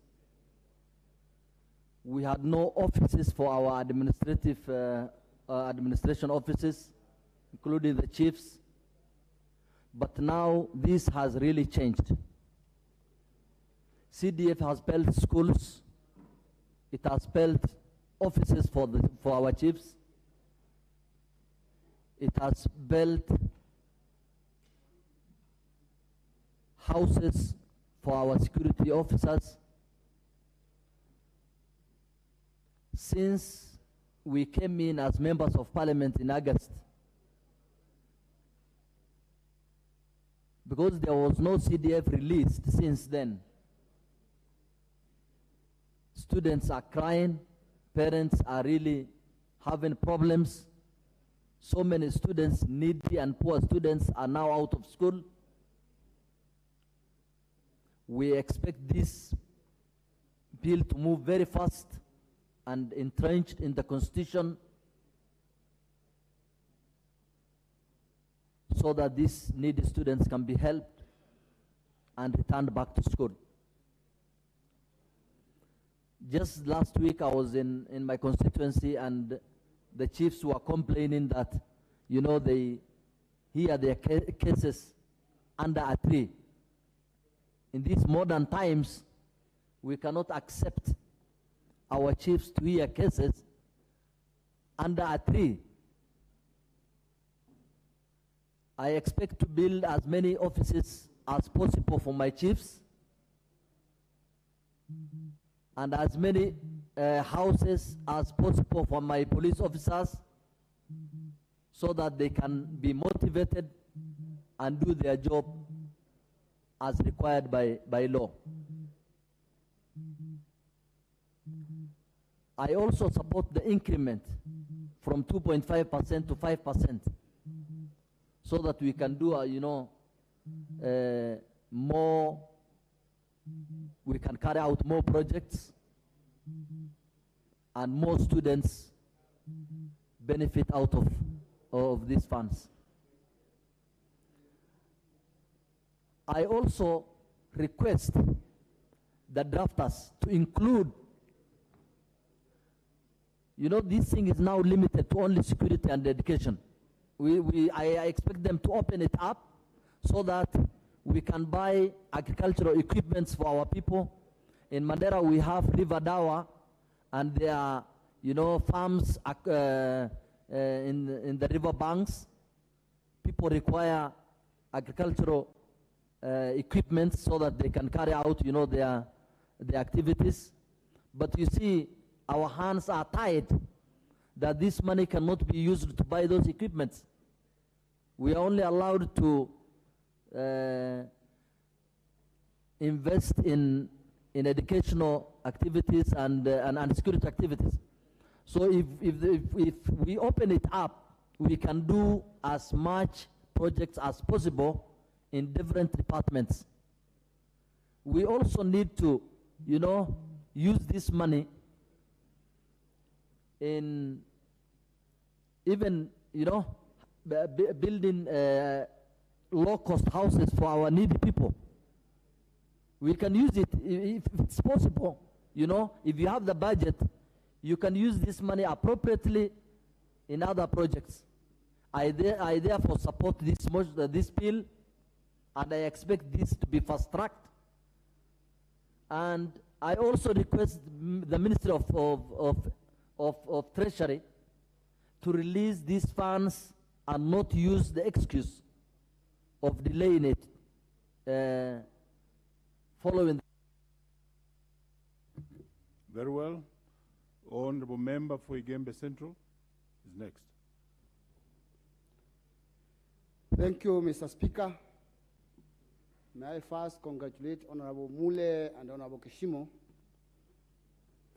We had no offices for our administration offices, including the chiefs. But now this has really changed. CDF has built schools. It has built offices for our chiefs. It has built houses for our security officers. Since we came in as members of parliament in August, because there was no CDF released since then, students are crying, parents are really having problems. So many students, needy and poor students, are now out of school. We expect this bill to move very fast and entrenched in the Constitution so that these needy students can be helped and returned back to school. Just last week I was in my constituency, and the chiefs were complaining that, you know, they hear their cases under a tree. In these modern times, we cannot accept our chiefs to hear cases under a tree. I expect to build as many offices as possible for my chiefs and as many houses as possible for my police officers so that they can be motivated and do their job as required by law. I also support the increment from 2.5% to 5% so that we can do, more, we can carry out more projects and more students benefit out of these funds. I also request the drafters to include, this thing is now limited to only security and education. I expect them to open it up so that we can buy agricultural equipments for our people. In Mandera, we have River Dawa, and there are, farms in the river banks. People require agricultural equipment so that they can carry out, their activities. But you see, our hands are tied that this money cannot be used to buy those equipments. We are only allowed to invest in educational activities and security activities. So if we open it up, we can do as much projects as possible in different departments. We also need to, use this money in even, building low-cost houses for our needy people. We can use it if it's possible. You know, if you have the budget, you can use this money appropriately in other projects. I therefore support this bill, and I expect this to be fast-tracked. And I also request the Ministry of Treasury to release these funds and not use the excuse of delaying it following. Very well. Honorable Member for Igembe Central is next. Thank you, Mr. Speaker. May I first congratulate Honorable Mule and Honorable Kishimo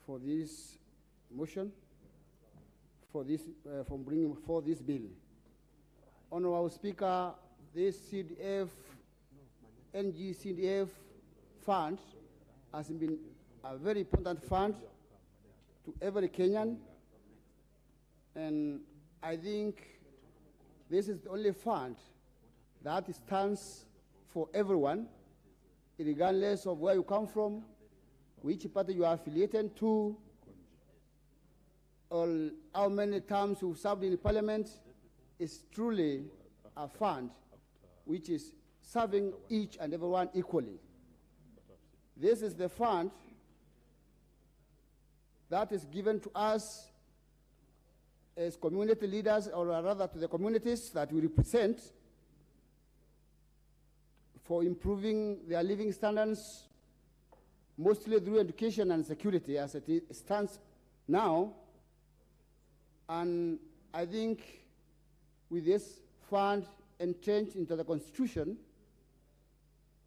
for this motion, for bringing forth this bill. Honorable Speaker, this CDF, NGCDF fund has been a very important fund to every Kenyan, and I think this is the only fund that stands for everyone, regardless of where you come from, which party you are affiliated to, or how many terms you've served in parliament. Is truly a fund which is serving each and everyone equally. This is the fund that is given to us as community leaders, or rather to the communities that we represent, for improving their living standards, mostly through education and security as it stands now. And I think with this fund entrenched into the Constitution,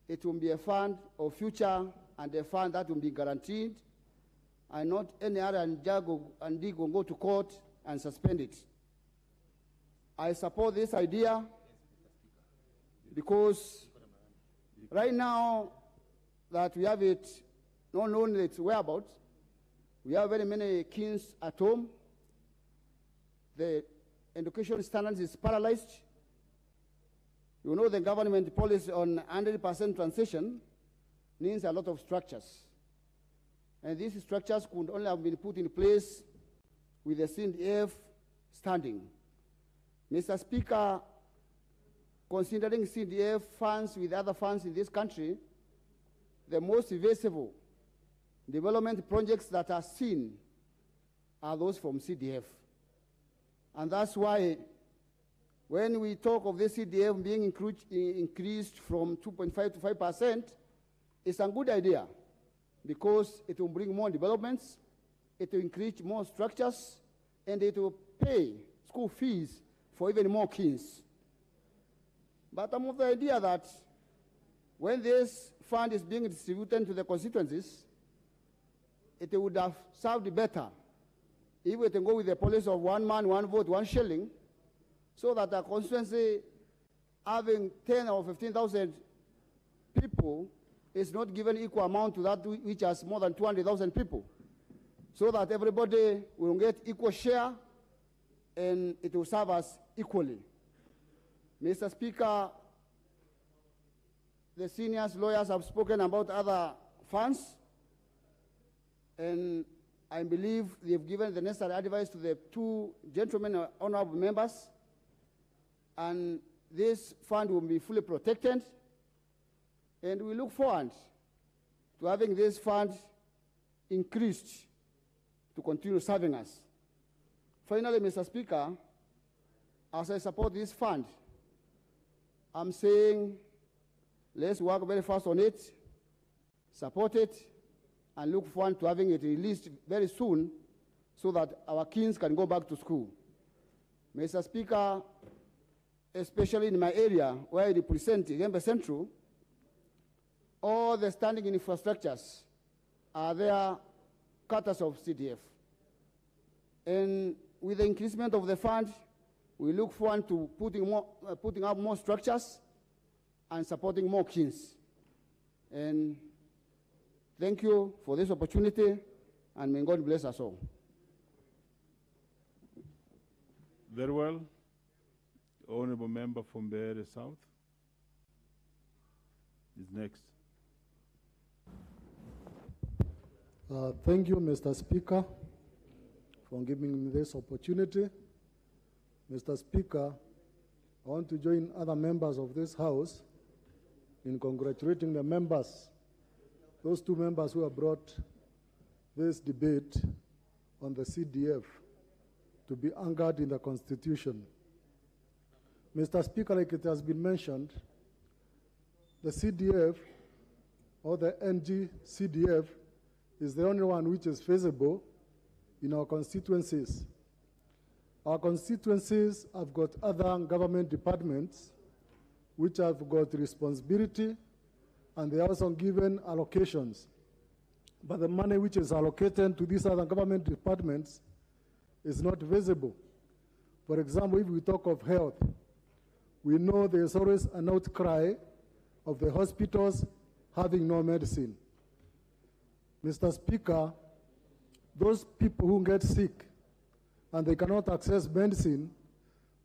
it will be a fund of future and a fund that will be guaranteed, and not any other and dig will go to court and suspend it. I support this idea because right now that we have it, not only its whereabouts, we have very many kids at home. The education standards is paralyzed. You know, the government policy on 100% transition needs a lot of structures. And these structures could only have been put in place with the CDF standing. Mr. Speaker, considering CDF funds with other funds in this country, the most visible development projects that are seen are those from CDF. And that's why when we talk of the CDF being increased from 2.5 to 5%, it's a good idea because it will bring more developments, it will increase more structures, and it will pay school fees for even more kids. But I'm of the idea that when this fund is being distributed to the constituencies, it would have served better if we can go with the policy of 1 man, 1 vote, 1 shilling, so that a constituency having 10 or 15,000 people is not given equal amount to that which has more than 200,000 people, so that everybody will get equal share and it will serve us equally. Mr. Speaker, the senior lawyers have spoken about other funds, and I believe they've given the necessary advice to the 2 gentlemen, honorable members, and this fund will be fully protected, and we look forward to having this fund increased to continue serving us. Finally, Mr. Speaker, as I support this fund, I'm saying let's work very fast on it, support it, and look forward to having it released very soon so that our kids can go back to school. Mr. Speaker, especially in my area where I represent Igembe Central, all the standing infrastructures are there cutters of CDF. And with the increasement of the fund, we look forward to putting up more structures and supporting more kids. And thank you for this opportunity, and may God bless us all. Very well. Honorable Member from Mbeere South. is next. Thank you, Mr. Speaker, for giving me this opportunity. Mr. Speaker, I want to join other members of this House in congratulating the members, those two members who have brought this debate on the CDF to be anchored in the Constitution. Mr. Speaker, like it has been mentioned, the CDF or the NG-CDF is the only one which is feasible in our constituencies. Our constituencies have got other government departments which have got responsibility, and they are also given allocations. But the money which is allocated to these other government departments is not visible. For example, if we talk of health, we know there's always an outcry of the hospitals having no medicine. Mr. Speaker, those people who get sick and they cannot access medicine,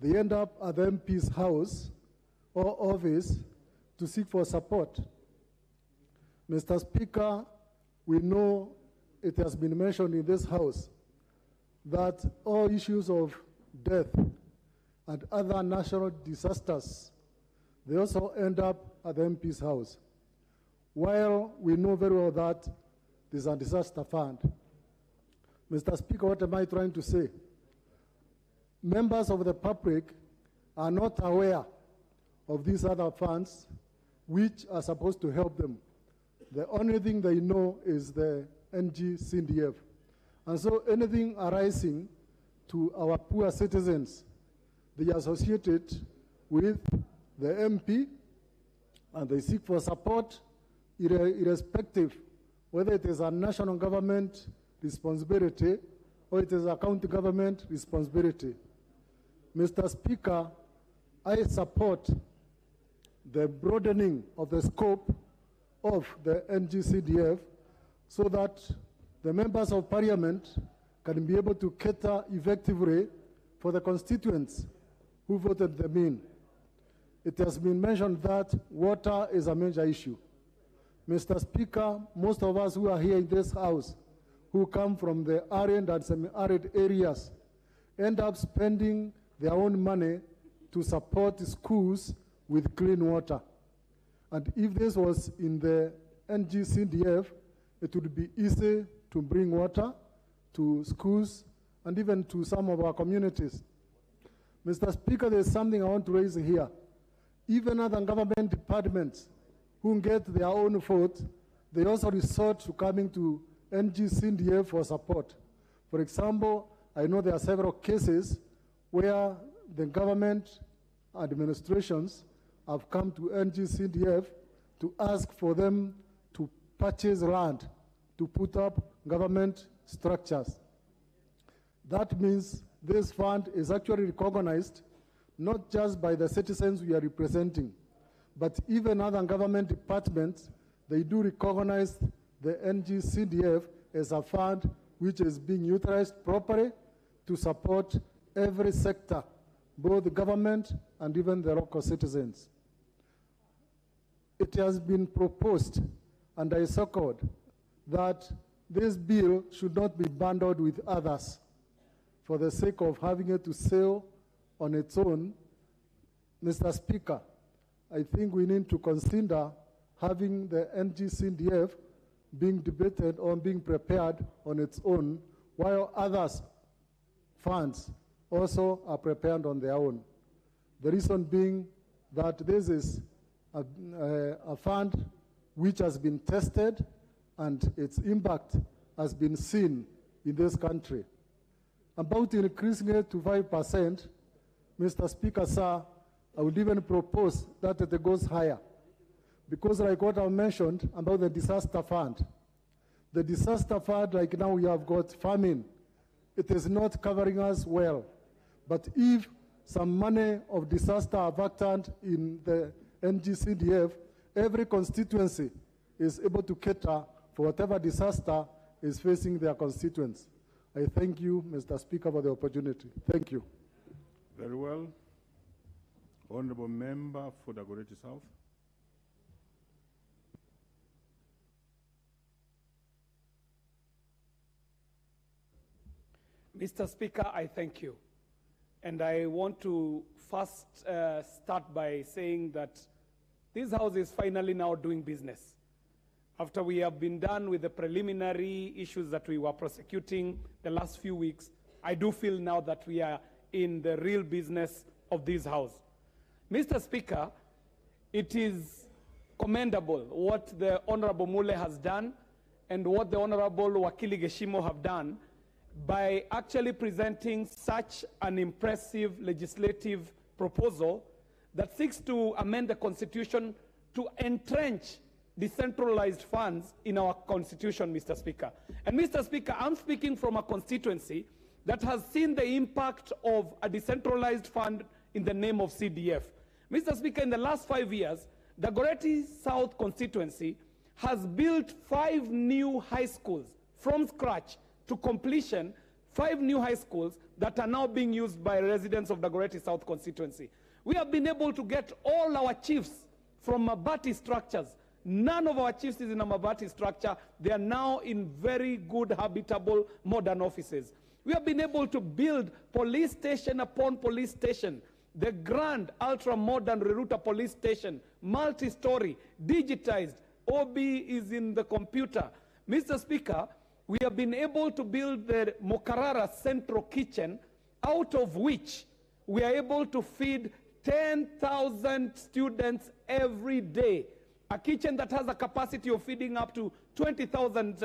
they end up at the MP's house or office to seek for support. Mr. Speaker, we know it has been mentioned in this House that all issues of death and other national disasters, they also end up at the MP's house. While we know very well that there's a disaster fund. Mr. Speaker, what am I trying to say? Members of the public are not aware of these other funds which are supposed to help them. The only thing they know is the NG-CDF. And so anything arising to our poor citizens, they associate it with the MP and they seek for support irrespective whether it is a national government responsibility or it is a county government responsibility. Mr. Speaker, I support the broadening of the scope of the NG-CDF so that the members of parliament can be able to cater effectively for the constituents who voted them in. It has been mentioned that water is a major issue. Mr. Speaker, most of us who are here in this House, who come from the arid and semi-arid areas, end up spending their own money to support schools with clean water. And if this was in the NG-CDF, it would be easy to bring water to schools and even to some of our communities. Mr. Speaker, there's something I want to raise here. Even other government departments who get their own vote, they also resort to coming to NG-CDF for support. For example, I know there are several cases where the government administrations have come to NG-CDF to ask for them to purchase land to put up government structures. That means this fund is actually recognized not just by the citizens we are representing, but even other government departments, they do recognize the NG-CDF as a fund which is being utilized properly to support every sector, both the government and even the local citizens. It has been proposed, and I second, that this bill should not be bundled with others for the sake of having it to sail on its own. Mr. Speaker, I think we need to consider having the NG-CDF being debated or being prepared on its own, while others funds also are prepared on their own. The reason being that this is a fund which has been tested and its impact has been seen in this country. About increasing it to 5%, Mr. Speaker, sir, I would even propose that it goes higher. Because like what I mentioned about the disaster fund, the disaster fund, like now we have got famine, it is not covering us well. But if some money of disaster are vacant in the NG-CDF, every constituency is able to cater for whatever disaster is facing their constituents. I thank you, Mr. Speaker, for the opportunity. Thank you. Very well. Honorable Member for Dagoretti South. Mr. Speaker, I thank you. And I want to first start by saying that this House is finally now doing business. After we have been done with the preliminary issues that we were prosecuting the last few weeks, I do feel now that we are in the real business of this House. Mr. Speaker, it is commendable what the Honorable Mule has done and what the Honorable Wakili Geshimo have done by actually presenting such an impressive legislative proposal that seeks to amend the Constitution to entrench decentralized funds in our Constitution, Mr. Speaker. And Mr. Speaker, I'm speaking from a constituency that has seen the impact of a decentralized fund in the name of CDF. Mr. Speaker, in the last 5 years, the Dagoretti South constituency has built 5 new high schools from scratch to completion, 5 new high schools that are now being used by residents of the Dagoretti South constituency. We have been able to get all our chiefs from Mabati structures. None of our chiefs is in a Mabati structure. They are now in very good, habitable, modern offices. We have been able to build police station upon police station. The grand, ultra-modern Reruta police station, multi-story, digitized. OB is in the computer. Mr. Speaker, we have been able to build the Mokarara Central Kitchen, out of which we are able to feed 10,000 students every day. A kitchen that has a capacity of feeding up to 20,000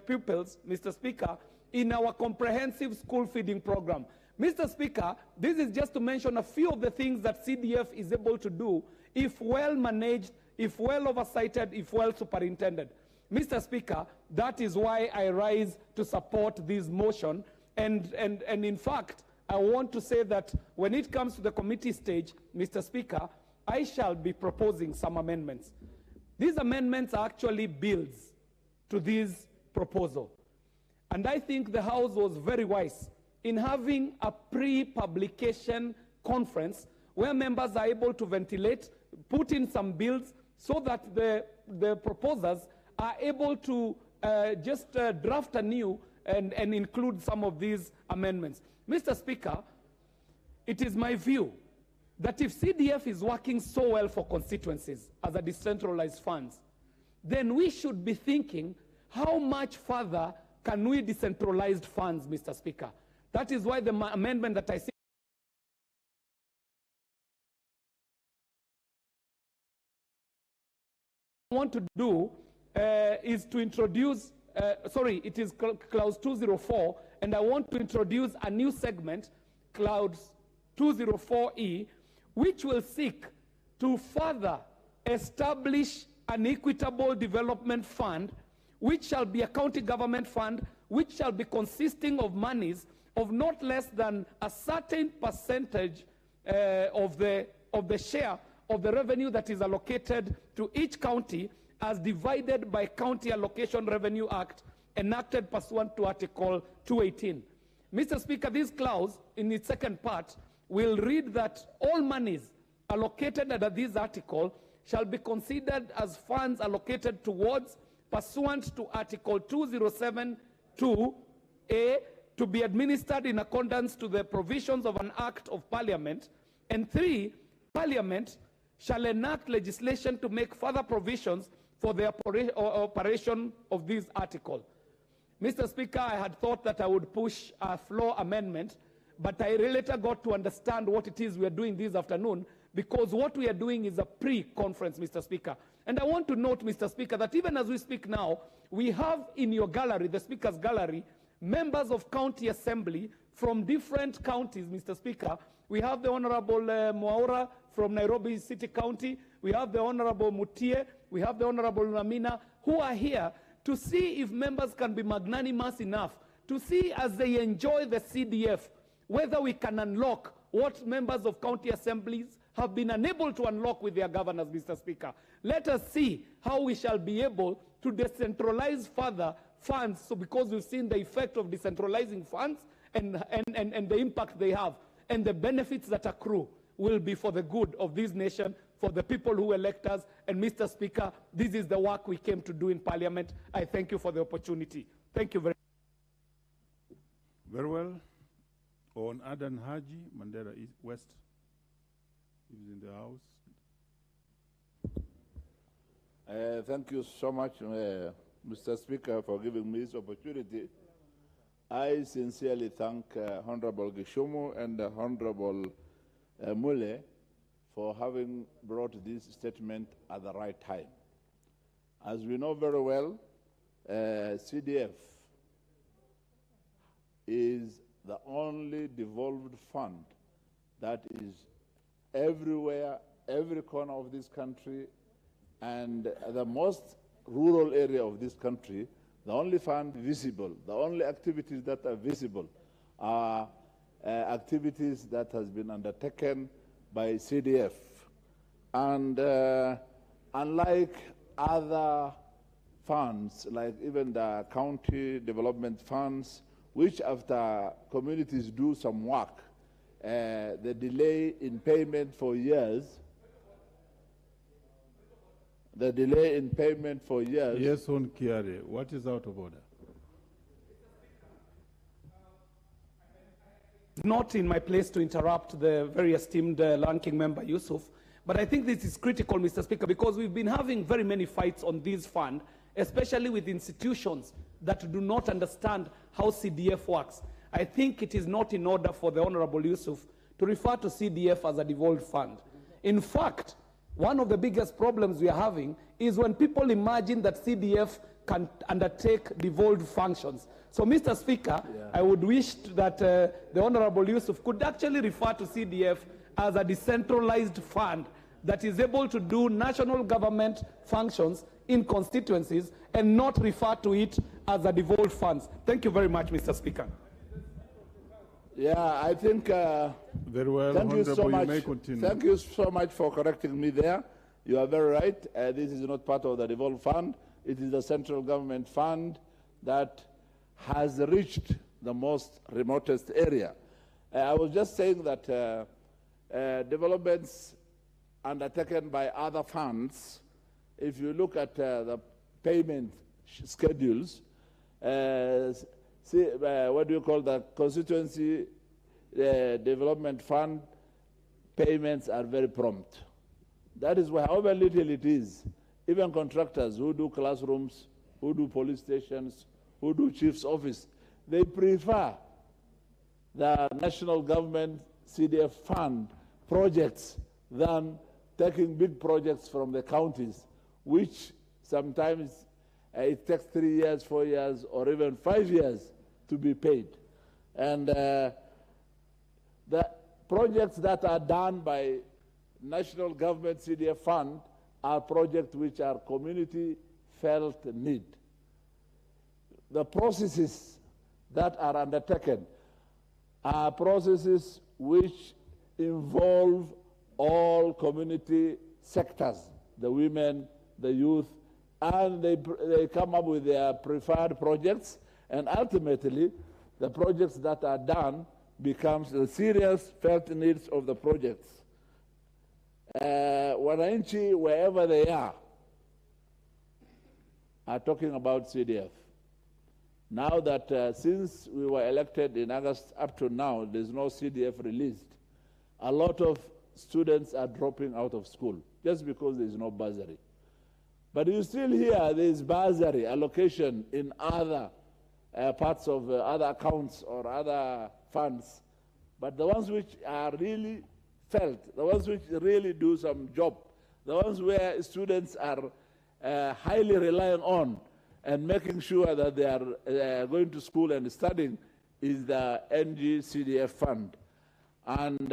pupils, Mr. Speaker, in our comprehensive school feeding program. Mr. Speaker, this is just to mention a few of the things that CDF is able to do if well managed, if well oversighted, if well superintended. Mr. Speaker, that is why I rise to support this motion. And in fact, I want to say that when it comes to the committee stage, Mr. Speaker, I shall be proposing some amendments. These amendments are actually builds to this proposal. And I think the House was very wise in having a pre-publication conference where members are able to ventilate, put in some bills so that the proposers are able to just draft anew and include some of these amendments. Mr. Speaker, it is my view that if CDF is working so well for constituencies as a decentralized funds, then we should be thinking how much further can we decentralize funds, Mr. Speaker. That is why the amendment that I see want to do is to introduce, it is clause 204, and I want to introduce a new segment, clause 204E, which will seek to further establish an equitable development fund, which shall be a county government fund, which shall be consisting of monies of not less than a certain percentage of the share of the revenue that is allocated to each county as divided by County Allocation Revenue Act enacted pursuant to Article 218. Mr. Speaker, this clause in its second part will read that all monies allocated under this article shall be considered as funds allocated towards pursuant to Article 207(2)(a) to be administered in accordance to the provisions of an Act of Parliament, and 3, Parliament shall enact legislation to make further provisions for the operation of this article. Mr. Speaker, I had thought that I would push a floor amendment, but I later got to understand what it is we are doing this afternoon, because what we are doing is a pre-conference, Mr. Speaker. And I want to note, Mr. Speaker, that even as we speak now, we have in your gallery, the Speaker's gallery, members of county assembly from different counties, Mr. Speaker. We have the Honorable Mwaura from Nairobi City County. We have the Honorable Mutie. We have the Honorable Namina, who are here to see if members can be magnanimous enough to see as they enjoy the CDF, whether we can unlock what members of county assemblies have been unable to unlock with their governors, Mr. Speaker. Let us see how we shall be able to decentralize further funds, so because we've seen the effect of decentralizing funds and the impact they have, and the benefits that accrue will be for the good of this nation, for the people who elect us. And Mr. Speaker, this is the work we came to do in Parliament. I thank you for the opportunity. Thank you very much. Very well. On Adan Haji, Mandela East West, is in the house. Thank you so much, Mr. Speaker, for giving me this opportunity. I sincerely thank Honorable Gishumu and Honorable Mule for having brought this statement at the right time. As we know very well, CDF is the only devolved fund that is everywhere, every corner of this country, and the most rural area of this country. The only fund visible, the only activities that are visible are activities that has been undertaken by CDF. And unlike other funds, like even the county development funds, which after communities do some work, the delay in payment for years, Yes, on Kiare, what is out of order? Not in my place to interrupt the very esteemed ranking member Yusuf, but I think this is critical, Mr. Speaker, because we've been having very many fights on this fund, especially with institutions that do not understand how CDF works. I think it is not in order for the Honorable Yusuf to refer to CDF as a devolved fund. In fact, one of the biggest problems we are having is when people imagine that CDF can undertake devolved functions. So, Mr. Speaker, I would wish that the Honorable Yusuf could actually refer to CDF as a decentralized fund that is able to do national government functions in constituencies and not refer to it as a devolved funds. Thank you very much, Mr. Speaker. Yeah, I think. Very well, thank you so much. You may continue. Thank you so much for correcting me there. You are very right. This is not part of the devolved fund. It is the central government fund that has reached the most remotest area. I was just saying that developments undertaken by other funds, if you look at the payment schedules, what do you call that? Constituency development fund payments are very prompt. That is why, however little it is, even contractors who do classrooms, who do police stations, who do chief's office, they prefer the national government CDF fund projects than taking big projects from the counties, which sometimes it takes 3 years, 4 years, or even 5 years to be paid. And the projects that are done by national government CDF fund are projects which are community felt need. The processes that are undertaken are processes which involve all community sectors, the women, the youth, and they come up with their preferred projects, and ultimately the projects that are done becomes the serious felt needs of the projects. Wananchi, wherever they are talking about CDF. Now that since we were elected in August up to now, there's no CDF released, a lot of students are dropping out of school just because there's no bursary. But you still hear there's bursary allocation in other parts of other accounts or other funds. But the ones which are really felt, the ones which really do some job, the ones where students are highly relying on and making sure that they are going to school and studying is the NG-CDF fund. And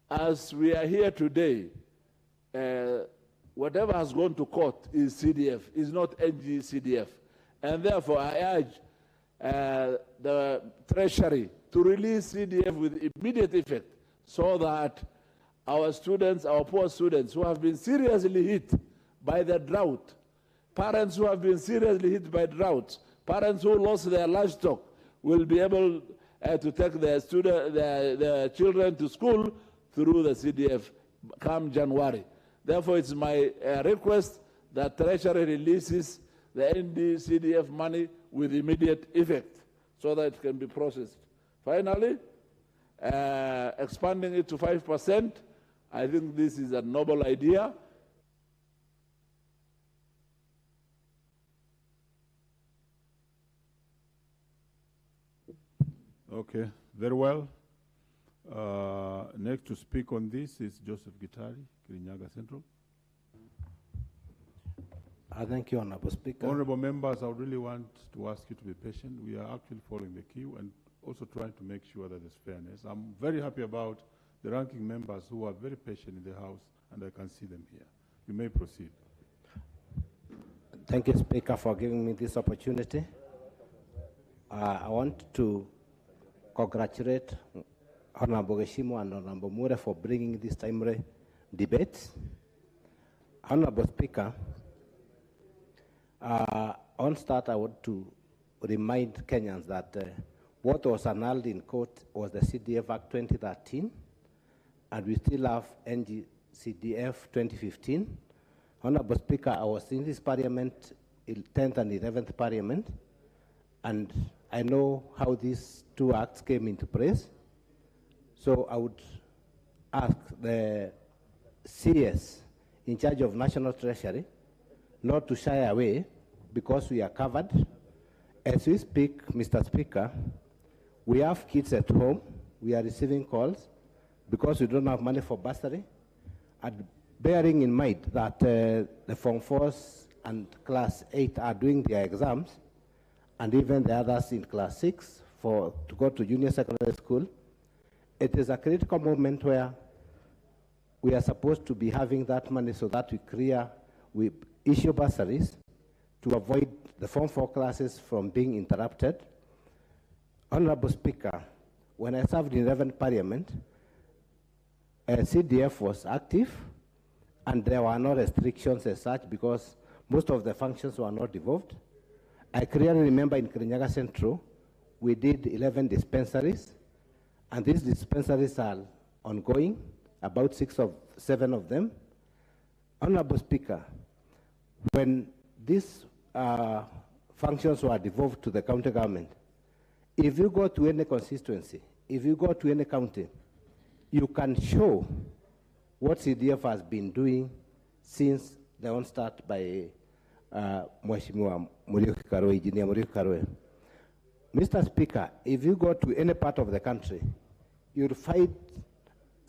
as we are here today, whatever has gone to court is CDF, is not NG-CDF. And therefore, I urge the Treasury to release CDF with immediate effect so that our students, our poor students who have been seriously hit by the drought, parents who have been seriously hit by drought, parents who lost their livestock will be able to take their children to school through the CDF come January. Therefore, it's my request that Treasury releases the ND-CDF money with immediate effect so that it can be processed. Finally, expanding it to 5%, I think this is a noble idea. Okay, very well. Next to speak on this is Joseph Gitari, Kirinyaga Central. Thank you, Honorable Speaker. Honorable members, I would really want to ask you to be patient. We are actually following the queue and also trying to make sure that there's fairness. I'm very happy about the ranking members who are very patient in the House, and I can see them here. You may proceed. Thank you, Speaker, for giving me this opportunity. I want to congratulate Honorable Geshimo and Honorable Mure for bringing this timely debate. Honorable Speaker, on start, I want to remind Kenyans that what was annulled in court was the CDF Act 2013, and we still have NGCDF 2015. Honorable Speaker, I was in this parliament, 10th and 11th parliament, and I know how these two acts came into place. So I would ask the CS in charge of National Treasury not to shy away because we are covered. As we speak, Mr. Speaker, we have kids at home. We are receiving calls because we don't have money for bursary. And bearing in mind that the Form 4s and Class 8 are doing their exams, and even the others in Class 6 to go to junior secondary school, it is a critical moment where we are supposed to be having that money so that we issue bursaries to avoid the Form 4 classes from being interrupted. Honorable Speaker, when I served in 11th Parliament, CDF was active, and there were no restrictions as such because most of the functions were not devolved. I clearly remember in Kirinyaga Central, we did 11 dispensaries, and these dispensaries are ongoing, about 7 of them. Honorable Speaker, when these functions were devolved to the county government, if you go to any constituency, if you go to any county, you can show what CDF has been doing since the onstart by Mheshimiwa Muriuki Karwe, Engineer Muriuki Karwe. Mr. Speaker, if you go to any part of the country, you'll find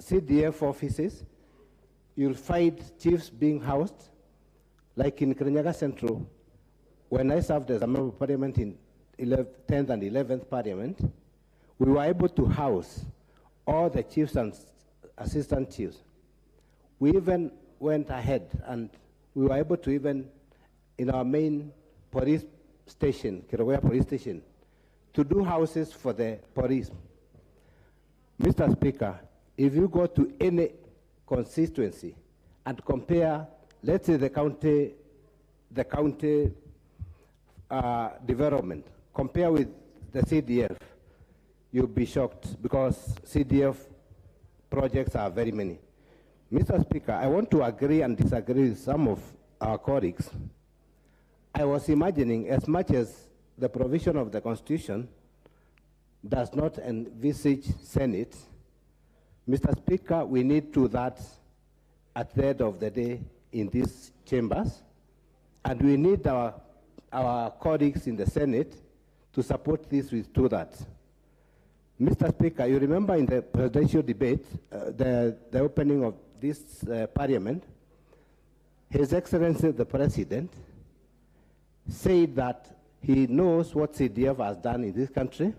CDF offices, you'll find chiefs being housed, like in Kirinyaga Central. When I served as a member of parliament in 10th and 11th parliament, we were able to house all the chiefs and assistant chiefs. We even went ahead and we were able to even, in our main police station, Kirowea Police Station, to do houses for the police. Mr. Speaker, if you go to any constituency and compare, let's say the county development, compare with the CDF, you'll be shocked because CDF projects are very many. Mr. Speaker, I want to agree and disagree with some of our colleagues. I was imagining, as much as the provision of the Constitution does not envisage Senate, Mr. Speaker, we need to that at the end of the day in these chambers, and we need our colleagues in the Senate to support this with two that. Mr. Speaker, you remember in the presidential debate, the opening of this parliament, His Excellency the President said that he knows what CDF has done in this country.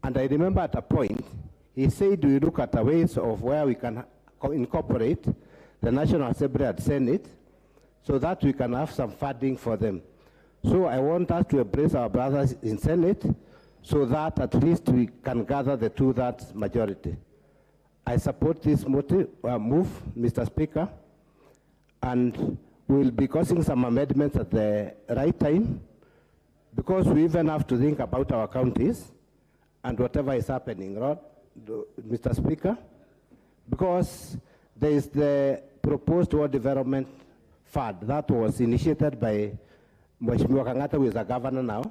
And I remember at a point, he said we look at the ways of where we can incorporate the National Assembly and Senate so that we can have some funding for them. So I want us to embrace our brothers in Senate so that at least we can gather the two-thirds majority. I support this move, Mr. Speaker, and we'll be causing some amendments at the right time because we even have to think about our counties and whatever is happening, right, Mr. Speaker? Because there is the proposed World Development Fund that was initiated by Mheshimiwa Kangata, who is a governor now,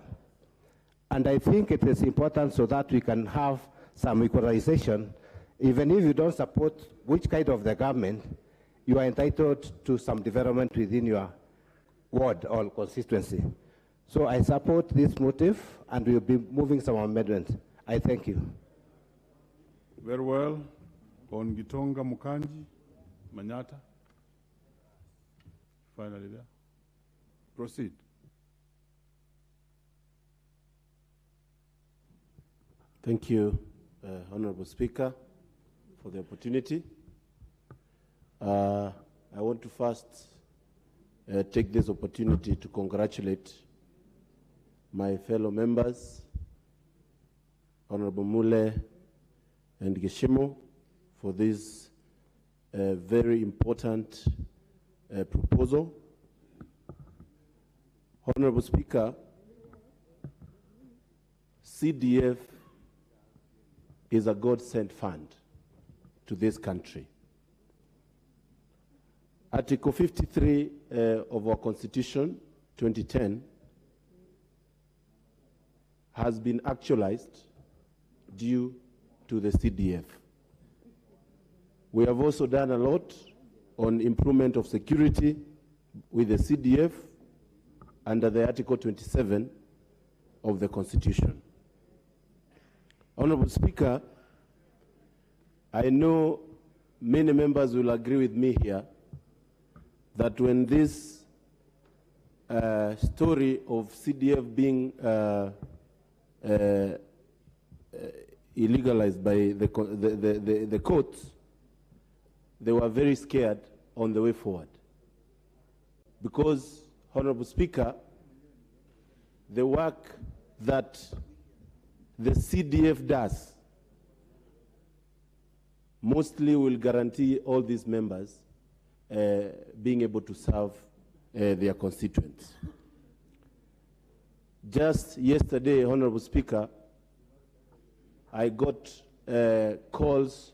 And I think it is important so that we can have some equalization. Even if you don't support which kind of the government, you are entitled to some development within your ward or constituency. So I support this motive, and we'll be moving some amendments. I thank you. Very well. On Gitonga Mukanji, Manyata. Finally there. Proceed. Thank you, Honorable Speaker, for the opportunity. I want to first take this opportunity to congratulate my fellow members, Honorable Mule and Geshimo, for this very important proposal. Honorable Speaker, CDF is a God-sent fund to this country. Article 53 of our Constitution, 2010, has been actualized due to the CDF. We have also done a lot on improvement of security with the CDF under the Article 27 of the Constitution. Honorable Speaker, I know many members will agree with me here that when this story of CDF being illegalized by the courts, they were very scared on the way forward. Because, Honorable Speaker, the work that the CDF does mostly will guarantee all these members being able to serve their constituents. Just yesterday, Honorable Speaker, I got calls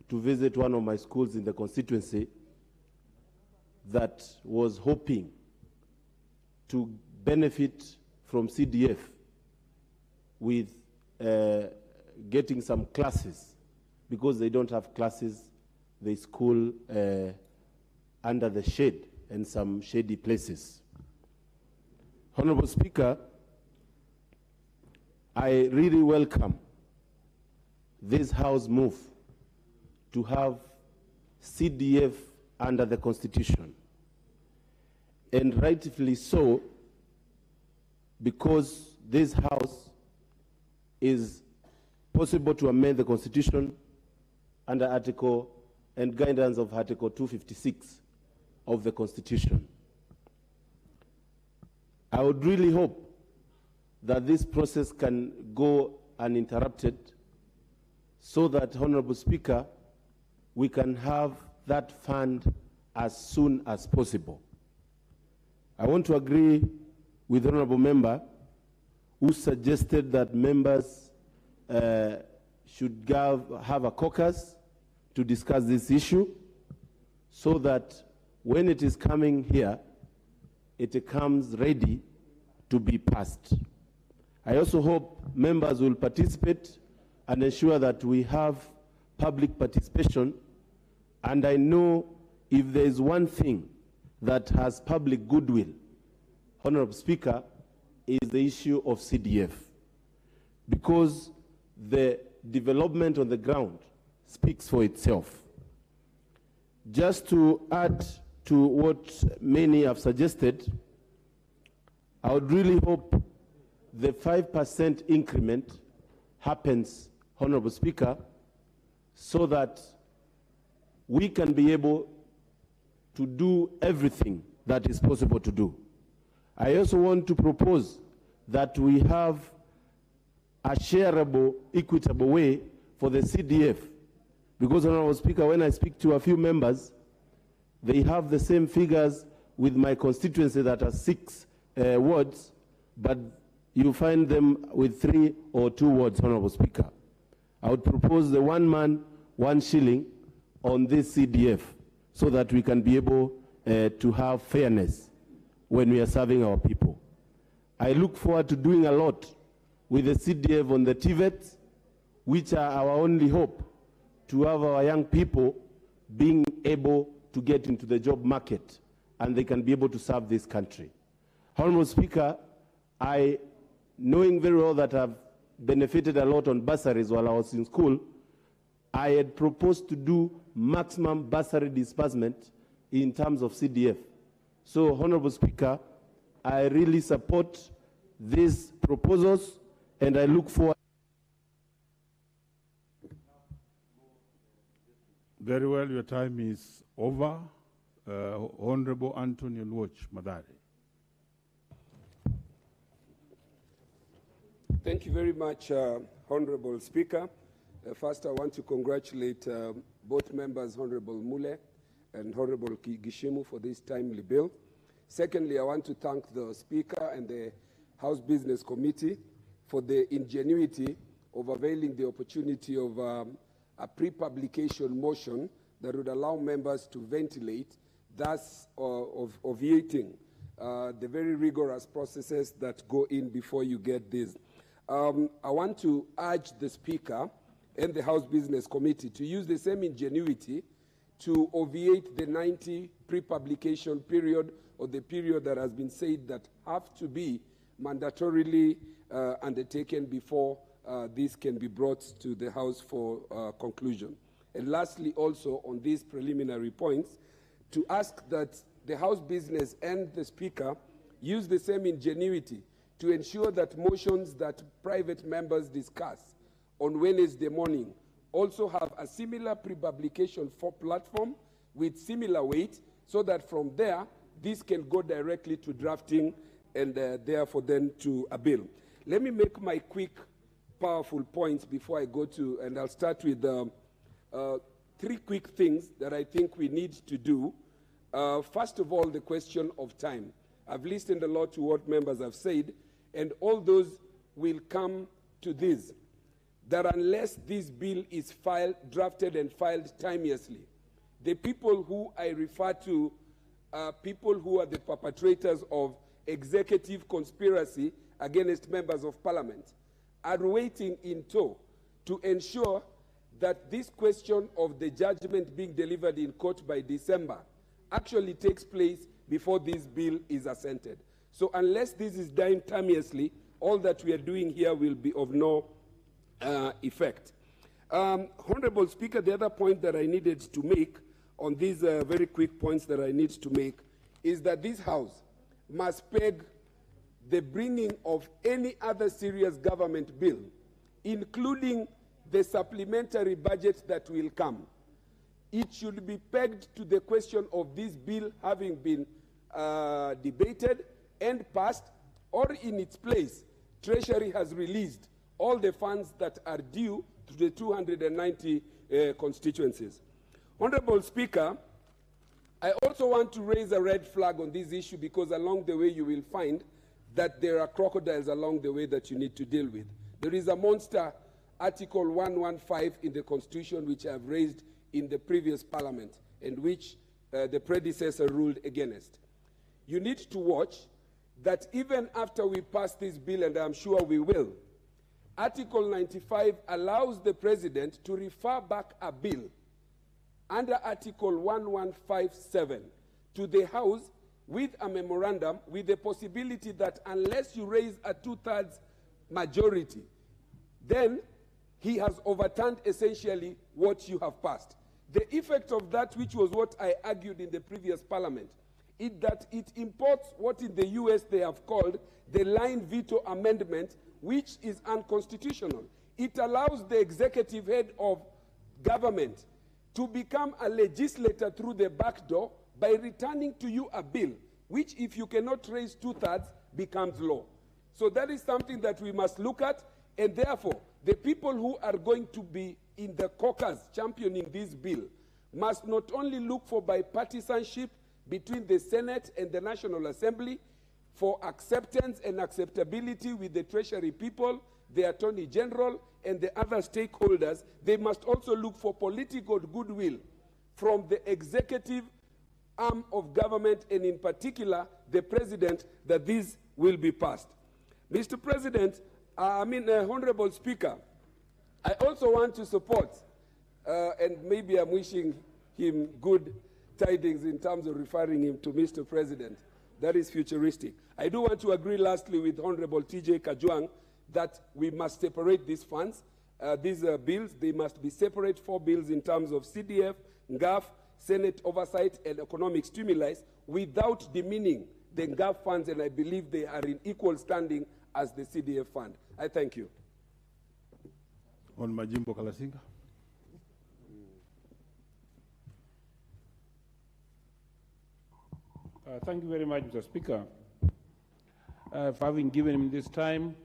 to visit one of my schools in the constituency that was hoping to benefit from CDF with getting some classes, because they don't have classes, they school under the shade and some shady places. Honorable Speaker, I really welcome this House move to have CDF under the Constitution, and rightfully so, because this House is possible to amend the Constitution under Article and guidance of Article 256 of the Constitution. I would really hope that this process can go uninterrupted, so that, Honorable Speaker, we can have that fund as soon as possible. I want to agree with the Honorable Member who suggested that members should have a caucus to discuss this issue, so that when it is coming here, it comes ready to be passed. I also hope members will participate and ensure that we have public participation. And I know if there is one thing that has public goodwill, Honorable Speaker, is the issue of CDF. Because the development on the ground speaks for itself. Just to add to what many have suggested, I would really hope the 5% increment happens, Honorable Speaker, so that we can be able to do everything that is possible to do. I also want to propose that we have a shareable, equitable way for the CDF. Because, Honorable Speaker, when I speak to a few members, they have the same figures with my constituency that are 6 wards, but you find them with 3 or 2 wards, Honorable Speaker. I would propose the 1 man, 1 shilling on this CDF, so that we can be able to have fairness when we are serving our people. I look forward to doing a lot with the CDF on the TVETs, which are our only hope to have our young people being able to get into the job market and they can be able to serve this country. Honorable Speaker, knowing very well that I've benefited a lot on bursaries while I was in school, I had proposed to do maximum bursary disbursement in terms of CDF. So, Honorable Speaker, I really support these proposals and I look forward. Very well, your time is over. Honorable Anthony Luoch Madari. Thank you very much, Honorable Speaker. First, I want to congratulate both members, Honorable Mule and Honorable Gishimu, for this timely bill. Secondly, I want to thank the Speaker and the House Business Committee for the ingenuity of availing the opportunity of a pre-publication motion that would allow members to ventilate, thus obviating the very rigorous processes that go in before you get this. I want to urge the Speaker and the House Business Committee to use the same ingenuity to obviate the 90 pre-publication period, or the period that has been said that have to be mandatorily undertaken before this can be brought to the House for conclusion. And lastly, also on these preliminary points, to ask that the House Business and the Speaker use the same ingenuity to ensure that motions that private members discuss on Wednesday morning also have a similar pre-publication for platform with similar weight, so that from there, this can go directly to drafting and therefore then to a bill. Let me make my quick, powerful points before I go to, and I'll start with three quick things that I think we need to do. First of all, the question of time. I've listened a lot to what members have said, and all those will come to this, that unless this bill is drafted and filed timeously, the people who I refer to are people who are the perpetrators of executive conspiracy against members of parliament, are waiting in tow to ensure that this question of the judgment being delivered in court by December actually takes place before this bill is assented. So unless this is done timeously, all that we are doing here will be of no effect. Honorable Speaker, the other point that I needed to make on these very quick points that I need to make is that this House must peg the bringing of any other serious government bill, including the supplementary budget that will come. It should be pegged to the question of this bill having been debated and passed, or in its place, Treasury has released all the funds that are due to the 290 constituencies. Honorable Speaker, I also want to raise a red flag on this issue, because along the way you will find that there are crocodiles along the way that you need to deal with. There is a monster Article 115 in the Constitution, which I've raised in the previous Parliament, and which the predecessor ruled against. You need to watch that even after we pass this bill, and I'm sure we will, Article 95 allows the President to refer back a bill under Article 1157 to the House with a memorandum, with the possibility that unless you raise a 2/3 majority, then he has overturned essentially what you have passed. The effect of that, which was what I argued in the previous Parliament, is that it imports what in the US they have called the line veto amendment, which is unconstitutional. It allows the executive head of government to become a legislator through the back door by returning to you a bill, which if you cannot raise 2/3 becomes law. So that is something that we must look at, and therefore the people who are going to be in the caucus championing this bill must not only look for bipartisanship between the Senate and the National Assembly, for acceptance and acceptability with the Treasury people, the Attorney General, and the other stakeholders. They must also look for political goodwill from the executive arm of government, and in particular, the President, that this will be passed. Mr. President, Honorable Speaker, I also want to support, and maybe I'm wishing him good tidings in terms of referring him to Mr. President. That is futuristic. I do want to agree lastly with Honorable TJ Kajwang that we must separate these funds. These bills, they must be separate 4 bills in terms of CDF, NGAF, Senate oversight, and economic stimuli without demeaning the NGAF funds, and I believe they are in equal standing as the CDF fund. I thank you. On Majimbo Kalasinga. Thank you very much, Mr. Speaker, for having given me this time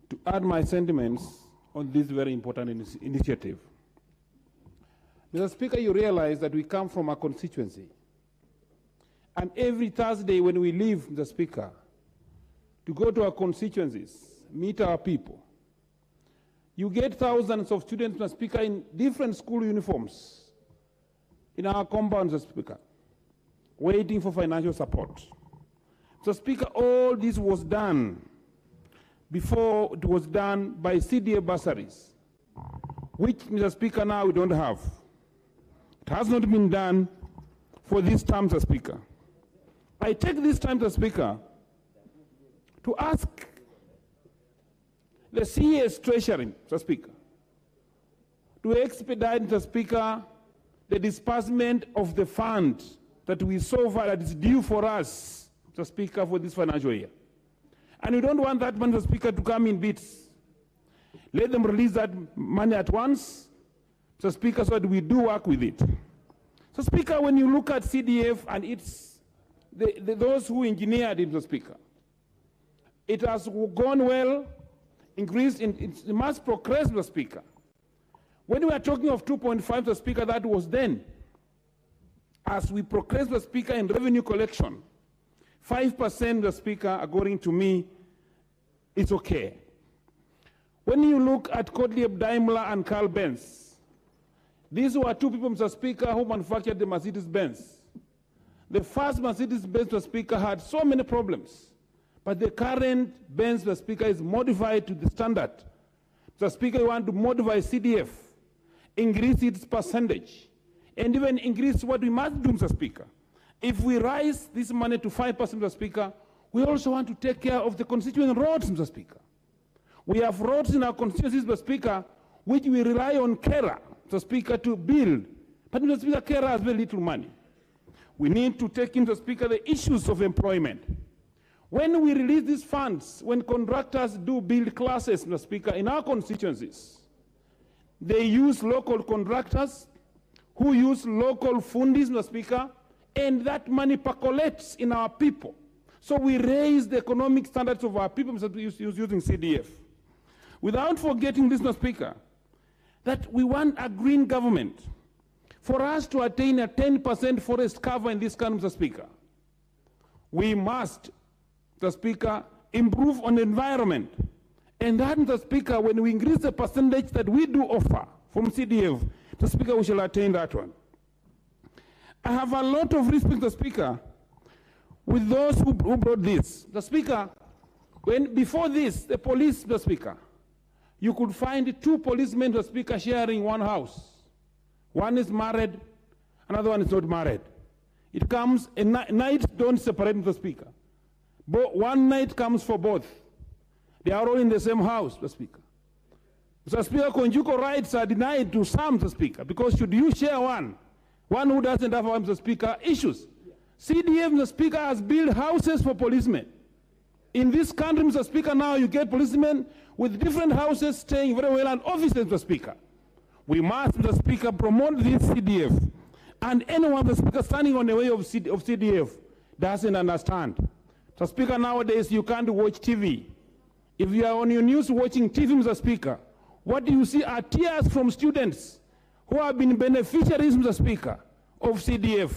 to add my sentiments on this very important initiative. Mr. Speaker, you realize that we come from a constituency. And every Thursday when we leave, Mr. Speaker, to go to our constituencies, meet our people, you get thousands of students, Mr. Speaker, in different school uniforms in our compounds, Mr. Speaker, waiting for financial support. So, Speaker, all this was done before it was done by CDA bursaries, which, Mr. Speaker, now we don't have. It has not been done for this term, Mr. Speaker. I take this time, Mr. Speaker, to ask the CS Treasury, Mr. Speaker, to expedite, Mr. Speaker, the disbursement of the fund that we so far that is due for us, Mr. Speaker, for this financial year. And we don't want that money, Mr. Speaker, to come in bits. Let them release that money at once, Mr. Speaker, so that we do work with it. So, Speaker, when you look at CDF and it's those who engineered it, Mr. Speaker, it has gone well, increased, it must progress, Mr. Speaker. When we are talking of 2.5, Mr. Speaker, that was then. As we progress, Mr. Speaker, in revenue collection, 5%, Mr. Speaker, according to me, is okay. When you look at Gottlieb Daimler and Carl Benz, these were 2 people, Mr. Speaker, who manufactured the Mercedes-Benz. The first Mercedes-Benz, Mr. Speaker, had so many problems, but the current Benz, Mr. Speaker, is modified to the standard. Mr. Speaker, you want to modify CDF, increase its percentage, and even increase what we must do, Mr. Speaker. If we raise this money to 5%, Mr. Speaker, we also want to take care of the constituent roads, Mr. Speaker. We have roads in our constituencies, Mr. Speaker, which we rely on KERA, Mr. Speaker, to build. But, Mr. Speaker, KERA has very little money. We need to take into, Mr. Speaker, the issues of employment. When we release these funds, when contractors do build classes, Mr. Speaker, in our constituencies, they use local contractors who use local fundis, Mr. Speaker, and that money percolates in our people. So we raise the economic standards of our people, Mr. using CDF. Without forgetting this, Mr. Speaker, that we want a green government. For us to attain a 10% forest cover in this country, Mr. Speaker, we must, Mr. Speaker, improve on the environment. And that, Mr. Speaker, when we increase the percentage that we do offer from CDF, Mr. Speaker, we shall attain that one. I have a lot of respect, Mr. Speaker, with those who brought this. Mr. Speaker, before this, the police, Mr. Speaker, you could find 2 policemen, Mr. Speaker, sharing one house. One is married, another one is not married. It comes, nights don't separate, Mr. Speaker. One night comes for both. They are all in the same house, Mr. Speaker. Mr. Speaker, conjugal rights are denied to some, Mr. Speaker, because should you share one who doesn't have, Mr. Speaker, issues. CDF, Mr. Speaker, has built houses for policemen. In this country, Mr. Speaker, now you get policemen with different houses staying very well and offices, Mr. Speaker. We must, Mr. Speaker, promote this CDF. And anyone, Mr. Speaker, standing on the way of CDF doesn't understand. Mr. Speaker, nowadays you can't watch TV. If you are on your news watching TV, Mr. Speaker, what you see are tears from students who have been beneficiaries, Mr. Speaker, of CDF,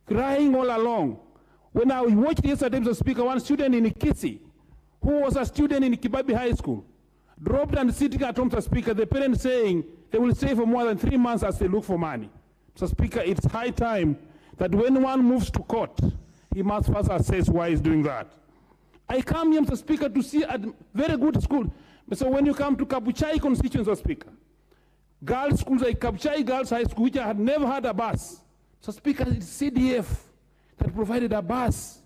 crying all along. When I watched yesterday, Mr. Speaker, one student in Kisi, who was a student in Kibabi High School, dropped and sitting at home, Mr. Speaker, the parents saying they will stay for more than 3 months as they look for money. Mr. Speaker, it's high time that when one moves to court, he must first assess why he's doing that. I come here, Mr. Speaker, to see a very good school. So when you come to Kabuchai constituency, Mr. Speaker, girls' schools like Kabuchai Girls High School, which I had never had a bus. Mr. Speaker, it's CDF that provided a bus,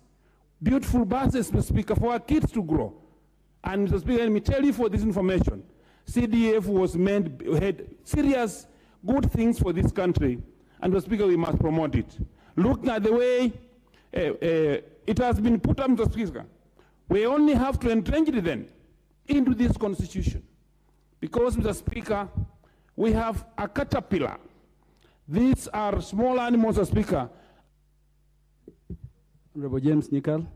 beautiful buses, Mr. Speaker, for our kids to grow. And Mr. Speaker, let me tell you for this information, CDF had serious good things for this country, and Mr. Speaker, we must promote it. Looking at the way it has been put up, Mr. Speaker, we only have to entrench it then into this constitution. Because, Mr. Speaker, we have a caterpillar. These are small animals, Mr. Speaker. Honorable James Nicol.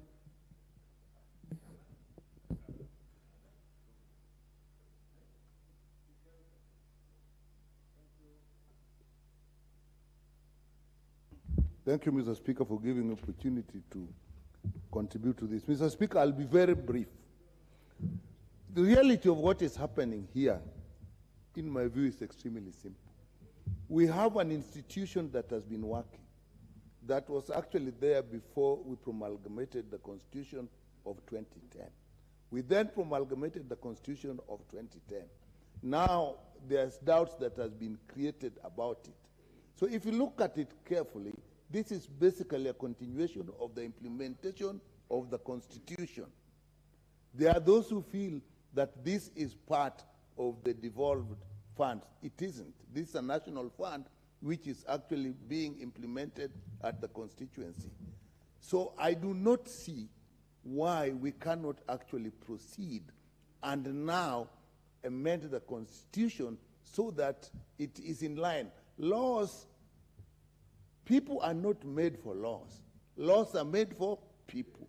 Thank you, Mr. Speaker, for giving me opportunity to contribute to this. Mr. Speaker, I'll be very brief. The reality of what is happening here, in my view, is extremely simple. We have an institution that has been working, that was actually there before we promulgated the Constitution of 2010. We then promulgated the Constitution of 2010. Now, there's doubts that has been created about it. So if you look at it carefully, this is basically a continuation of the implementation of the Constitution. There are those who feel that this is part of the devolved fund. It isn't. This is a national fund which is actually being implemented at the constituency. So I do not see why we cannot actually proceed and now amend the Constitution so that it is in line. Laws, people are not made for laws. Laws are made for people.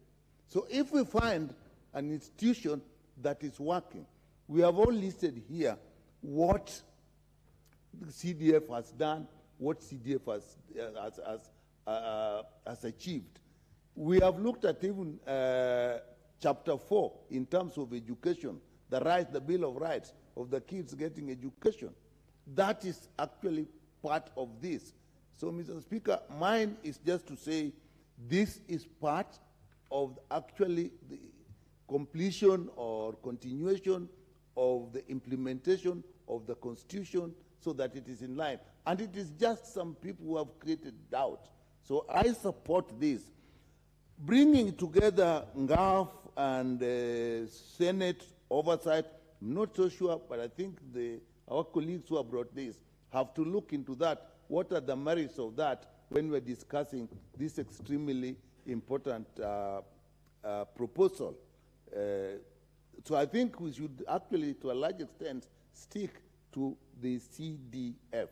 So if we find an institution that is working, we have all listed here what the CDF has done, what CDF has achieved. We have looked at even Chapter 4 in terms of education, the rights, the Bill of Rights of the kids getting education. That is actually part of this. So, Mr. Speaker, mine is just to say this is part of actually the completion or continuation of the implementation of the Constitution so that it is in line. And it is just some people who have created doubt. So I support this. Bringing together NGAF and Senate oversight, I'm not so sure, but I think our colleagues who have brought this have to look into that. What are the merits of that when we're discussing this extremely important proposal? So I think we should actually, to a large extent, stick to the CDF.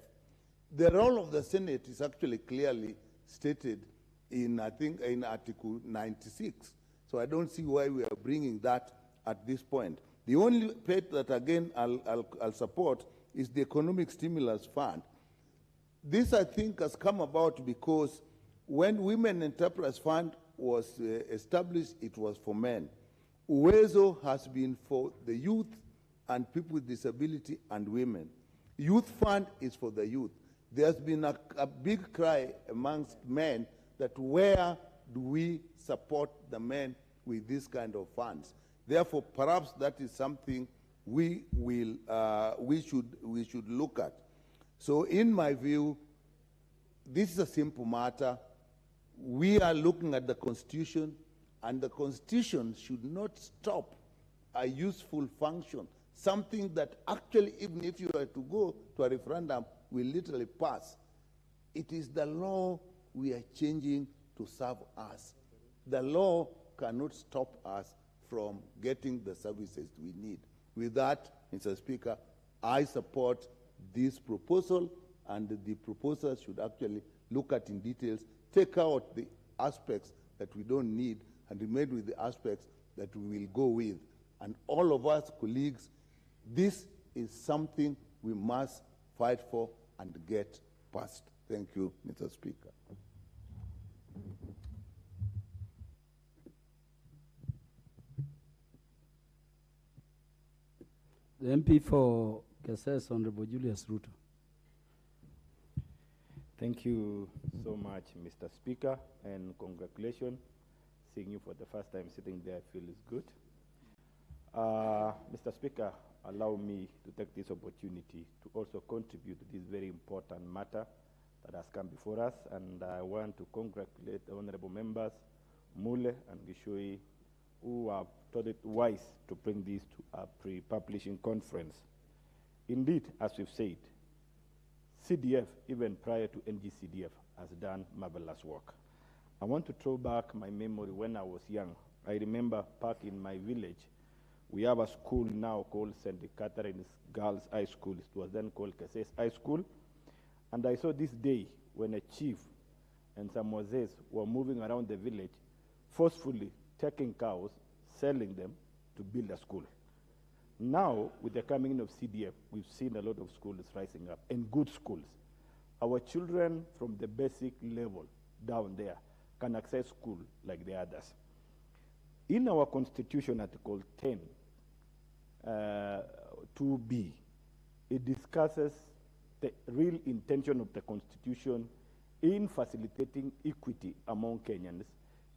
The role of the Senate is actually clearly stated in, I think, in Article 96. So I don't see why we are bringing that at this point. The only part that, again, I'll support is the Economic Stimulus Fund. This, I think, has come about because when Women Enterprise Fund was established, it was for men. Uwezo has been for the youth and people with disability and women. Youth Fund is for the youth. There's been a big cry amongst men that where do we support the men with this kind of funds? Therefore, perhaps that is something we should look at. So in my view, this is a simple matter. We are looking at the Constitution, and the Constitution should not stop a useful function, something that actually, even if you were to go to a referendum, will literally pass. It is the law we are changing to serve us. The law cannot stop us from getting the services we need. With that, Mr. Speaker, I support this proposal, and the proposal should actually look at in details, take out the aspects that we don't need, and remain with the aspects that we will go with. And all of us, colleagues, this is something we must fight for and get passed. Thank you, Mr. Speaker. The MP for Keses, Honorable Julius Ruto. Thank you so much, Mr. Speaker, and congratulations, seeing you for the first time sitting there, I feel is good. Mr. Speaker, allow me to take this opportunity to also contribute to this very important matter that has come before us, and I want to congratulate the honorable members, Mule and Gishui, who have thought it wise to bring this to a pre-publishing conference. Indeed, as we've said, CDF, even prior to NGCDF, has done marvelous work. I want to throw back my memory when I was young. I remember back in my village, we have a school now called St. Catherine's Girls High School. It was then called Keses High School. And I saw this day when a chief and some Moses were moving around the village, forcefully taking cows, selling them to build a school. Now, with the coming in of CDF, we've seen a lot of schools rising up, and good schools. Our children from the basic level down there can access school like the others. In our Constitution, Article 10, 2B, it discusses the real intention of the Constitution in facilitating equity among Kenyans,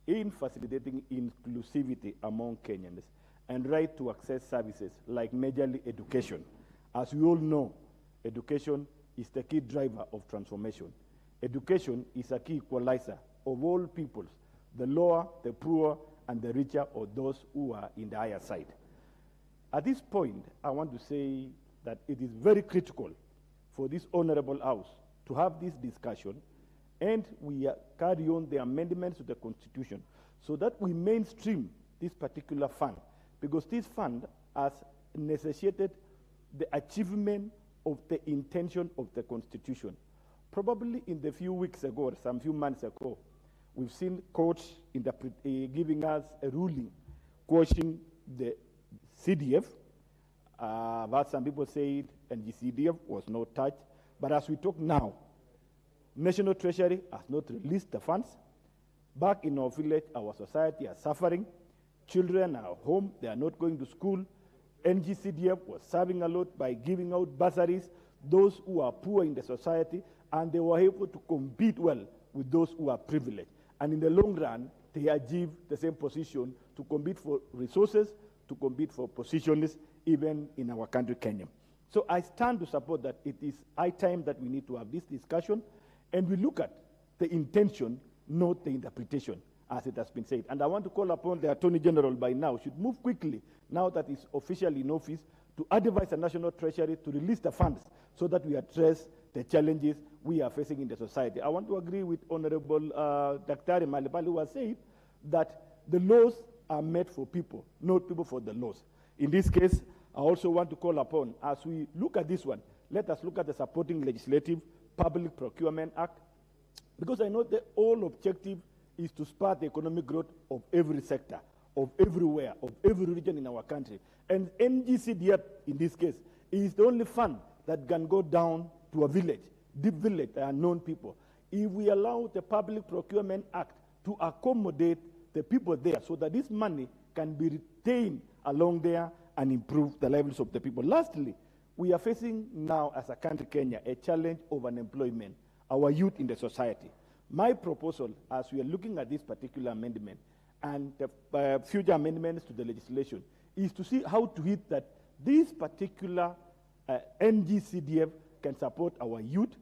in facilitating inclusivity among Kenyans, and right to access services like majorly education. As we all know, education is the key driver of transformation. Education is a key equalizer of all peoples, the lower, the poor, and the richer, or those who are in the higher side. At this point, I want to say that it is very critical for this honorable House to have this discussion, and we carry on the amendments to the Constitution so that we mainstream this particular fund, because this fund has necessitated the achievement of the intention of the Constitution. Probably in the few weeks ago, or some few months ago, we've seen courts giving us a ruling quashing the CDF. But some people said NGCDF was not touched. But as we talk now, National Treasury has not released the funds. Back in our village, our society are suffering. Children are home, they are not going to school. NGCDF was serving a lot by giving out bursaries, those who are poor in the society, and they were able to compete well with those who are privileged. And in the long run, they achieve the same position to compete for resources, to compete for positions, even in our country, Kenya. So I stand to support that it is high time that we need to have this discussion, and we look at the intention, not the interpretation, as it has been said. And I want to call upon the Attorney General by now, should move quickly, now that he's officially in office, to advise the National Treasury to release the funds so that we address the challenges we are facing in the society. I want to agree with Honorable Dr. Malipali, who has said that the laws are made for people, not people for the laws. In this case, I also want to call upon, as we look at this one, let us look at the supporting legislative Public Procurement Act, because I know the whole objective is to spur the economic growth of every sector, of everywhere, of every region in our country. And NGCDF, in this case, is the only fund that can go down to a village, deep village, unknown people. If we allow the Public Procurement Act to accommodate the people there so that this money can be retained along there and improve the lives of the people. Lastly, we are facing now as a country, Kenya, a challenge of unemployment, our youth in the society. My proposal, as we are looking at this particular amendment and the future amendments to the legislation, is to see how to hit that this particular NGCDF can support our youth,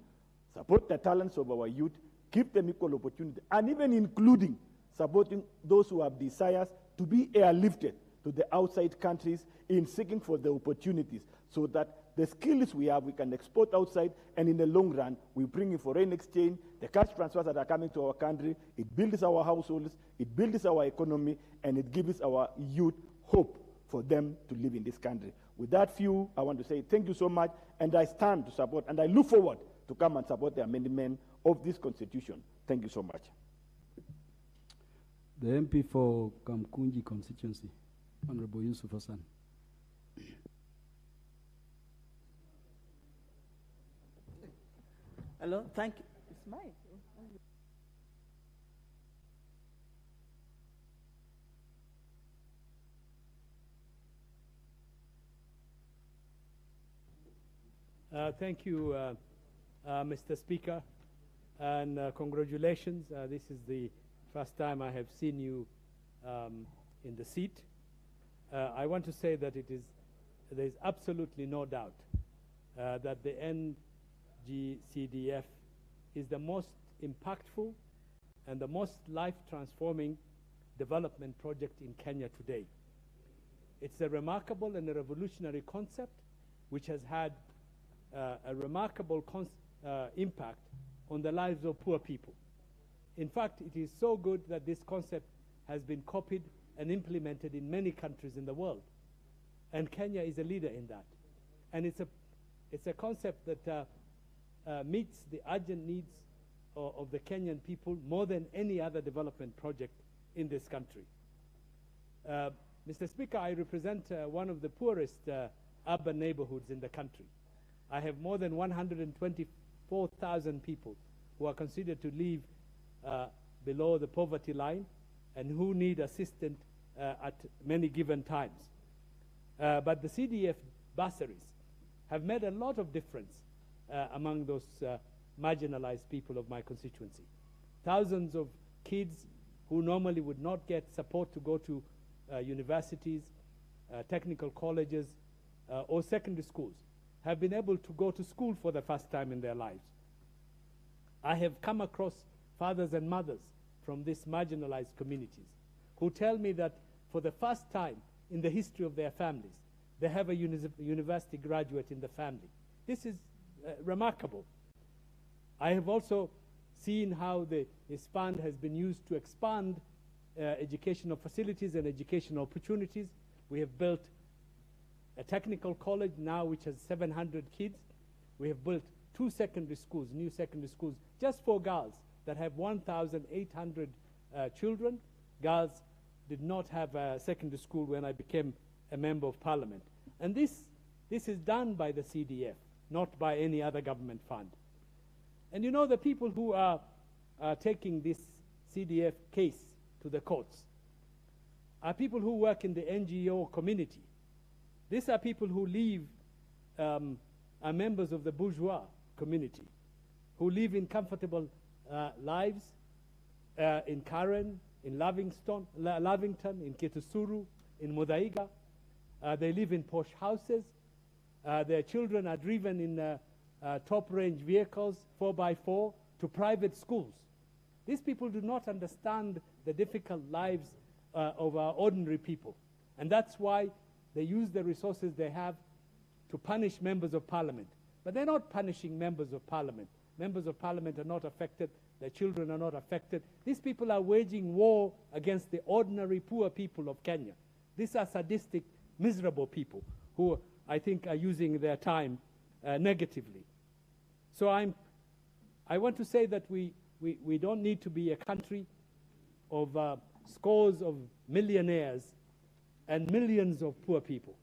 support the talents of our youth, give them equal opportunity, and even including supporting those who have desires to be airlifted to the outside countries in seeking for the opportunities, so that the skills we have, we can export outside, and in the long run, we bring in foreign exchange, the cash transfers that are coming to our country, it builds our households, it builds our economy, and it gives our youth hope for them to live in this country. With that view, I want to say thank you so much, and I stand to support, and I look forward to come and support the amendment of this constitution. Thank you so much. The MP for Kamkunji constituency, Honorable Yusuf Hassan. Hello, thank you. It's mine. Thank you, Mr. Speaker, and congratulations. This is the first time I have seen you in the seat. I want to say that there is absolutely no doubt that the NGCDF is the most impactful and the most life-transforming development project in Kenya today. It's a remarkable and a revolutionary concept which has had a remarkable impact on the lives of poor people. In fact, it is so good that this concept has been copied and implemented in many countries in the world. And Kenya is a leader in that. And it's a concept that meets the urgent needs of the Kenyan people more than any other development project in this country. Mr. Speaker, I represent one of the poorest urban neighborhoods in the country. I have more than 124,000 people who are considered to live below the poverty line and who need assistance at many given times. But the CDF bursaries have made a lot of difference among those marginalized people of my constituency. Thousands of kids who normally would not get support to go to universities, technical colleges, or secondary schools have been able to go to school for the first time in their lives. I have come across fathers and mothers from these marginalized communities who tell me that for the first time in the history of their families, they have a university graduate in the family. This is remarkable. I have also seen how this fund has been used to expand educational facilities and educational opportunities. We have built a technical college now which has 700 kids. We have built 2 secondary schools, new secondary schools, just for girls that have 1,800 children. Girls did not have a secondary school when I became a member of parliament. And this is done by the CDF, not by any other government fund. And you know, the people who are taking this CDF case to the courts are people who work in the NGO community. These are people who are members of the bourgeois community, who live in comfortable lives in Karen, in Lavington, in Kitusuru, in Muthaiga. They live in posh houses. Their children are driven in top-range vehicles, 4x4, to private schools. These people do not understand the difficult lives of our ordinary people. And that's why they use the resources they have to punish members of parliament. But they're not punishing members of parliament. Members of parliament are not affected. Their children are not affected. These people are waging war against the ordinary poor people of Kenya. These are sadistic, miserable people who I think are using their time negatively. So I want to say that we don't need to be a country of scores of millionaires and millions of poor people.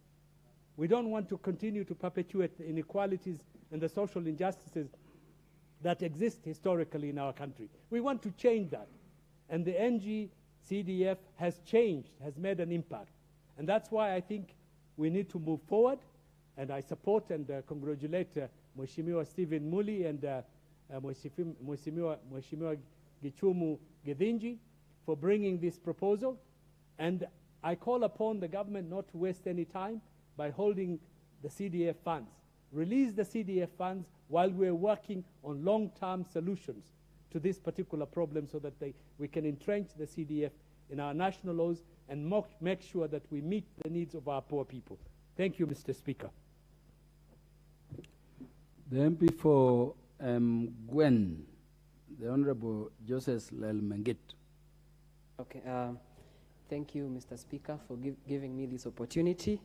We don't want to continue to perpetuate the inequalities and the social injustices that exist historically in our country. We want to change that. And the NGCDF has changed, has made an impact. And that's why I think we need to move forward. And I support and congratulate Mheshimiwa Stephen Muli and Mheshimiwa Gichumu Githinji for bringing this proposal. And I call upon the government not to waste any time by holding the CDF funds. Release the CDF funds while we're working on long-term solutions to this particular problem so that we can entrench the CDF in our national laws and make sure that we meet the needs of our poor people. Thank you, Mr. Speaker. The MP for Gwen, the Honorable Joseph Lel-Mengit. Okay, thank you, Mr. Speaker, for giving me this opportunity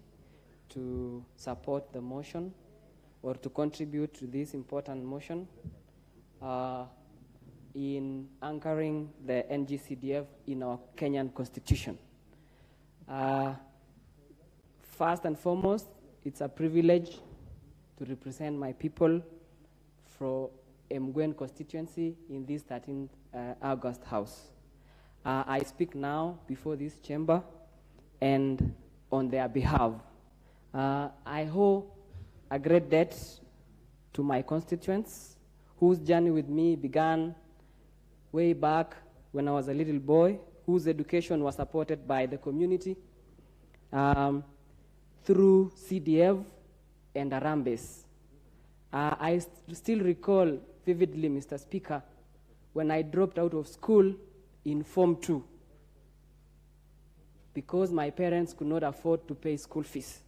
to support the motion or to contribute to this important motion in anchoring the NGCDF in our Kenyan constitution. First and foremost, it's a privilege to represent my people from Mgwen constituency in this 13th August House. I speak now before this chamber and on their behalf. I owe a great debt to my constituents whose journey with me began way back when I was a little boy, whose education was supported by the community through CDF and Arambes. I still recall vividly, Mr. Speaker, when I dropped out of school in Form 2 because my parents could not afford to pay school fees.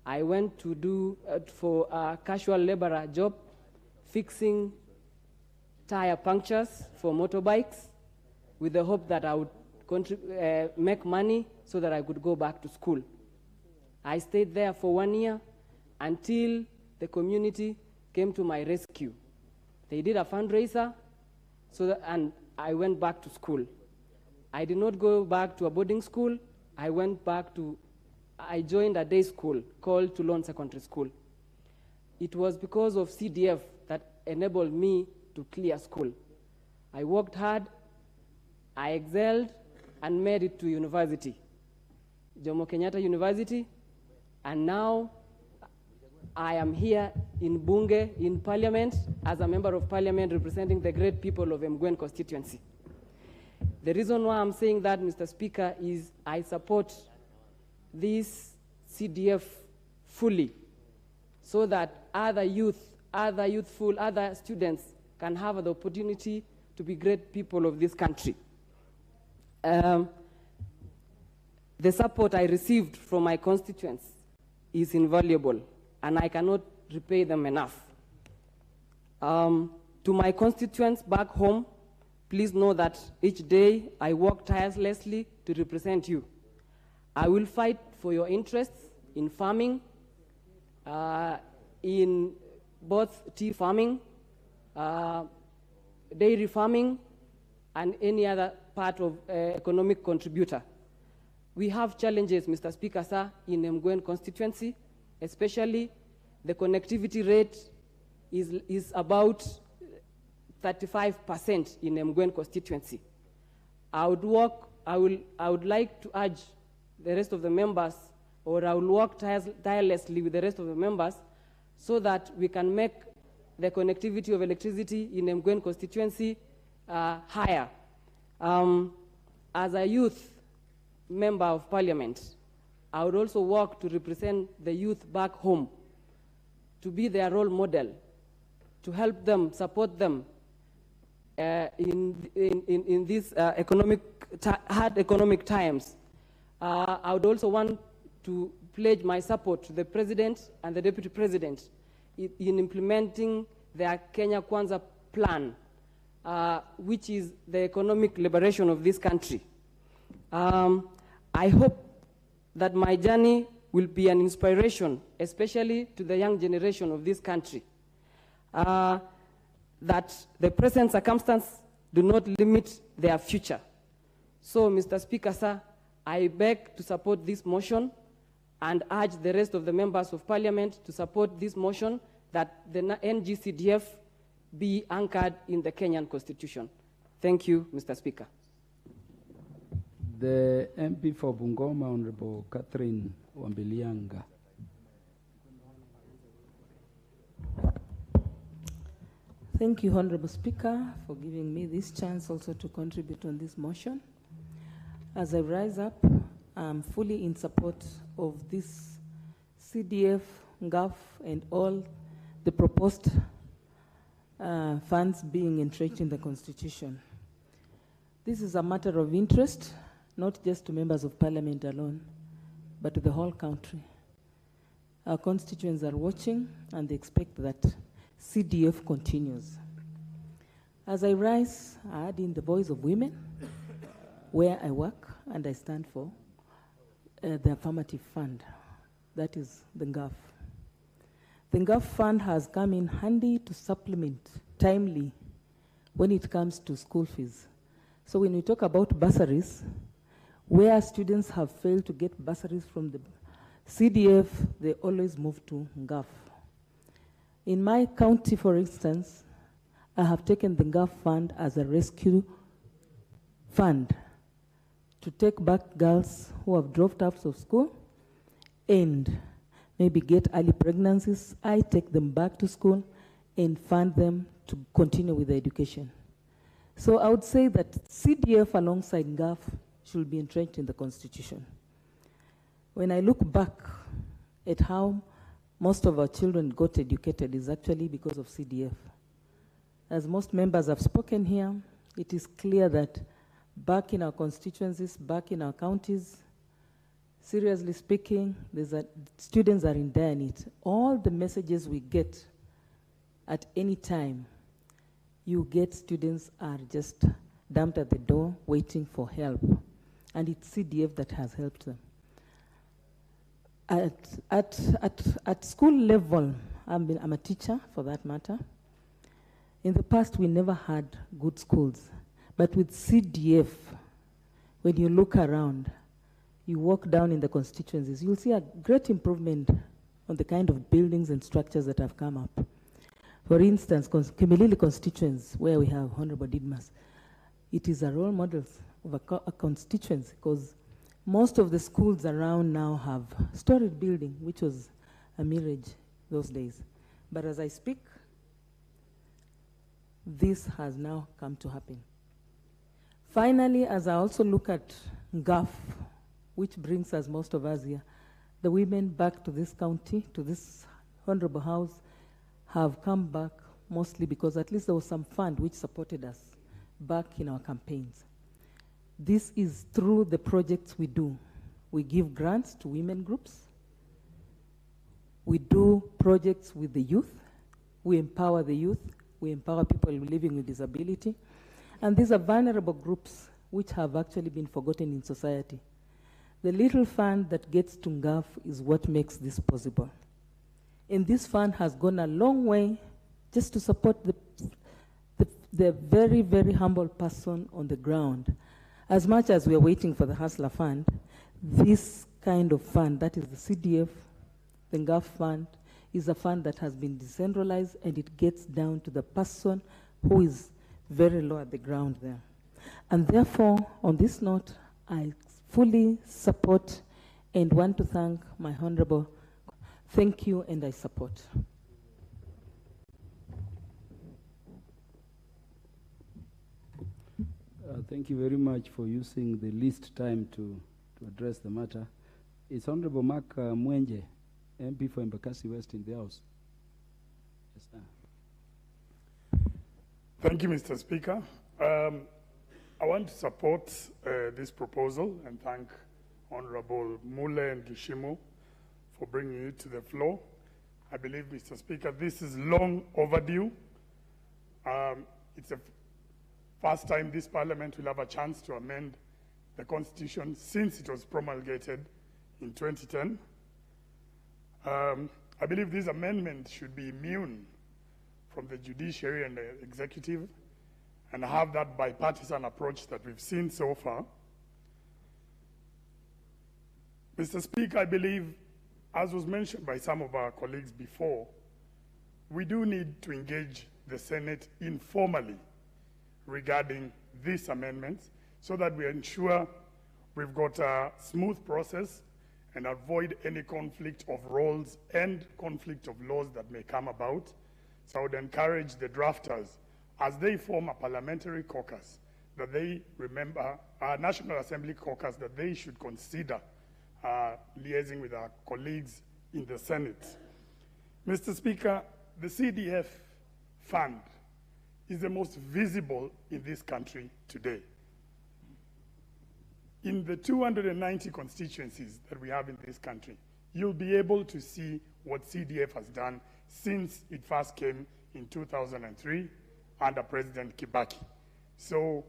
I went to do for a casual laborer job, fixing tire punctures for motorbikes with the hope that I would make money so that I could go back to school. I stayed there for 1 year until the community came to my rescue. They did a fundraiser, and I went back to school. I did not go back to a boarding school. I joined a day school called Toulon Secondary School. It was because of CDF that enabled me to clear school. I worked hard, I excelled, and made it to university, Jomo Kenyatta University, and now I am here in Bunge, in Parliament, as a member of Parliament representing the great people of Mgwen constituency. The reason why I'm saying that, Mr. Speaker, is I support this CDF fully so that other students can have the opportunity to be great people of this country. The support I received from my constituents is invaluable, and I cannot repay them enough. To my constituents back home, please know that each day I work tirelessly to represent you. I will fight for your interests in farming, in both tea farming, dairy farming, and any other part of economic contributor. We have challenges, Mr. Speaker, sir, in Mgwen constituency, especially the connectivity rate is about 35% in Mgwen constituency. I would like to urge the rest of the members, or I will work tirelessly with the rest of the members so that we can make the connectivity of electricity in Mgwen constituency higher. As a youth member of Parliament, I would also work to represent the youth back home, to be their role model, to help them, support them in these hard economic times. I would also want to pledge my support to the President and the Deputy President in implementing their Kenya Kwanza plan, which is the economic liberation of this country. I hope that my journey will be an inspiration, especially to the young generation of this country, that the present circumstances do not limit their future. So, Mr. Speaker, sir, I beg to support this motion and urge the rest of the members of Parliament to support this motion that the NGCDF be anchored in the Kenyan Constitution. Thank you, Mr. Speaker. The MP for Bungoma, Honorable Catherine Wambilianga. Thank you, Honorable Speaker, for giving me this chance also to contribute on this motion. As I rise up, I'm fully in support of this CDF, GAF, and all the proposed funds being entrenched in the Constitution. This is a matter of interest, not just to members of Parliament alone, but to the whole country. Our constituents are watching, and they expect that CDF continues. As I rise, I add in the voice of women, where I work, and I stand for the affirmative fund, that is the GAF. The GAF fund has come in handy to supplement timely when it comes to school fees. So when we talk about bursaries, where students have failed to get bursaries from the CDF, they always move to GAF. In my county, for instance, I have taken the GAF fund as a rescue fund to take back girls who have dropped out of school and maybe get early pregnancies. I take them back to school and fund them to continue with the education. So I would say that CDF alongside GAF should be entrenched in the Constitution. When I look back at how most of our children got educated is actually because of CDF. As most members have spoken here, it is clear that back in our constituencies, back in our counties, seriously speaking, students are in dire need. All the messages we get at any time, you get students are just dumped at the door waiting for help. And it's CDF that has helped them. At school level, I'm a teacher for that matter. In the past, we never had good schools. But with CDF, when you look around, you walk down in the constituencies, you'll see a great improvement on the kind of buildings and structures that have come up. For instance, Kimilili constituents, where we have Honorable Didmas, it is a role model of a constituency because most of the schools around now have storied building, which was a mirage those days. But as I speak, this has now come to happen. Finally, as I also look at GAF, which brings us, most of us here, the women back to this county, to this honorable house, have come back mostly because at least there was some fund which supported us back in our campaigns. This is through the projects we do. We give grants to women groups. We do projects with the youth. We empower the youth. We empower people living with disability. And these are vulnerable groups which have actually been forgotten in society. The little fund that gets to GAF is what makes this possible. And this fund has gone a long way just to support the very, very humble person on the ground. As much as we are waiting for the Hustler Fund, this kind of fund, that is the CDF, the GAF fund, is a fund that has been decentralized and it gets down to the person who is very low at the ground there. And therefore, on this note, I fully support and want to thank my honorable. Thank you, and I support. Thank you very much for using the least time to address the matter. It's Honorable Mark Mwenje, MP for Embakasi West in the House. Yes, sir. Thank you, Mr. Speaker. I want to support this proposal and thank Honorable Mule and Gishimu for bringing it to the floor. I believe, Mr. Speaker, this is long overdue. It's the first time this Parliament will have a chance to amend the Constitution since it was promulgated in 2010. I believe this amendment should be immune from the judiciary and the executive and have that bipartisan approach that we've seen so far. Mr. Speaker, I believe, as was mentioned by some of our colleagues before, we do need to engage the Senate informally regarding these amendments so that we ensure we've got a smooth process and avoid any conflict of roles and conflict of laws that may come about. So I would encourage the drafters, as they form a parliamentary caucus, that they remember, our National Assembly caucus, that they should consider liaising with our colleagues in the Senate. Mr. Speaker, the CDF fund is the most visible in this country today. In the 290 constituencies that we have in this country, you'll be able to see what CDF has done since it first came in 2003 under President Kibaki. So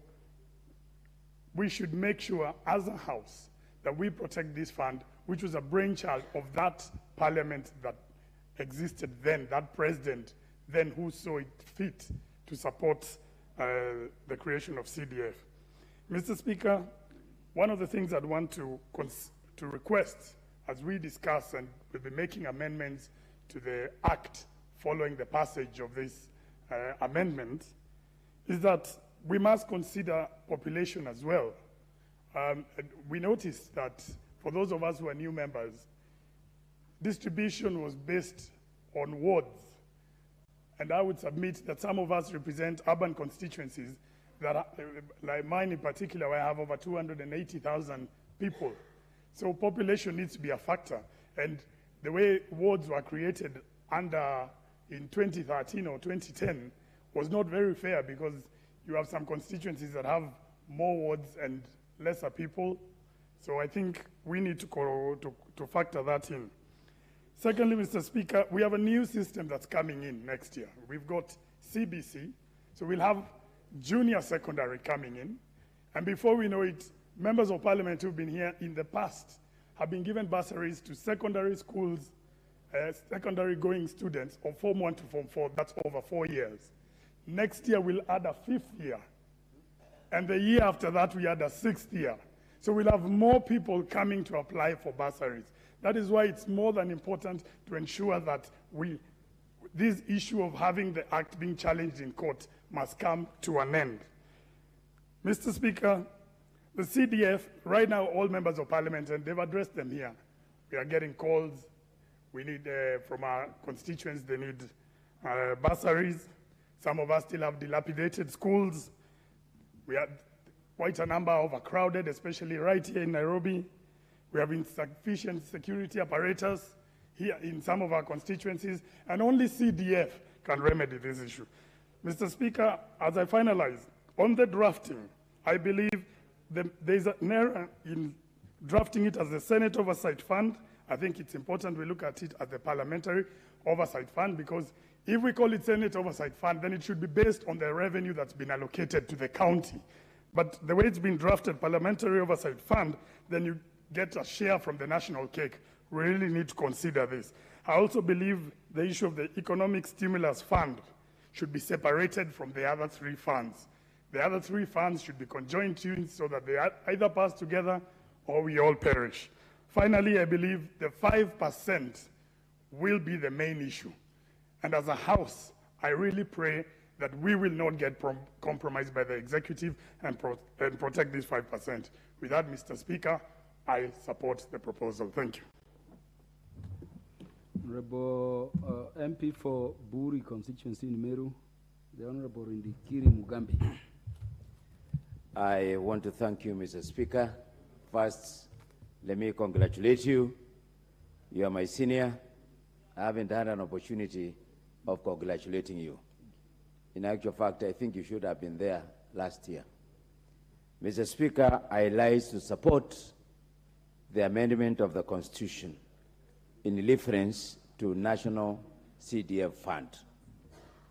we should make sure as a House that we protect this fund, which was a brainchild of that parliament that existed then, that president then who saw it fit to support the creation of CDF. Mr. Speaker, one of the things I'd want to request as we discuss, and we'll be making amendments to the Act following the passage of this amendment, is that we must consider population as well. We noticed that for those of us who are new members, distribution was based on wards. And I would submit that some of us represent urban constituencies that, like mine in particular, where I have over 280,000 people. So population needs to be a factor. And the way wards were created in 2013 or 2010 was not very fair, because you have some constituencies that have more wards and lesser people. So I think we need to factor that in. Secondly, Mr. Speaker, we have a new system that's coming in next year. We've got CBC, so we'll have junior secondary coming in. And before we know it, members of parliament who've been here in the past have been given bursaries to secondary schools, secondary going students of Form 1 to Form 4, that's over 4 years. Next year, we'll add a 5th year. And the year after that, we add a 6th year. So we'll have more people coming to apply for bursaries. That is why it's more than important to ensure that this issue of having the act being challenged in court must come to an end. Mr. Speaker, the CDF, right now all members of parliament, and they've addressed them here, we are getting calls. We need, from our constituents, they need bursaries. Some of us still have dilapidated schools. We have quite a number overcrowded, especially right here in Nairobi. We have insufficient security apparatus here in some of our constituencies, and only CDF can remedy this issue. Mr. Speaker, as I finalize, on the drafting, I believe there's an error in drafting it as the Senate Oversight Fund. I think it's important we look at it as the Parliamentary Oversight Fund, because if we call it Senate Oversight Fund, then it should be based on the revenue that's been allocated to the county. But the way it's been drafted, Parliamentary Oversight Fund, then you get a share from the national cake. We really need to consider this. I also believe the issue of the Economic Stimulus Fund should be separated from the other 3 funds. The other 3 funds should be conjoined tuned so that they either pass together or we all perish. Finally, I believe the 5% will be the main issue. And as a House, I really pray that we will not get compromised by the executive and protect this 5%. With that, Mr. Speaker, I support the proposal. Thank you. Honorable MP for Buri constituency in Meru, the Honorable Indikiri Mugambi. I want to thank you, Mr. Speaker. First, let me congratulate you. You are my senior. I haven't had an opportunity of congratulating you. In actual fact, I think you should have been there last year. Mr. Speaker, I rise to support the amendment of the Constitution in reference to National CDF Fund.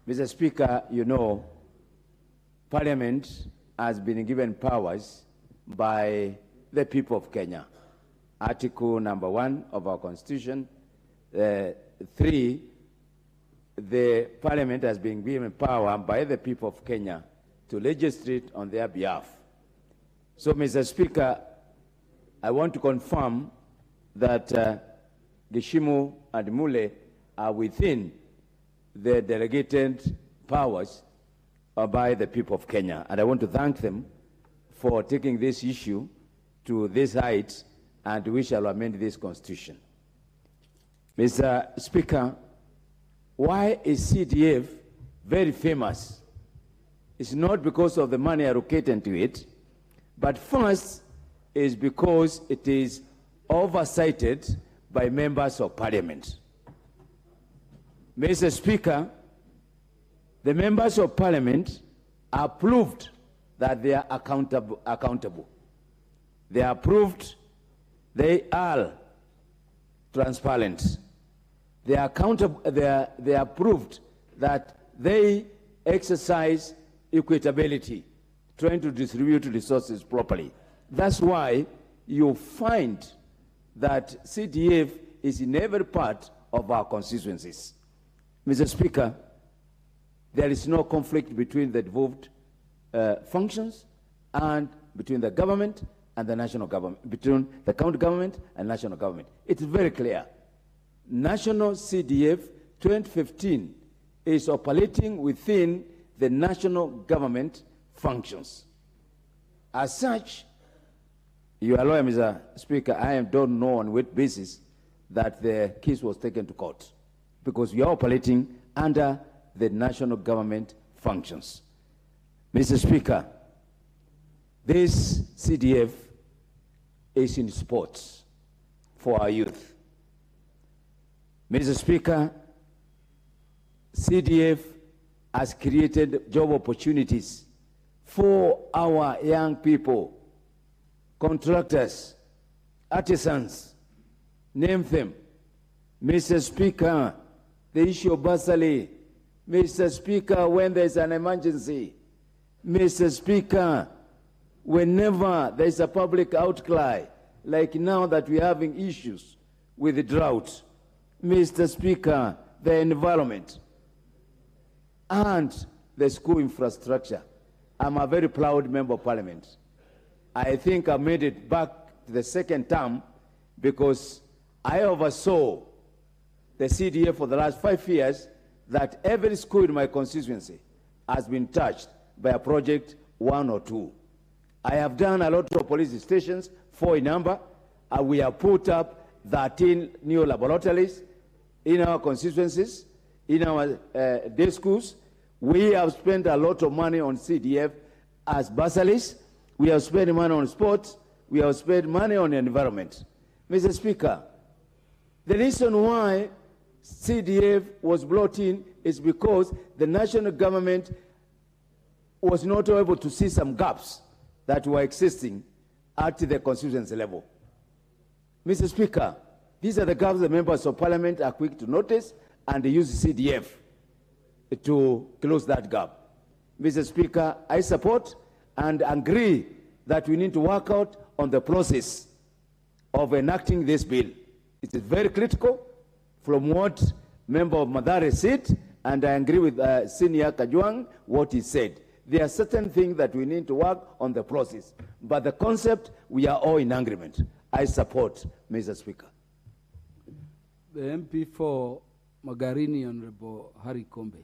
Mr. Speaker, you know, Parliament has been given powers by the people of Kenya. Article number 1 of our Constitution, 3, the Parliament has been given power by the people of Kenya to legislate on their behalf. So, Mr. Speaker, I want to confirm that Gishimu and Mule are within the delegated powers by the people of Kenya. And I want to thank them for taking this issue to this height, and we shall amend this Constitution. Mr. Speaker, why is CDF very famous? It's not because of the money allocated to it, but first is because it is oversighted by members of parliament. Mr. Speaker, the members of parliament are proved that they are accountable. They are proved they are transparent. They are accountable. They are proved that they exercise equitability, trying to distribute resources properly. That's why you find that CDF is in every part of our constituencies. Mr. Speaker, there is no conflict between the devolved functions and between the government and the national government, between the county government and national government. It's very clear. National CDF 2015 is operating within the national government functions. As such, you allow, Mr. Speaker, I don't know on what basis that the case was taken to court, because we are operating under the national government functions. Mr. Speaker, this CDF is in sports for our youth. Mr. Speaker, CDF has created job opportunities for our young people, contractors, artisans, name them. Mr. Speaker, the issue of bursary. Mr. Speaker, when there's an emergency. Mr. Speaker, whenever there's a public outcry, like now that we're having issues with the drought. Mr. Speaker, the environment and the school infrastructure. I'm a very proud member of parliament. I think I made it back to the second term because I oversaw the CDF for the last 5 years that every school in my constituency has been touched by a project, 1 or 2. I have done a lot of police stations, 4 in number. We have put up 13 new laboratories in our constituencies, in our day schools. We have spent a lot of money on CDF as bursaries. We have spent money on sports. We have spent money on the environment. Mr. Speaker, the reason why CDF was brought in is because the national government was not able to see some gaps that were existing at the constituency level. Mr. Speaker, these are the gaps the members of parliament are quick to notice and they use CDF to close that gap. Mr. Speaker, I support and agree that we need to work out on the process of enacting this bill. It is very critical from what member of Mathare said, and I agree with Senior Kajwang, what he said. There are certain things that we need to work on the process, but the concept, we are all in agreement. I support, Mr. Speaker. The MP for Magarini, Honorable Harry Kombe.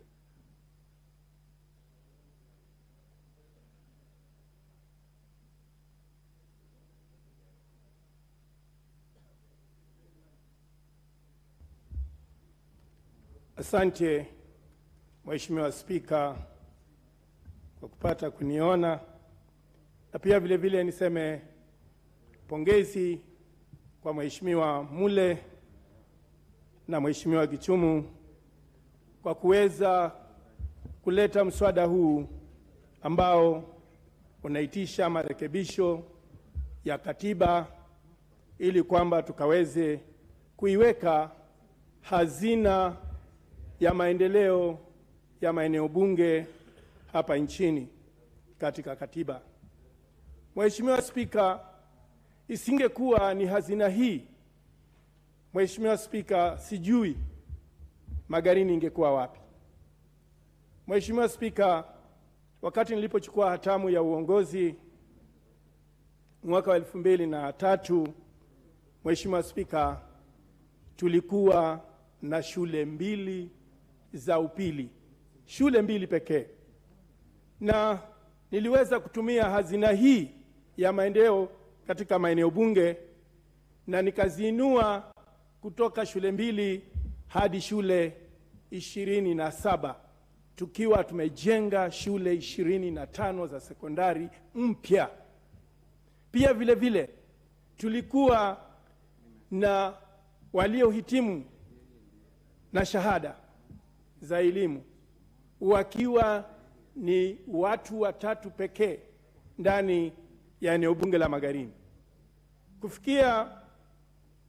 Asante Mheshimiwa Spika kwa kupata kuniona, na pia vile vile niseme pongezi kwa Mheshimiwa Mule na Mheshimiwa Gichumu kwa kuweza kuleta mswada huu ambao unaitisha marekebisho ya katiba ili kwamba tukaweze kuiweka hazina ya maendeleo ya maeneo bunge hapa nchini katika katiba. Mheshimiwa Spika, isingekuwa ni hazina hii, Mheshimiwa Spika, sijui Magarini ingekuwa wapi. Mheshimiwa Spika, wakati nilipochukua hatamu ya uongozi mwaka wa 2003, Mheshimiwa Spika, tulikuwa na shule 2 za upili, shule 2 pekee, na niliweza kutumia hazina hii ya maendeleo katika maeneo bunge na nikaziinua kutoka shule 2 hadi shule 27, tukiwa tumejenga shule 25 za sekondari mpya. Pia vile vile tulikuwa na waliohitimu na shahada za elimu wakiwa ni watu 3 pekee ndani ya eneo bunge la Magarini. Kufikia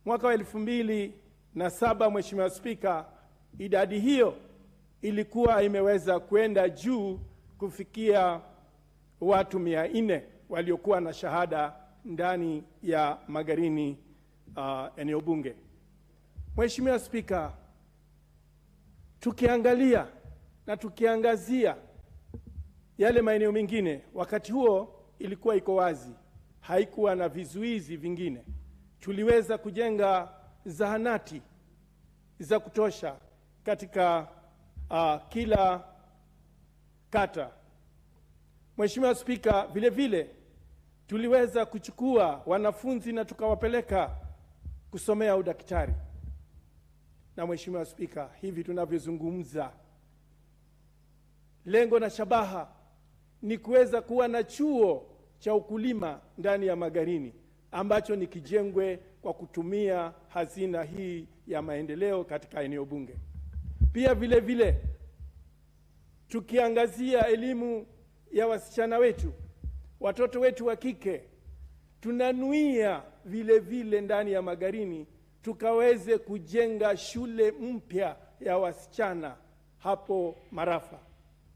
mwaka wa 2007, Mheshimiwa Spika, idadi hiyo ilikuwa imeweza kwenda juu kufikia watu 400 waliokuwa na shahada ndani ya Magarini eneo bunge. Mheshimiwa Spika, tukiangalia na tukiangazia yale maeneo mengine, wakati huo ilikuwa iko wazi, haikuwa na vizuizi vingine. Tuliweza kujenga zahanati za kutosha katika kila kata. Mheshimiwa Spika, vile vile tuliweza kuchukua wanafunzi na tukawapeleka kusomea udaktari. Na Mheshimiwa Spika, hivi tunavyozungumza, lengo na shabaha ni kuweza kuwa na chuo cha ukulima ndani ya Magarini ambacho ni kijengwe kwa kutumia hazina hii ya maendeleo katika eneo bunge. Pia vile vile tukiangazia elimu ya wasichana wetu, watoto wetu wa kike, tunanuia vile vile ndani ya Magarini tukaweze kujenga shule mpya ya wasichana hapo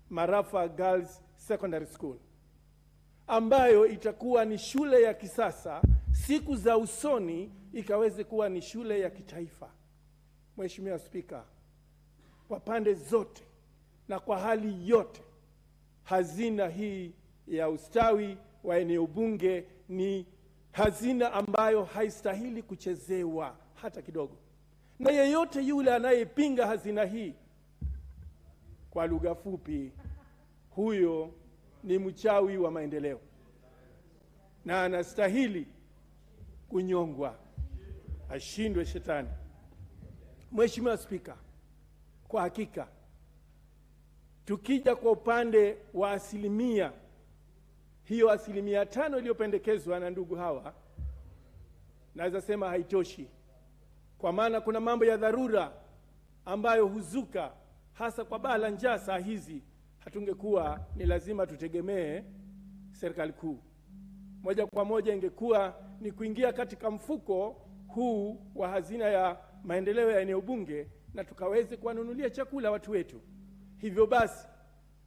Marafa Girls Secondary School, ambayo itakuwa ni shule ya kisasa, siku za usoni ikaweze kuwa ni shule ya kitaifa. Mheshimiwa Spika, kwa pande zote na kwa hali yote, hazina hii ya ustawi wa eneo bunge ni hazina ambayo haistahili kuchezewa hata kidogo. Na yeyote yule anayepinga hazina hii, kwa lugha fupi, huyo ni mchawi wa maendeleo na anastahili kunyongwa, ashindwe shetani. Mheshimiwa Spika, kwa hakika tukija kwa upande wa asilimia, hiyo 5% iliyopendekezwa na ndugu hawa, naweza sema haitoshi, kwa maana kuna mambo ya dharura ambayo huzuka hasa kwa baa la njaa. Saa hizi hatungekuwa ni lazima tutegemee serikali kuu, moja kwa moja ingekuwa ni kuingia katika mfuko huu wa hazina ya maendeleo ya eneo bunge na tukaweze kuwanunulia chakula watu wetu. Hivyo basi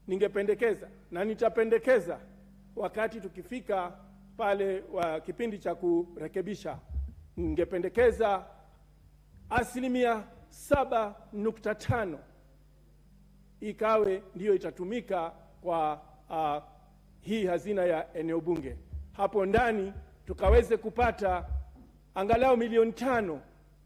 ningependekeza na nitapendekeza wakati tukifika pale wa kipindi cha kurekebisha, ningependekeza 7.5% ikawe ndiyo itatumika kwa hii hazina ya eneo bunge. Hapo ndani tukaweze kupata angalau milioni 5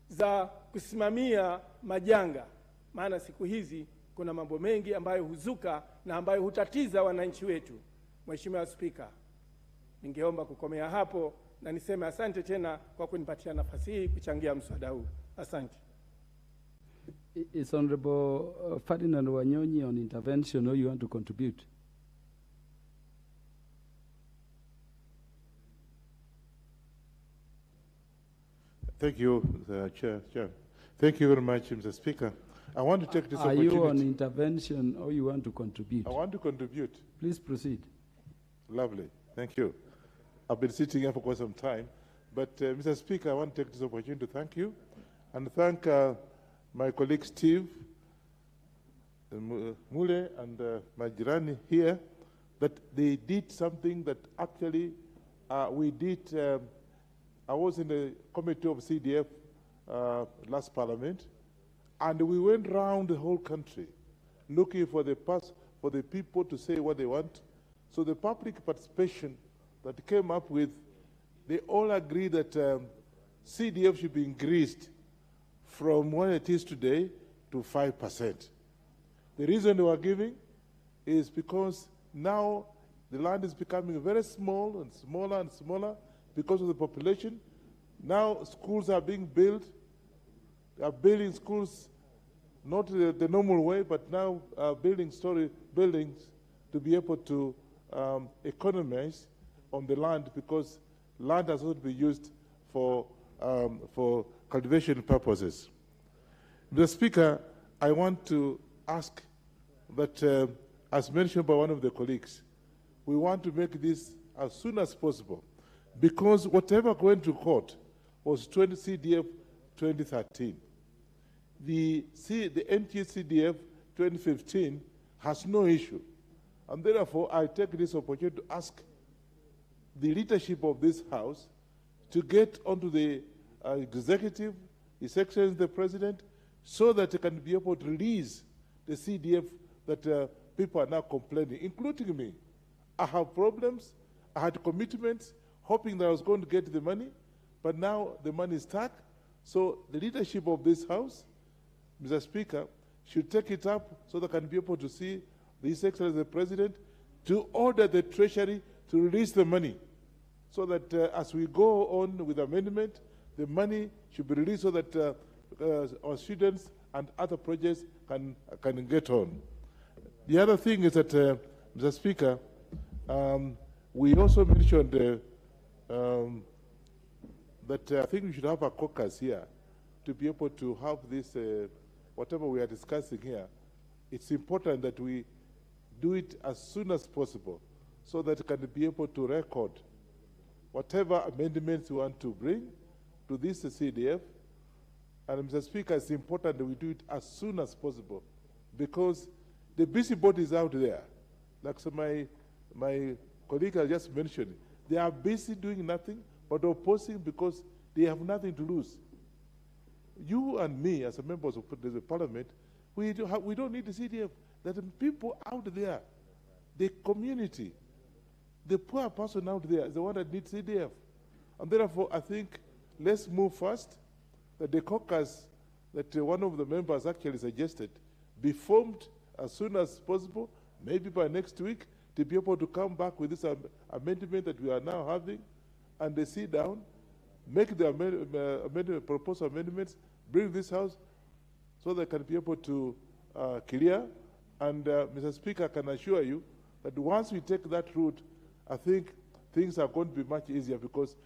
za kusimamia majanga, maana siku hizi kuna mambo mengi ambayo huzuka na ambayo hutatiza wananchi wetu. Mheshimiwa Spika, ningeomba kukomea hapo na niseme asante tena kwa kunipatia nafasi hii kuchangia mswada huu. Asante. Is Honorable Ferdinand Wanyonyi on intervention, or you want to contribute? Thank you, Chair. Thank you very much, Mr. Speaker. I want to take this opportunity. Are you on intervention or you want to contribute? I want to contribute. Please proceed. Lovely. Thank you. I've been sitting here for quite some time. But, Mr. Speaker, I want to take this opportunity to thank you and thank my colleague Steve Mule and my Jirani here, that they did something that actually we did. I was in the committee of CDF last Parliament, and we went around the whole country looking for the people to say what they want. So the public participation that came up with, they all agree that CDF should be increased from what it is today to 5%. The reason they were giving is because now the land is becoming very small and smaller and smaller because of the population. Now schools are being built. They are building schools not the normal way, but now building buildings to be able to economize on the land, because land has not been used for cultivation purposes. Mr. Speaker, I want to ask that, as mentioned by one of the colleagues, we want to make this as soon as possible, because whatever went to court was CDF 2013. The NT CDF 2015 has no issue. And therefore, I take this opportunity to ask the leadership of this House to get onto the executive, His Excellency the President, so that they can be able to release the CDF that people are now complaining, including me. I have problems. I had commitments, hoping that I was going to get the money, but now the money is stuck. So the leadership of this House, Mr. Speaker, should take it up so they can be able to see His Excellency the President to order the Treasury to release the money, so that as we go on with amendment, the money should be released so that our students and other projects can get on. The other thing is that, Mr. Speaker, We also mentioned that I think we should have a caucus here to be able to have this, whatever we are discussing here. It's important that we do it as soon as possible so that it can be able to record whatever amendments we want to bring to this CDF. And Mr. Speaker, it's important that we do it as soon as possible because the busybodies out there, like so my colleague has just mentioned, they are busy doing nothing but opposing because they have nothing to lose. You and me, as members of the parliament, we don't need the CDF. That the people out there, the community, the poor person out there is the one that needs CDF. And therefore, I think let's move fast. That the caucus that one of the members actually suggested be formed as soon as possible, maybe by next week, to be able to come back with this amendment that we are now having, and they sit down, make the proposed amendments, bring this house, so they can be able to clear. And Mr. Speaker, I can assure you that once we take that route, I think things are going to be much easier because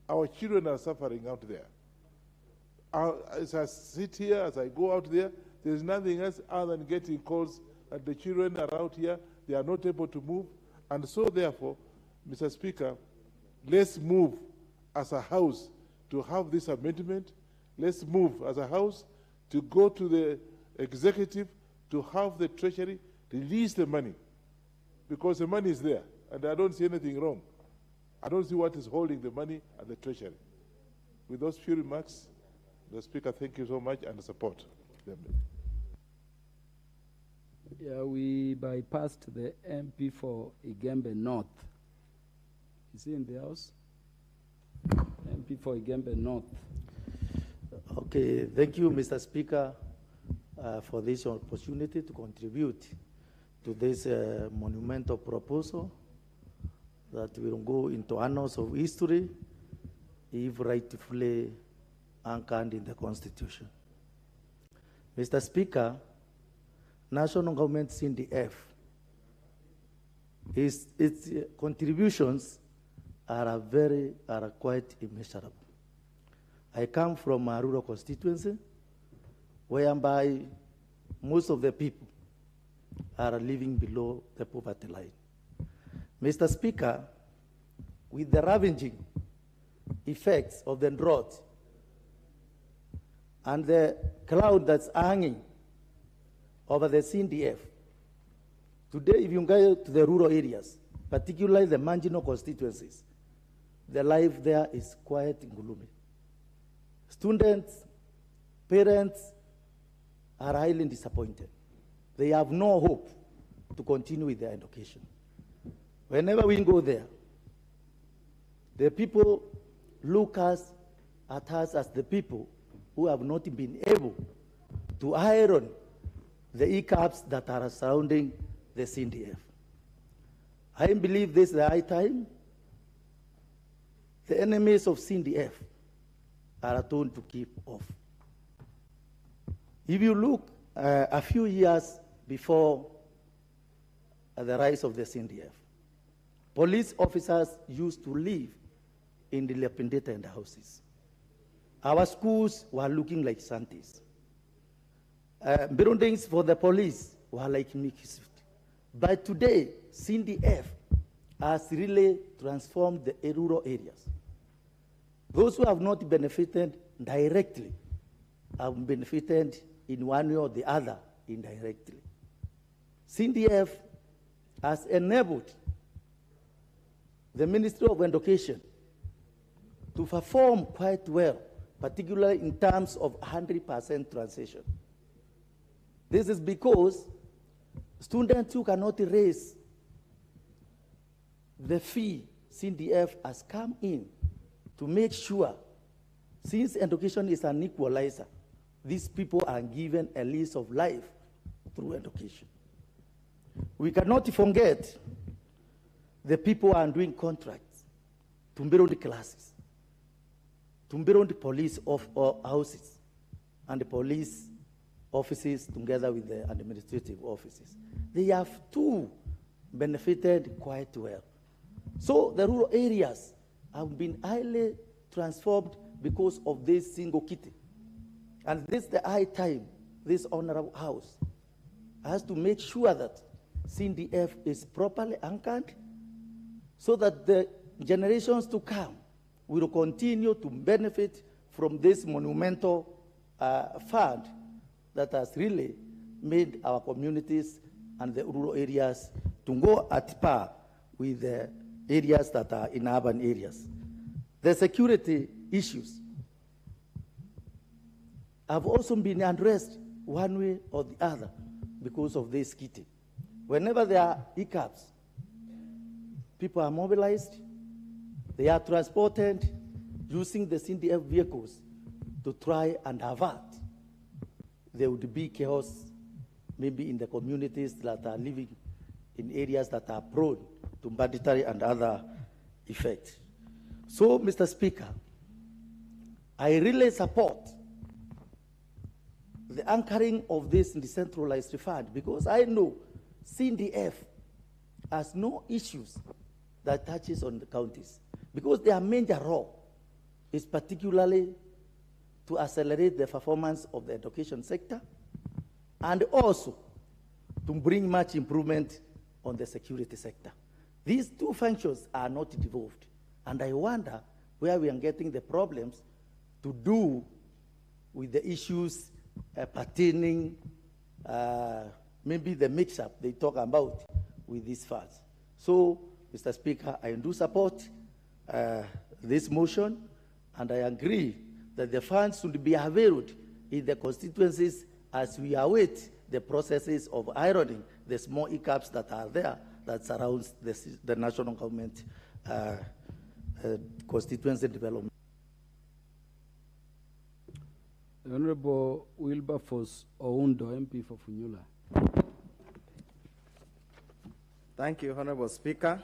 our children are suffering out there. As I sit here, as I go out there, there's nothing else other than getting calls that the children are out here, they are not able to move. And so therefore, Mr. Speaker, let's move as a house to have this amendment. Let's move as a house to go to the executive to have the treasury release the money because the money is there and I don't see anything wrong. I don't see what is holding the money at the treasury. With those few remarks, the Speaker, thank you so much and support them. Yeah, we bypassed the MP for Igembe North. Is he in the house? MP for Igembe North. Okay, thank you, Mr. Speaker, for this opportunity to contribute to this monumental proposal that will go into annals of history if rightfully anchored in the Constitution. Mr. Speaker, national government CDF, its contributions are quite immeasurable. I come from a rural constituency whereby most of the people are living below the poverty line. Mr. Speaker, with the ravaging effects of the drought and the cloud that's hanging over the CDF, today if you go to the rural areas, particularly the marginal constituencies, the life there is quite gloomy. Students, parents are highly disappointed. They have no hope to continue with their education. Whenever we go there, the people look at us as the people who have not been able to iron the hiccups that are surrounding the CDF. I believe this is the high time. The enemies of CDF are told to keep off. If you look a few years before the rise of the CDF, police officers used to live in dilapidated houses. Our schools were looking like shanties. Buildings for the police were like mixed. But today, CDF has really transformed the rural areas. Those who have not benefited directly have benefited in one way or the other indirectly. CDF has enabled the Ministry of Education to perform quite well, particularly in terms of 100% transition. This is because students who cannot raise the fee, CDF has come in to make sure, since education is an equalizer, these people are given a lease of life through education. We cannot forget the people who are doing contracts to build classes, to build police houses, and the police offices together with the administrative offices. They have too benefited quite well So the rural areas have been highly transformed because of this single kitty. And this is the high time this honorable house has to make sure that CDF is properly anchored so that the generations to come will continue to benefit from this monumental fund that has really made our communities and the rural areas to go at par with the areas that are in urban areas. The security issues have also been addressed one way or the other because of this kitty. Whenever there are hiccups, people are mobilized, they are transported using the CDF vehicles to try and avert there would be chaos maybe in the communities that are living in areas that are prone to banditry and other effects. So, Mr. Speaker, I really support the anchoring of this decentralized fund because I know CDF has no issues that touches on the counties because their major role is particularly to accelerate the performance of the education sector and also to bring much improvement on the security sector. These two functions are not devolved, and I wonder where we are getting the problems to do with the issues pertaining maybe the mix-up they talk about with these funds. So, Mr. Speaker, I do support this motion, and I agree that the funds should be availed in the constituencies as we await the processes of ironing the small hiccups that are there that surrounds the national government constituency development. The Honorable Wilberforce Oundo, MP for Funyula. Thank you, Honorable Speaker,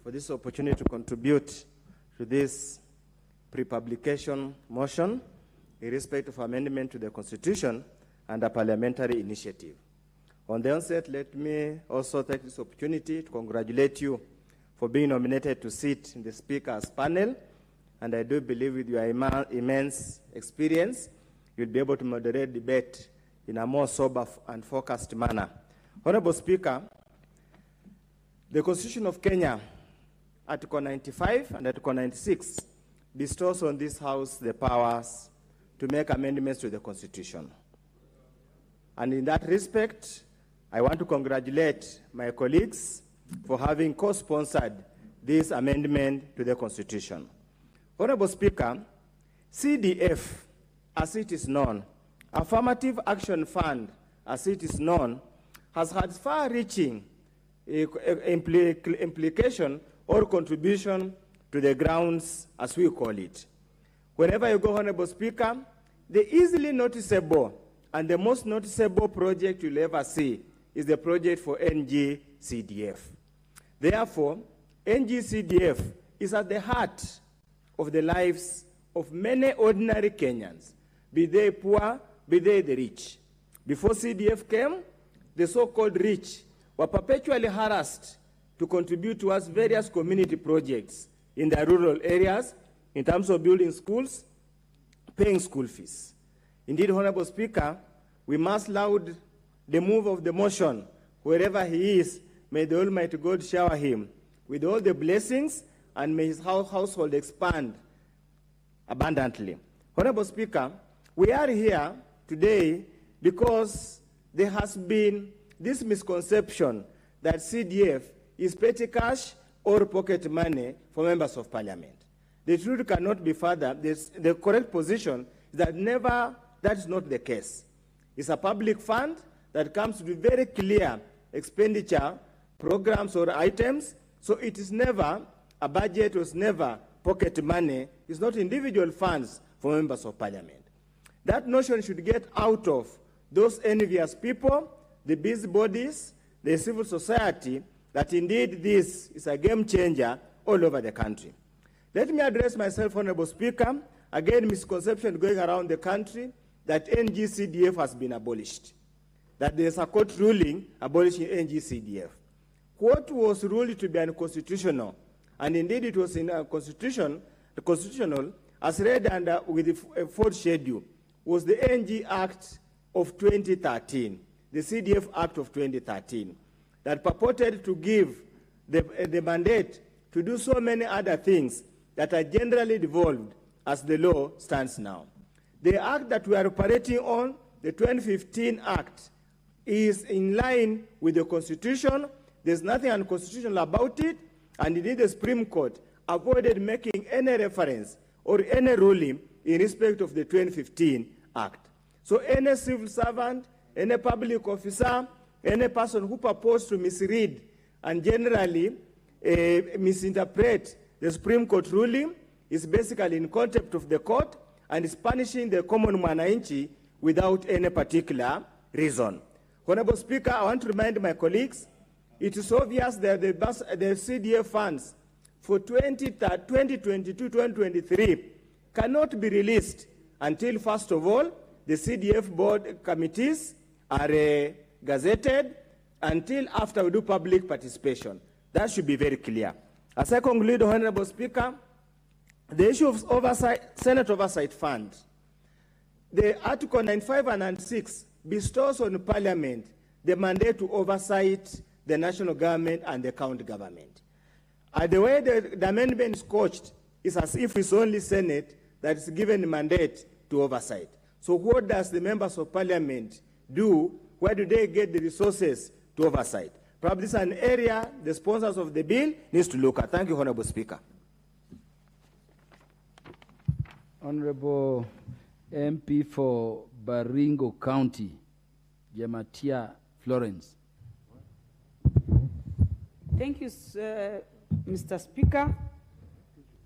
for this opportunity to contribute to this pre-publication motion in respect of amendment to the Constitution and a parliamentary initiative. On the onset, let me also take this opportunity to congratulate you for being nominated to sit in the Speaker's panel, and I do believe with your immense experience, you'll be able to moderate debate in a more sober and focused manner. Honorable Speaker, the Constitution of Kenya, Article 95 and Article 96, bestows on this House the powers to make amendments to the Constitution. And in that respect, I want to congratulate my colleagues for having co-sponsored this amendment to the Constitution. Honorable Speaker, CDF, as it is known, Affirmative Action Fund, as it is known, has had far-reaching implication or contribution to the grounds, as we call it. Whenever you go, Honorable Speaker, the easily noticeable and the most noticeable project you'll ever see is the project for NG-CDF. Therefore, NG-CDF is at the heart of the lives of many ordinary Kenyans, be they poor, be they the rich. Before CDF came, the so-called rich were perpetually harassed to contribute towards various community projects in the rural areas in terms of building schools, paying school fees. Indeed, Honorable Speaker, we must laud the move of the motion. Wherever he is, may the Almighty God shower him with all the blessings and may his household expand abundantly. Honorable Speaker, we are here today because there has been this misconception that CDF is petty cash or pocket money for members of parliament. The truth cannot be further. The correct position is that that is not the case. It's a public fund that comes with very clear expenditure programs or items, so it is never a budget, it was never pocket money, it's not individual funds for members of parliament. That notion should get out of those envious people, the busybodies, the civil society, that indeed this is a game changer all over the country. Let me address myself, Honorable Speaker. Again, misconception going around the country that NG-CDF has been abolished, that there's a court ruling abolishing NG-CDF. What was ruled to be unconstitutional And indeed, it was in a constitutional, as read under with the fourth schedule, was the NG Act of 2013, the CDF Act of 2013, that purported to give the mandate to do so many other things that are generally devolved as the law stands now. The act that we are operating on, the 2015 Act, is in line with the Constitution. There's nothing unconstitutional about it, and indeed the Supreme Court avoided making any reference or any ruling in respect of the 2015 Act. So any civil servant, any public officer, any person who purports to misread and generally misinterpret the Supreme Court ruling is basically in contempt of the court and is punishing the common mwananchi without any particular reason. Honorable Speaker, I want to remind my colleagues, it is obvious that the CDF funds for 2022-2023 cannot be released until, first of all, the CDF board committees are gazetted, until after we do public participation. That should be very clear. As I conclude, Honorable Speaker, the issue of oversight, Senate Oversight Fund, the Article 95 and 96 bestows on Parliament the mandate to oversight the national government and the county government. The way the amendment is couched is as if it's only Senate that is given the mandate to oversight. So what does the members of Parliament do? Where do they get the resources to oversight? Probably this is an area the sponsors of the bill needs to look at. Thank you, Honorable Speaker. Honorable MP for Baringo County, Jamatia Florence. Thank you, Mr. Speaker.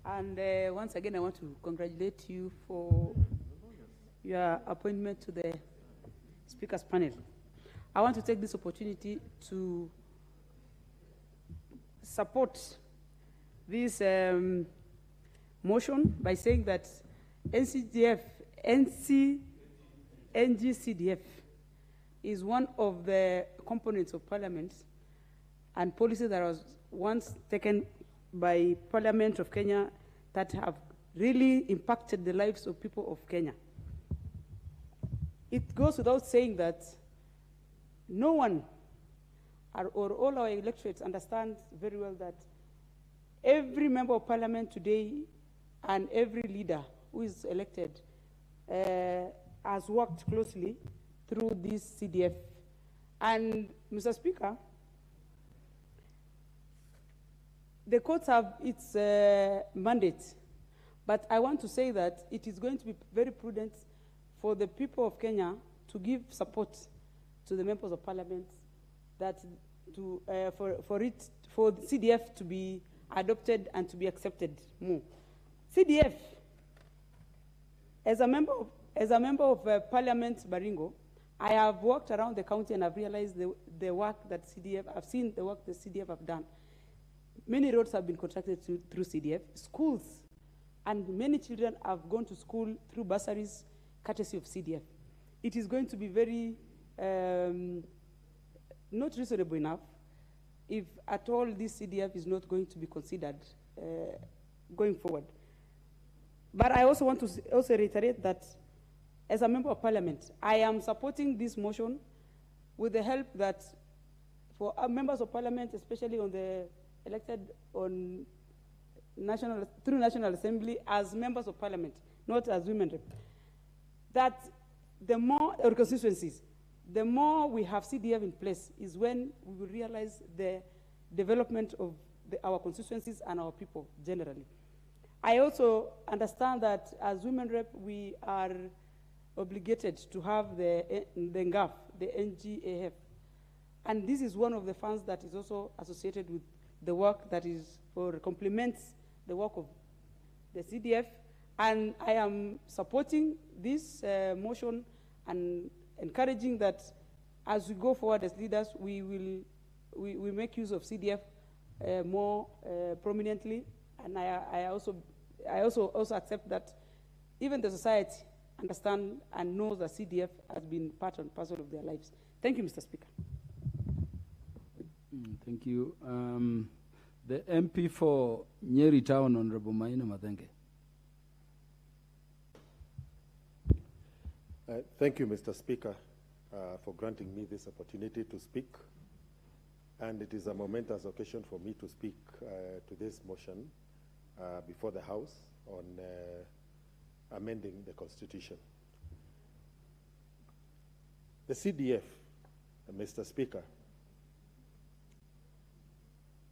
And once again, I want to congratulate you for your appointment to the Speaker's panel. I want to take this opportunity to support this motion by saying that NGCDF is one of the components of Parliament and policy that was once taken by Parliament of Kenya that have really impacted the lives of people of Kenya. It goes without saying that no one or all our electorates understand very well that every member of Parliament today and every leader who is elected has worked closely through this CDF. And, Mr. Speaker, the courts have its mandate, but I want to say that it is going to be very prudent for the people of Kenya to give support to the members of Parliament that for the CDF to be adopted and to be accepted more. CDF, as a member of Parliament Baringo, I have walked around the county and I've realized the work that CDF, I've seen the work the CDF have done. Many roads have been constructed through CDF, schools, and many children have gone to school through bursaries, courtesy of CDF. It is going to be very not reasonable enough if at all this CDF is not going to be considered going forward. But I also want to also reiterate that as a member of Parliament, I am supporting this motion with the help that for our members of Parliament, especially on the elected on through National Assembly as members of Parliament, not as women rep, that the more our constituencies, the more we have CDF in place is when we will realize the development of our constituencies and our people generally. I also understand that as women rep, we are obligated to have the NGAF, the NGAF. And this is one of the funds that is also associated with the work that is or complements the work of the CDF. And I am supporting this motion and encouraging that as we go forward as leaders, we make use of CDF more prominently. And I also accept that even the society understand and knows that CDF has been part and parcel of their lives. Thank you, Mr. Speaker. Thank you. The MP for Nyeri Town, Honorable Maina Mathenge. Thank you, Mr. Speaker, for granting me this opportunity to speak. And it is a momentous occasion for me to speak to this motion before the House on amending the Constitution. The CDF, Mr. Speaker,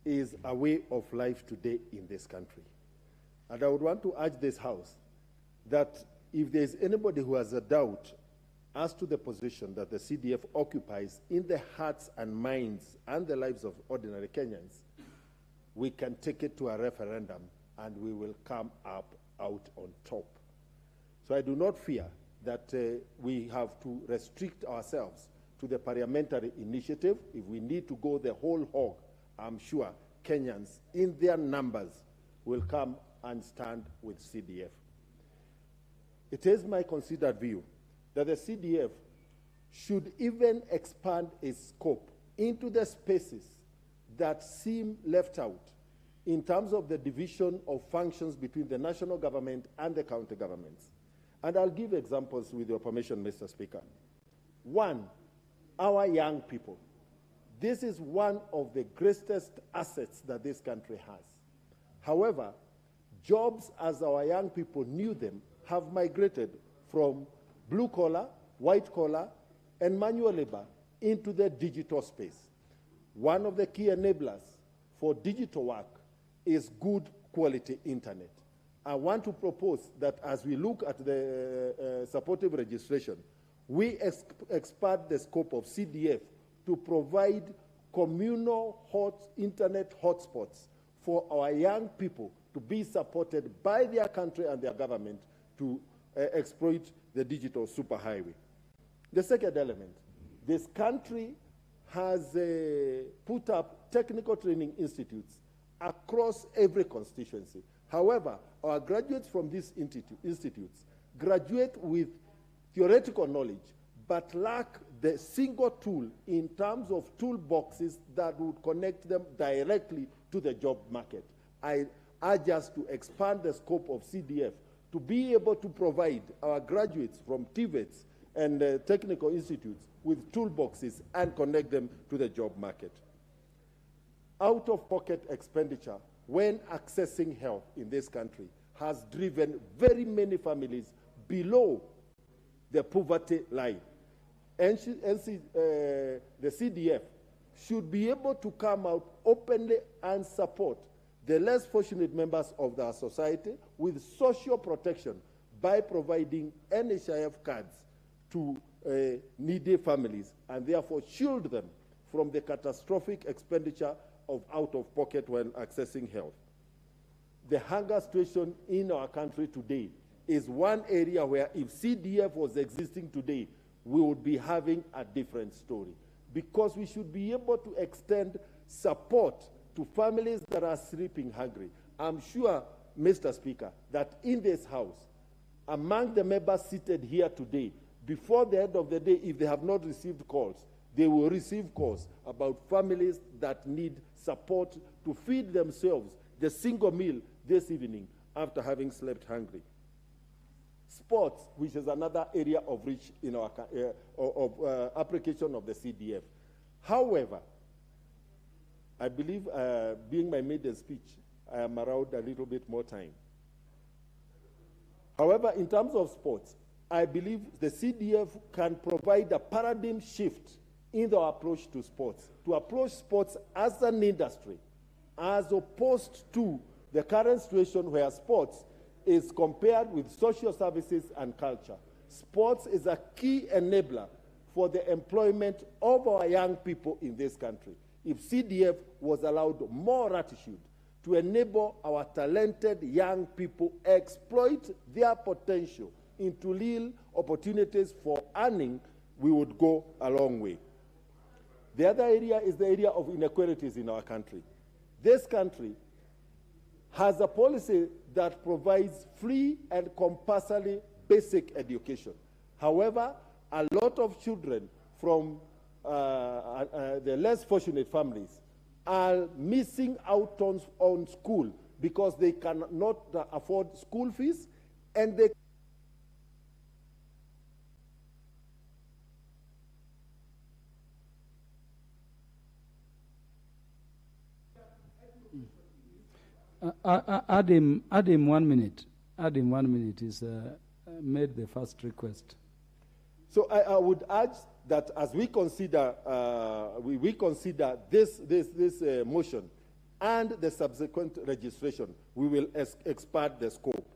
is a way of life today in this country. And I would want to urge this House that if there is anybody who has a doubt as to the position that the CDF occupies in the hearts and minds and the lives of ordinary Kenyans, we can take it to a referendum and we will come up out on top. So I do not fear that we have to restrict ourselves to the parliamentary initiative. If we need to go the whole hog, I'm sure Kenyans in their numbers will come and stand with CDF. It is my considered view that the CDF should even expand its scope into the spaces that seem left out in terms of the division of functions between the national government and the county governments. And I'll give examples with your permission, Mr. Speaker. One, our young people. This is one of the greatest assets that this country has. However, jobs as our young people knew them have migrated from blue-collar, white-collar, and manual labor into the digital space. One of the key enablers for digital work is good quality internet. I want to propose that as we look at the supportive registration, we expand the scope of CDF to provide communal internet hotspots for our young people to be supported by their country and their government to exploit the digital superhighway. The second element, this country has put up technical training institutes across every constituency. However, our graduates from these institutes graduate with theoretical knowledge but lack the single tool in terms of toolboxes that would connect them directly to the job market. I urge us to expand the scope of CDF to be able to provide our graduates from TVETs and technical institutes with toolboxes and connect them to the job market. Out-of-pocket expenditure when accessing health in this country has driven very many families below the poverty line. The CDF should be able to come out openly and support the less fortunate members of our society with social protection by providing NHIF cards to needy families and therefore shield them from the catastrophic expenditure of out-of-pocket when accessing health. The hunger situation in our country today is one area where if CDF was existing today, we would be having a different story, because we should be able to extend support to families that are sleeping hungry. I'm sure, Mr. Speaker, that in this House, among the members seated here today, before the end of the day, if they have not received calls, they will receive calls about families that need support to feed themselves the single meal this evening after having slept hungry. Sports, which is another area of reach in our application of the CDF. However, I believe, being my maiden speech, I am around a little bit more time. However, in terms of sports, I believe the CDF can provide a paradigm shift in the approach to sports, to approach sports as an industry, as opposed to the current situation where sports is compared with social services and culture. Sports is a key enabler for the employment of our young people in this country. If CDF was allowed more attitude to enable our talented young people exploit their potential into real opportunities for earning, we would go a long way. The other area is the area of inequalities in our country. This country has a policy that provides free and compulsory basic education. However, a lot of children from the less fortunate families are missing out on school because they cannot afford school fees, and they add him 1 minute. Add him 1 minute. He's made the first request. So I would urge that as we consider we consider this motion and the subsequent registration, we will expand the scope.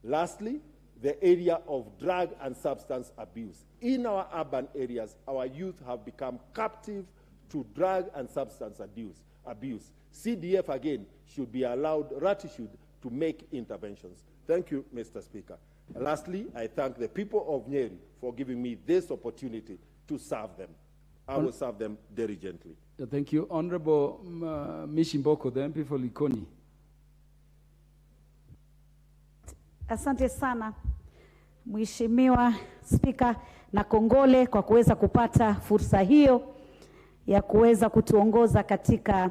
Lastly, the area of drug and substance abuse. In our urban areas, our youth have become captive to drug and substance abuse. CDF, again, should be allowed latitude to make interventions. Thank you, Mr. Speaker. Lastly, I thank the people of Nyeri for giving me this opportunity to serve them. I will serve them diligently. Thank you. Honorable Mishimboko, the MP for Likoni. Asante sana, Mheshimiwa Spika, na kongole kwa kuweza kupata fursa hiyo ya kuweza kutuongoza katika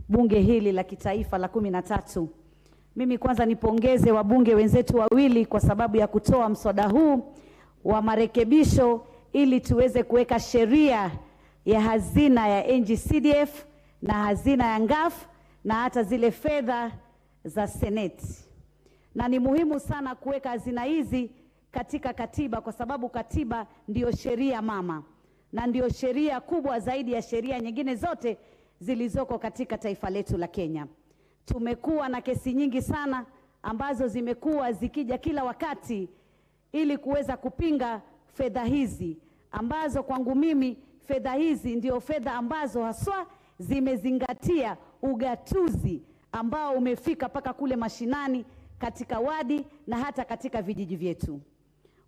bunge hili la kitaifa la 13. Mimi kwanza nipongeze wabunge wenzetu wawili kwa sababu ya kutoa mswada huu wa marekebisho ili tuweze kuweka sheria ya hazina ya NG-CDF na hazina ya NGAF na hata zile fedha za Seneti. Na ni muhimu sana kuweka hazina hizi katika katiba kwa sababu katiba ndiyo sheria mama na ndiyo sheria kubwa zaidi ya sheria nyingine zote zilizoko katika taifa letu la Kenya. Tumekuwa na kesi nyingi sana ambazo zimekuwa zikija kila wakati ili kuweza kupinga fedha hizi, ambazo kwangu mimi fedha hizi ndio fedha ambazo haswa zimezingatia ugatuzi ambao umefika paka kule mashinani katika wadi na hata katika vijiji vyetu.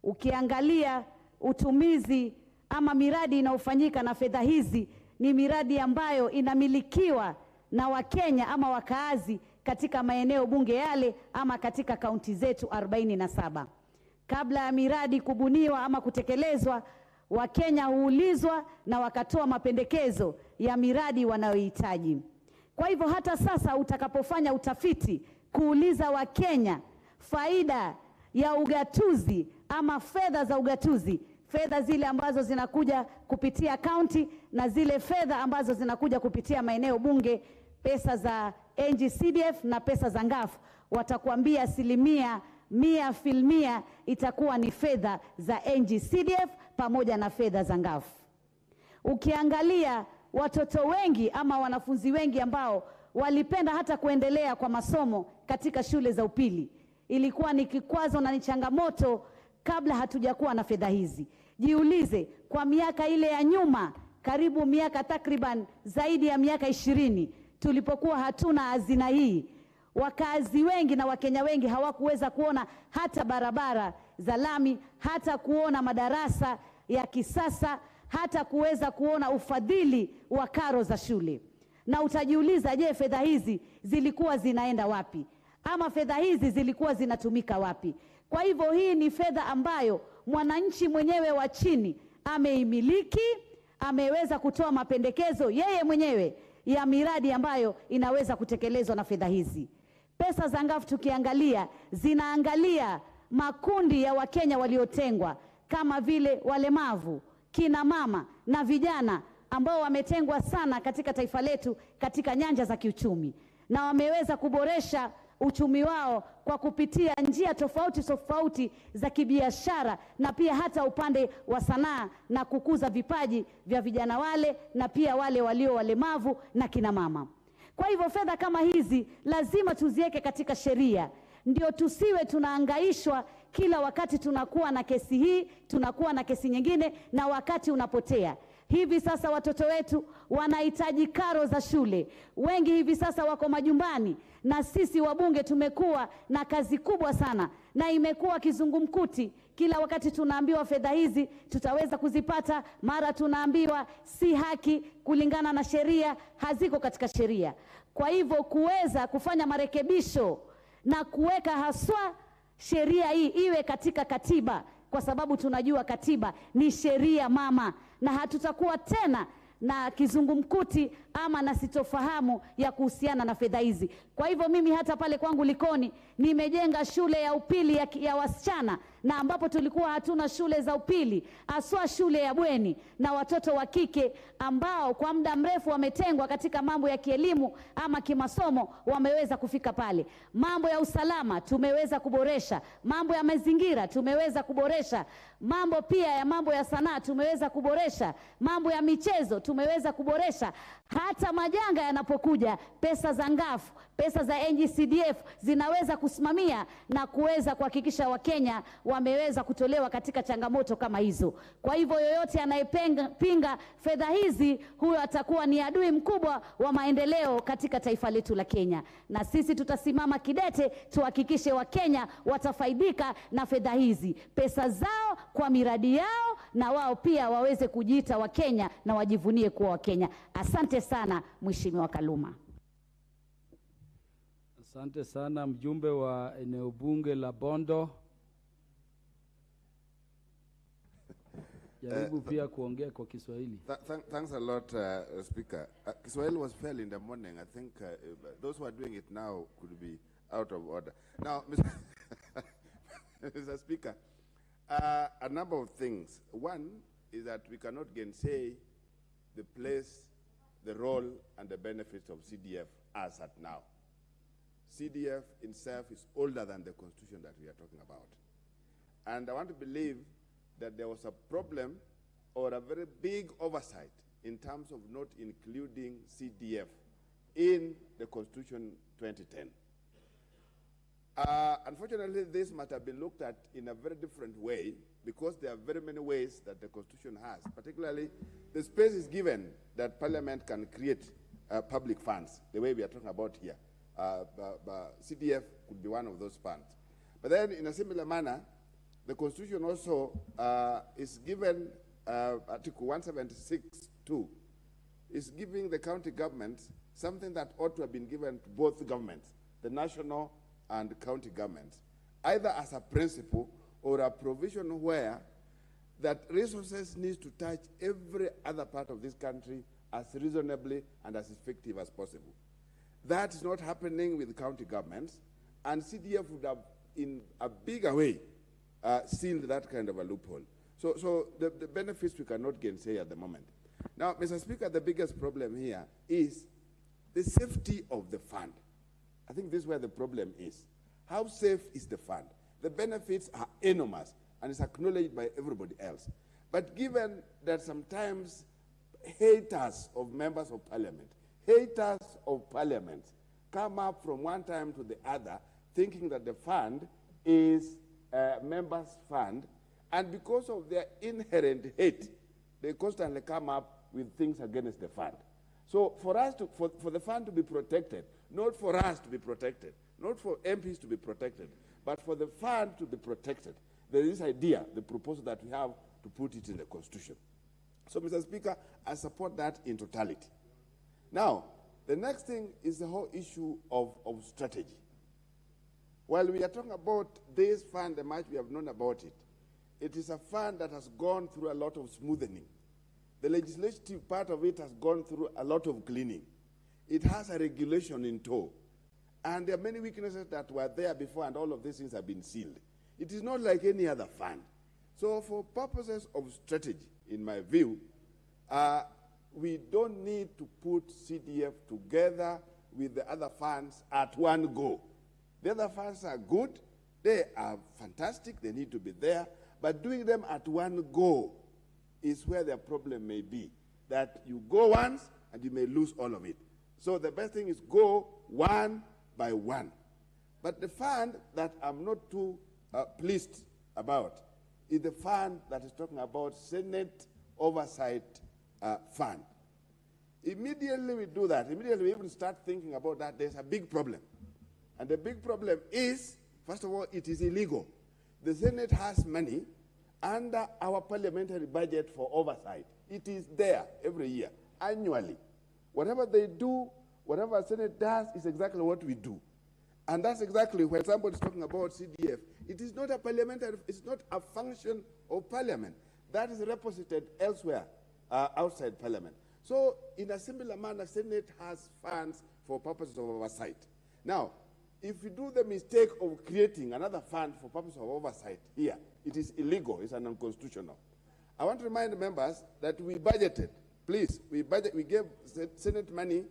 Ukiangalia utumizi ama miradi inaofanyika na fedha hizi ni miradi ambayo inamilikiwa na Wakenya ama wakaazi katika maeneo bunge yale ama katika kaunti zetu 47. Kabla ya miradi kubuniwa ama kutekelezwa, Wakenya huulizwa na wakatoa mapendekezo ya miradi wanayohitaji. Kwa hivyo hata sasa utakapofanya utafiti kuuliza Wakenya faida ya ugatuzi ama fedha za ugatuzi, fedha zile ambazo zinakuja kupitia kaunti na zile fedha ambazo zinakuja kupitia maeneo bunge, pesa za NG-CDF na pesa za NGAF, watakuambia 100% itakuwa ni fedha za NG-CDF pamoja na fedha za NGAF. Ukiangalia watoto wengi ama wanafunzi wengi ambao walipenda hata kuendelea kwa masomo katika shule za upili, ilikuwa ni kikwazo na ni changamoto kabla hatujakuwa na fedha hizi. Jiulize, kwa miaka ile ya nyuma, karibu miaka takriban zaidi ya miaka 20, tulipokuwa hatuna hazina hii, wakazi wengi na Wakenya wengi hawakuweza kuona hata barabara za lami, hata kuona madarasa ya kisasa, hata kuweza kuona ufadhili wa karo za shule. Na utajiuliza, je, fedha hizi zilikuwa zinaenda wapi? Ama fedha hizi zilikuwa zinatumika wapi? Kwa hivyo hii ni fedha ambayo mwananchi mwenyewe wa chini ameimiliki, ameweza kutoa mapendekezo yeye mwenyewe ya miradi ambayo inaweza kutekelezwa na fedha hizi. Pesa za NGAF tukiangalia, zinaangalia makundi ya Wakenya waliotengwa kama vile walemavu, kina mama na vijana ambao wametengwa sana katika taifa letu katika nyanja za kiuchumi, na wameweza kuboresha uchumi wao kwa kupitia njia tofauti tofauti za kibiashara na pia hata upande wa sanaa na kukuza vipaji vya vijana wale na pia wale walio walemavu na kina mama. Kwa hivyo fedha kama hizi lazima tuziweke katika sheria, ndio tusiwe tunaangaishwa kila wakati tunakuwa na kesi hii, tunakuwa na kesi nyingine na wakati unapotea. Hivi sasa watoto wetu wanahitaji karo za shule. Wengi hivi sasa wako majumbani, na sisi wabunge tumekuwa na kazi kubwa sana na imekuwa kizungumkuti. Kila wakati tunaambiwa fedha hizi tutaweza kuzipata, mara tunaambiwa si haki kulingana na sheria, haziko katika sheria. Kwa hivyo kuweza kufanya marekebisho na kuweka haswa sheria hii iwe katika katiba, kwa sababu tunajua katiba ni sheria mama, na hatutakuwa tena na kizungumkuti ama na sitofahamu ya kuhusiana na fedha hizi. Kwa hivyo mimi hata pale kwangu Likoni nimejenga shule ya upili ya wasichana, na ambapo tulikuwa hatuna shule za upili, aswa shule ya bweni, na watoto wa kike ambao kwa muda mrefu wametengwa katika mambo ya kielimu ama kimasomo wameweza kufika pale. Mambo ya usalama tumeweza kuboresha, mambo ya mazingira tumeweza kuboresha, mambo pia ya mambo ya sanaa tumeweza kuboresha, mambo ya michezo tumeweza kuboresha. Hata majanga yanapokuja, pesa za ngafu, pesa za NGCDF zinaweza kusimamia na kuweza kuhakikisha Wakenya wameweza kutolewa katika changamoto kama hizo. Kwa hivyo yoyote anayepinga fedha hizi, huyo atakuwa ni adui mkubwa wa maendeleo katika taifa letu la Kenya. Na sisi tutasimama kidete tuhakikishe Wakenya watafaidika na fedha hizi, pesa zao kwa miradi yao, na wao pia waweze kujiita Wakenya na wajivunie kuwa Wakenya. Asante sana Mheshimiwa Kaluma. Asante sana mjumbe wa eneo bunge la Bondo. Jaribu pia kuongea kwa Kiswahili. Thanks a lot, Speaker. Kiswahili was fairly in the morning. I think those who are doing it now could be out of order. Now, Mr. Speaker, a number of things. One is that we cannot gainsay the place, the role, and the benefits of CDF as at now. CDF itself is older than the constitution that we are talking about. And I want to believe that there was a problem or a very big oversight in terms of not including CDF in the Constitution 2010. Unfortunately, this might have been looked at in a very different way, because there are very many ways that the Constitution has. Particularly, the space is given that Parliament can create public funds, the way we are talking about here. CDF could be one of those funds. But then, in a similar manner, the Constitution also is given, Article 176(2), is giving the county governments something that ought to have been given to both governments, the national and the county governments, either as a principle or a provision where that resources need to touch every other part of this country as reasonably and as effective as possible. That is not happening with county governments, and CDF would have, in a bigger way, sealed that kind of a loophole. So the benefits we cannot gainsay at the moment. Now, Mr. Speaker, the biggest problem here is the safety of the fund. I think this is where the problem is. How safe is the fund? The benefits are enormous, and it's acknowledged by everybody else. But given that sometimes haters of members of parliament, haters of parliament come up from one time to the other thinking that the fund is a members' fund, and because of their inherent hate, they constantly come up with things against the fund. So for us to, for the fund to be protected, not for us to be protected, not for MPs to be protected, but for the fund to be protected, there is this idea, the proposal that we have to put it in the Constitution. So, Mr. Speaker, I support that in totality. Now, the next thing is the whole issue of strategy. While we are talking about this fund, the much we have known about it, it is a fund that has gone through a lot of smoothening. The legislative part of it has gone through a lot of cleaning. It has a regulation in tow. And there are many weaknesses that were there before, and all of these things have been sealed. It is not like any other fund. So for purposes of strategy, in my view, we don't need to put CDF together with the other funds at one go. The other funds are good, they are fantastic, they need to be there, but doing them at one go is where the problem may be, that you go once and you may lose all of it. So the best thing is go one by one. But the fund that I'm not too pleased about is the fund that is talking about Senate Oversight Fund. Immediately we do that, immediately we even start thinking about that, there's a big problem. And the big problem is, first of all, it is illegal. The Senate has money under our parliamentary budget for oversight. It is there every year, annually. Whatever they do, whatever the Senate does is exactly what we do. And that's exactly when somebody's talking about CDF. It is not a parliamentary, it's not a function of parliament. That is reposited elsewhere, outside parliament. So in a similar manner, Senate has funds for purposes of oversight. Now, if you do the mistake of creating another fund for purpose of oversight here, it is illegal, it's unconstitutional. I want to remind the members that we budgeted, please, we gave Senate money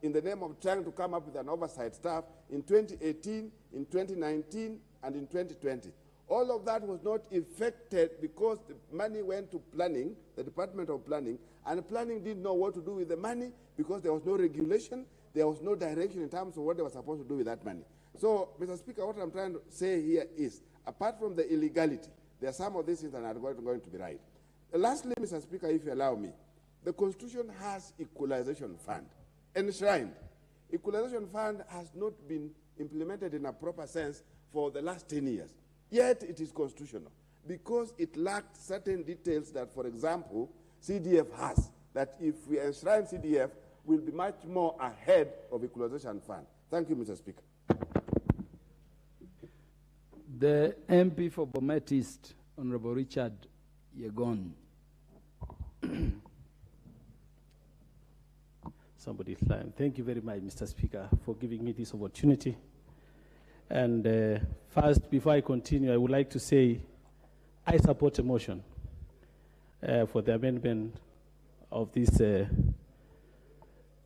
in the name of trying to come up with an oversight staff in 2018, in 2019, and in 2020. All of that was not effected because the money went to planning, the Department of Planning, and planning didn't know what to do with the money because there was no regulation, there was no direction in terms of what they were supposed to do with that money. So, Mr. Speaker, what I'm trying to say here is, apart from the illegality, there are some of these things that are going to be right. Lastly, Mr. Speaker, if you allow me, the Constitution has equalization fund enshrined. Equalization fund has not been implemented in a proper sense for the last 10 years. Yet it is constitutional because it lacked certain details that, for example, CDF has, that if we enshrine CDF, we'll be much more ahead of equalization fund. Thank you, Mr. Speaker. The MP for Bomet East, Honorable Richard Yegon. Somebody's line. Thank you very much, Mr. Speaker, for giving me this opportunity. And first, before I continue, I would like to say I support a motion for the amendment of this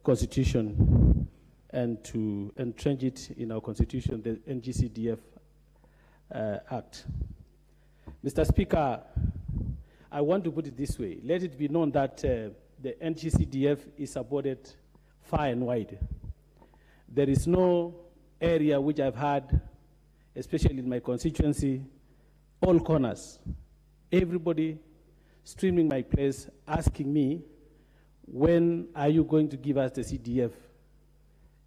constitution and to entrench it in our constitution, the NGCDF Act. Mr. Speaker, I want to put it this way. Let it be known that the NGCDF is supported far and wide. There is no area which I've had, especially in my constituency, all corners, everybody streaming my place, asking me, when are you going to give us the CDF?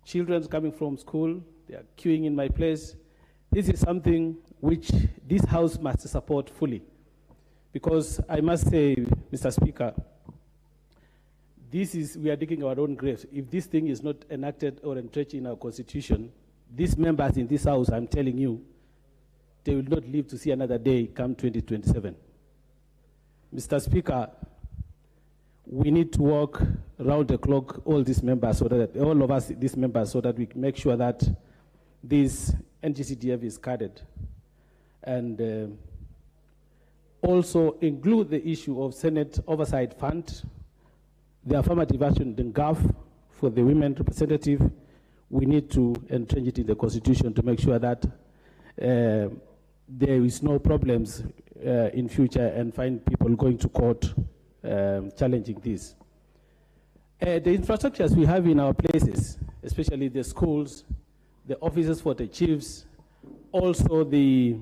Children coming from school, they are queuing in my place. This is something which this House must support fully. Because I must say, Mr. Speaker, we are digging our own graves. If this thing is not enacted or entrenched in our constitution, these members in this House, I'm telling you, they will not live to see another day come 2027. Mr. Speaker, we need to work round the clock, all these members, so that all of us, these members, so that we make sure that this NGCDF is guarded. And also include the issue of Senate Oversight Fund, the affirmative action, the GAF for the women representative. We need to entrench it in the Constitution to make sure that there is no problems in future and find people going to court challenging this. The infrastructures we have in our places, especially the schools, the offices for the chiefs, also the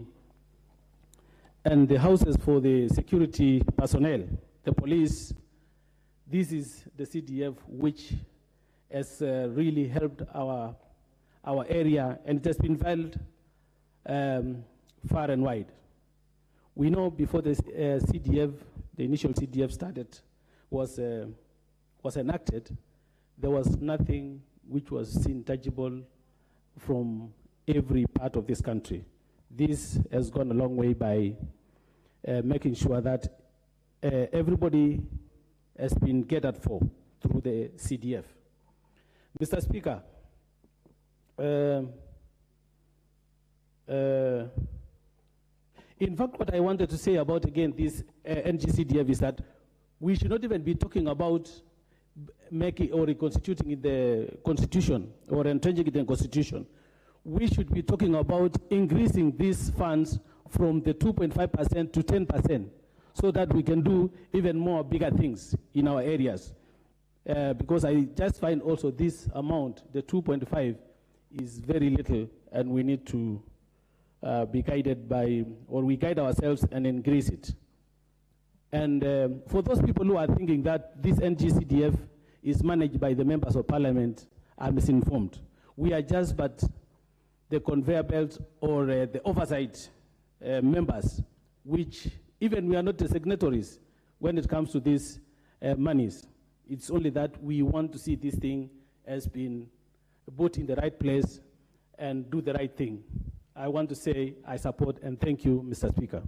houses for the security personnel, the police. This is the CDF which has really helped our area, and it has been felt far and wide. We know before the CDF, the initial CDF started, was enacted, there was nothing which was seen tangible from every part of this country. This has gone a long way by making sure that everybody has been gathered for through the CDF. Mr. Speaker, in fact, what I wanted to say about, again, this NGCDF is that we should not even be talking about making or reconstituting in the Constitution or entrenching it in the Constitution. We should be talking about increasing these funds from the 2.5% to 10%, so that we can do even more bigger things in our areas. Because I just find also this amount, the 2.5, is very little, and we need to be guided by, or we guide ourselves and increase it. And for those people who are thinking that this NGCDF is managed by the members of parliament, are misinformed. We are just but the conveyor belt or the oversight members, which even we are not the signatories when it comes to these monies. It's only that we want to see this thing as being put in the right place and do the right thing. I want to say I support and thank you, Mr. Speaker.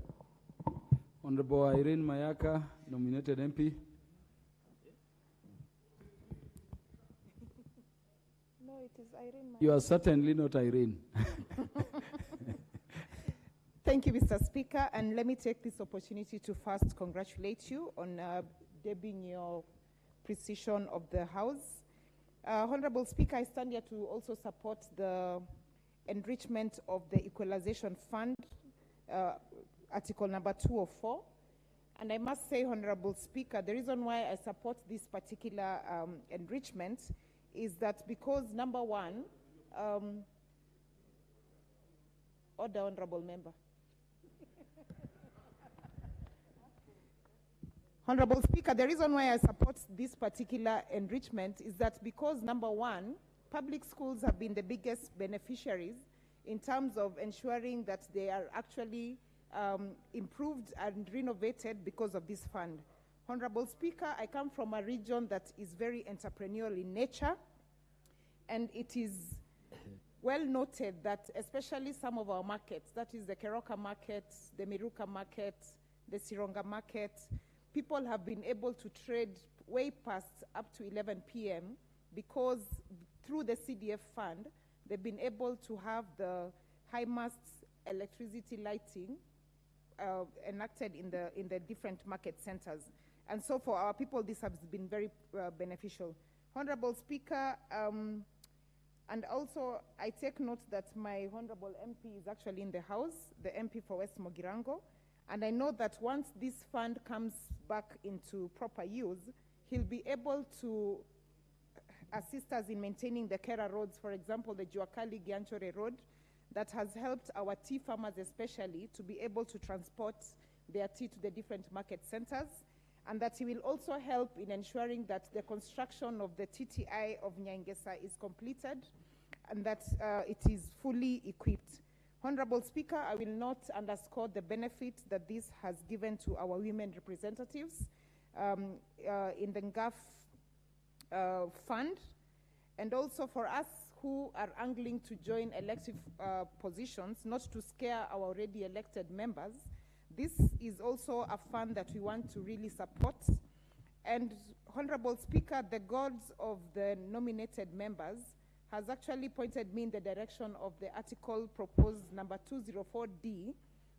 Honorable Irene Mayaka, nominated MP. No, it is Irene. You are certainly not Irene. Thank you, Mr. Speaker, and let me take this opportunity to first congratulate you on debuting your precision of the House. Honorable Speaker, I stand here to also support the enrichment of the Equalization Fund, Article number 204. And I must say, Honorable Speaker, the reason why I support this particular enrichment is that because, number one, order, Honorable Member. Honorable Speaker, the reason why I support this particular enrichment is that because, number one, public schools have been the biggest beneficiaries in terms of ensuring that they are actually improved and renovated because of this fund. Honorable Speaker, I come from a region that is very entrepreneurial in nature, and it is well noted that especially some of our markets, that is the Keroka market, the Miruka market, the Sironga market, people have been able to trade way past up to 11 p.m. because through the CDF fund, they've been able to have the high masts electricity lighting enacted in the different market centers. And so for our people, this has been very beneficial. Honorable Speaker, and also I take note that my Honorable MP is actually in the House, the MP for West Mogirango, and I know that once this fund comes back into proper use, he'll be able to assist us in maintaining the Kera roads, for example, the Juakali Gianchore road, that has helped our tea farmers especially to be able to transport their tea to the different market centers, and that he will also help in ensuring that the construction of the TTI of Nyangesa is completed and that it is fully equipped. Honorable Speaker, I will not underscore the benefit that this has given to our women representatives in the NGAF fund, and also for us who are angling to join elective positions, not to scare our already elected members. This is also a fund that we want to really support. And Honorable Speaker, the goals of the nominated members has actually pointed me in the direction of the article proposed number 204D,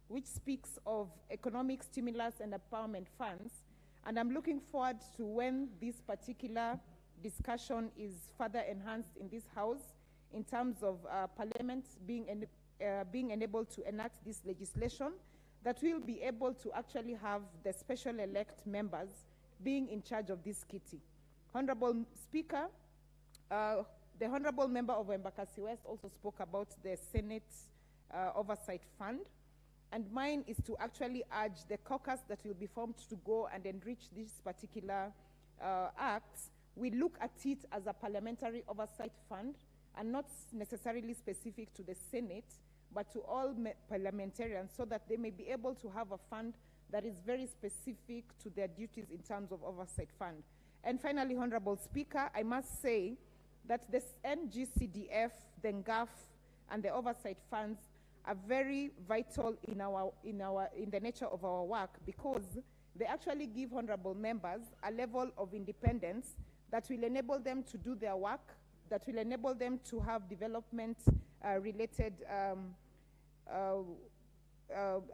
which speaks of economic stimulus and empowerment funds. And I'm looking forward to when this particular discussion is further enhanced in this House in terms of Parliament being enabled to enact this legislation, that we'll be able to actually have the special elect members being in charge of this kitty. Honorable Speaker, the Honorable Member of Embakasi West also spoke about the Senate Oversight Fund, and mine is to actually urge the caucus that will be formed to go and enrich this particular acts. We look at it as a parliamentary oversight fund and not necessarily specific to the Senate, but to all parliamentarians, so that they may be able to have a fund that is very specific to their duties in terms of oversight fund. And finally, Honorable Speaker, I must say that the NGCDF, the NGAF, and the oversight funds are very vital in the nature of our work, because they actually give honorable members a level of independence that will enable them to do their work, that will enable them to have development related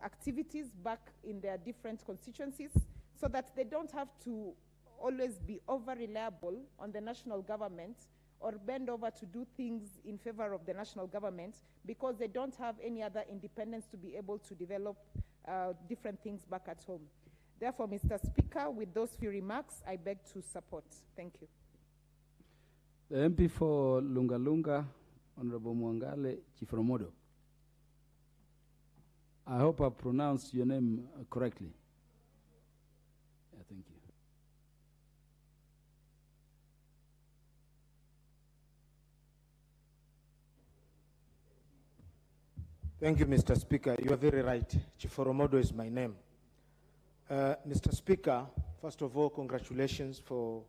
activities back in their different constituencies, so that they don't have to always be over-reliable on the national government or bend over to do things in favor of the national government, because they don't have any other independence to be able to develop different things back at home. Therefore, Mr. Speaker, with those few remarks, I beg to support. Thank you. The MP for Lunga Lunga, Honorable Mwangale Chifromodo. I hope I pronounced your name correctly. Yeah, thank you. Thank you, Mr. Speaker. You are very right. Chiforomodo is my name. Mr. Speaker, first of all, congratulations for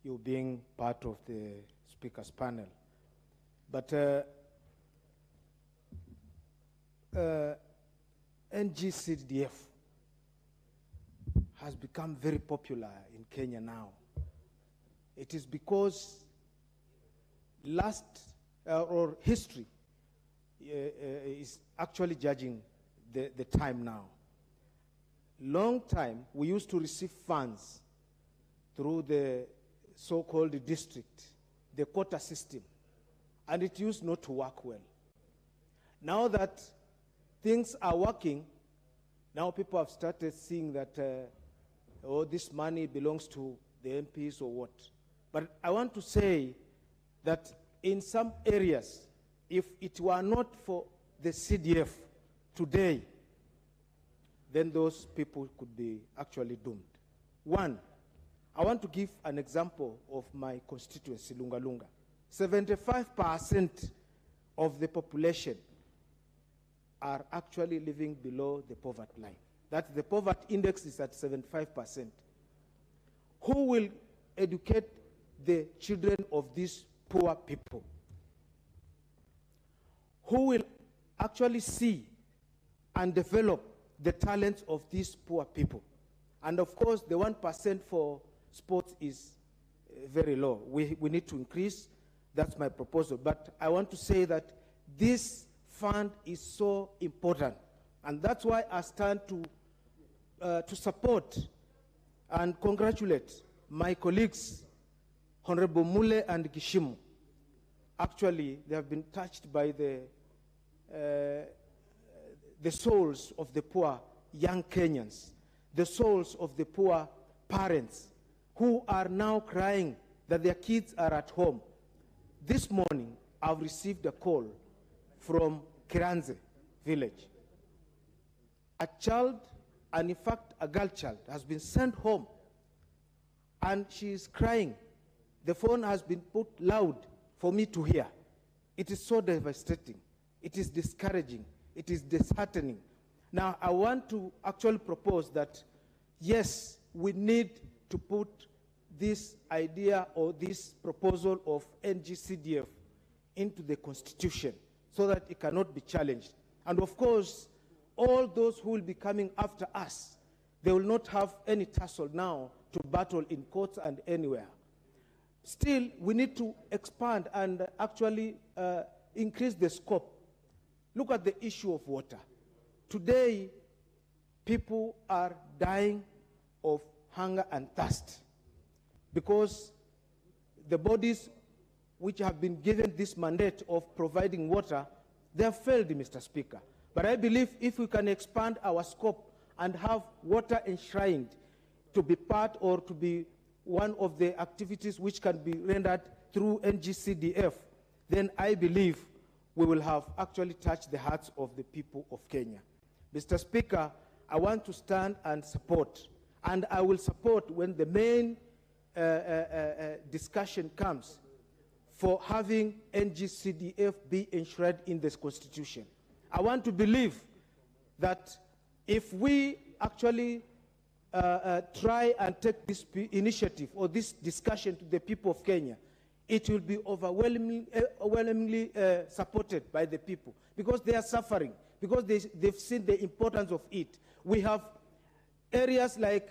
you being part of the Speaker's panel. But NGCDF has become very popular in Kenya now. It is because or history is actually judging the time now. Long time, we used to receive funds through the so-called district, the quota system, and it used not to work well. Now that things are working, now people have started seeing that, oh, this money belongs to the MPs or what. But I want to say that in some areas, if it were not for the CDF today, then those people could be actually doomed. One, I want to give an example of my constituency, Lunga Lunga. 75% of the population are actually living below the poverty line. That the poverty index is at 75%. Who will educate the children of these poor people? Who will actually see and develop the talents of these poor people? And of course, the 1% for sports is very low. We need to increase. That's my proposal. But I want to say that this fund is so important. And that's why I stand to support and congratulate my colleagues, Honorable Mule and Gishimu. Actually, they have been touched by the souls of the poor young Kenyans, the souls of the poor parents who are now crying that their kids are at home. This morning, I've received a call from Kiranze village. A child, and in fact a girl child, has been sent home and she is crying. The phone has been put loud for me to hear. It is so devastating. It is discouraging. It is disheartening. Now, I want to actually propose that, yes, we need to put this idea or this proposal of NGCDF into the Constitution so that it cannot be challenged. And of course, all those who will be coming after us, they will not have any tussle now to battle in courts and anywhere. Still, we need to expand and actually increase the scope. Look at the issue of water. Today, people are dying of hunger and thirst because the bodies which have been given this mandate of providing water, they have failed, Mr. Speaker. But I believe if we can expand our scope and have water enshrined to be part or to be one of the activities which can be rendered through NGCDF, then I believe we will have actually touched the hearts of the people of Kenya. Mr. Speaker, I want to stand and support, and I will support when the main discussion comes for having NGCDF be enshrined in this Constitution. I want to believe that if we actually try and take this initiative or this discussion to the people of Kenya, it will be overwhelmingly supported by the people because they are suffering, because they've seen the importance of it. We have areas like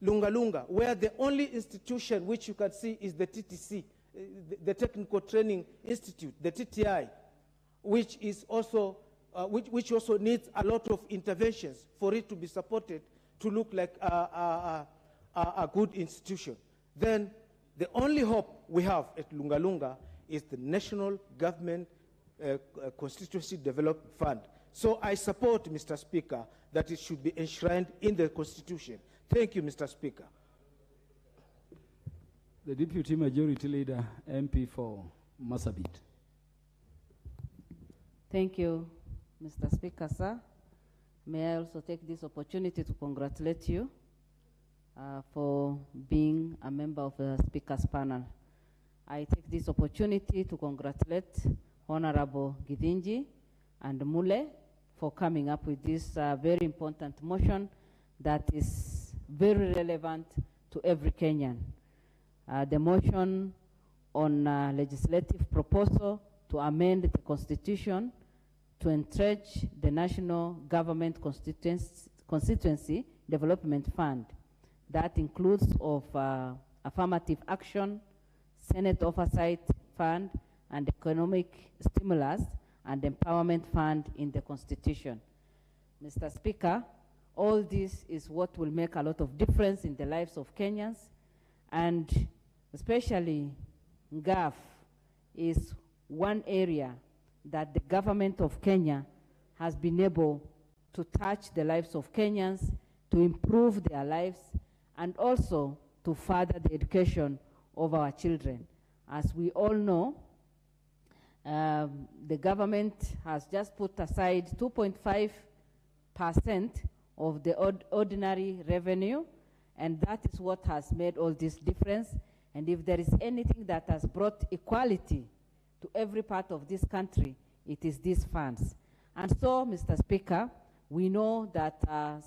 Lunga Lunga, where the only institution which you can see is the TTC, the Technical Training Institute, the TTI, which is also which also needs a lot of interventions for it to be supported to look like a good institution. Then the only hope we have at Lunga Lunga is the National Government Constituency Development Fund. So I support, Mr. Speaker, that it should be enshrined in the Constitution. Thank you, Mr. Speaker. The Deputy Majority Leader, MP for Marsabit. Thank you, Mr. Speaker, sir. May I also take this opportunity to congratulate you for being a member of the Speaker's panel. I take this opportunity to congratulate Honorable Githinji and Mule for coming up with this very important motion that is very relevant to every Kenyan. The motion on legislative proposal to amend the Constitution to entrench the National Government Constituency Development Fund. That includes of affirmative action, Senate Oversight Fund, and economic stimulus and empowerment fund in the Constitution. Mr. Speaker, all this is what will make a lot of difference in the lives of Kenyans, and especially GAF is one area that the government of Kenya has been able to touch the lives of Kenyans, to improve their lives, and also to further the education of our children. As we all know, the government has just put aside 2.5% of the ordinary revenue, and that is what has made all this difference. And if there is anything that has brought equality to every part of this country, it is these funds. And so, Mr. Speaker, we know that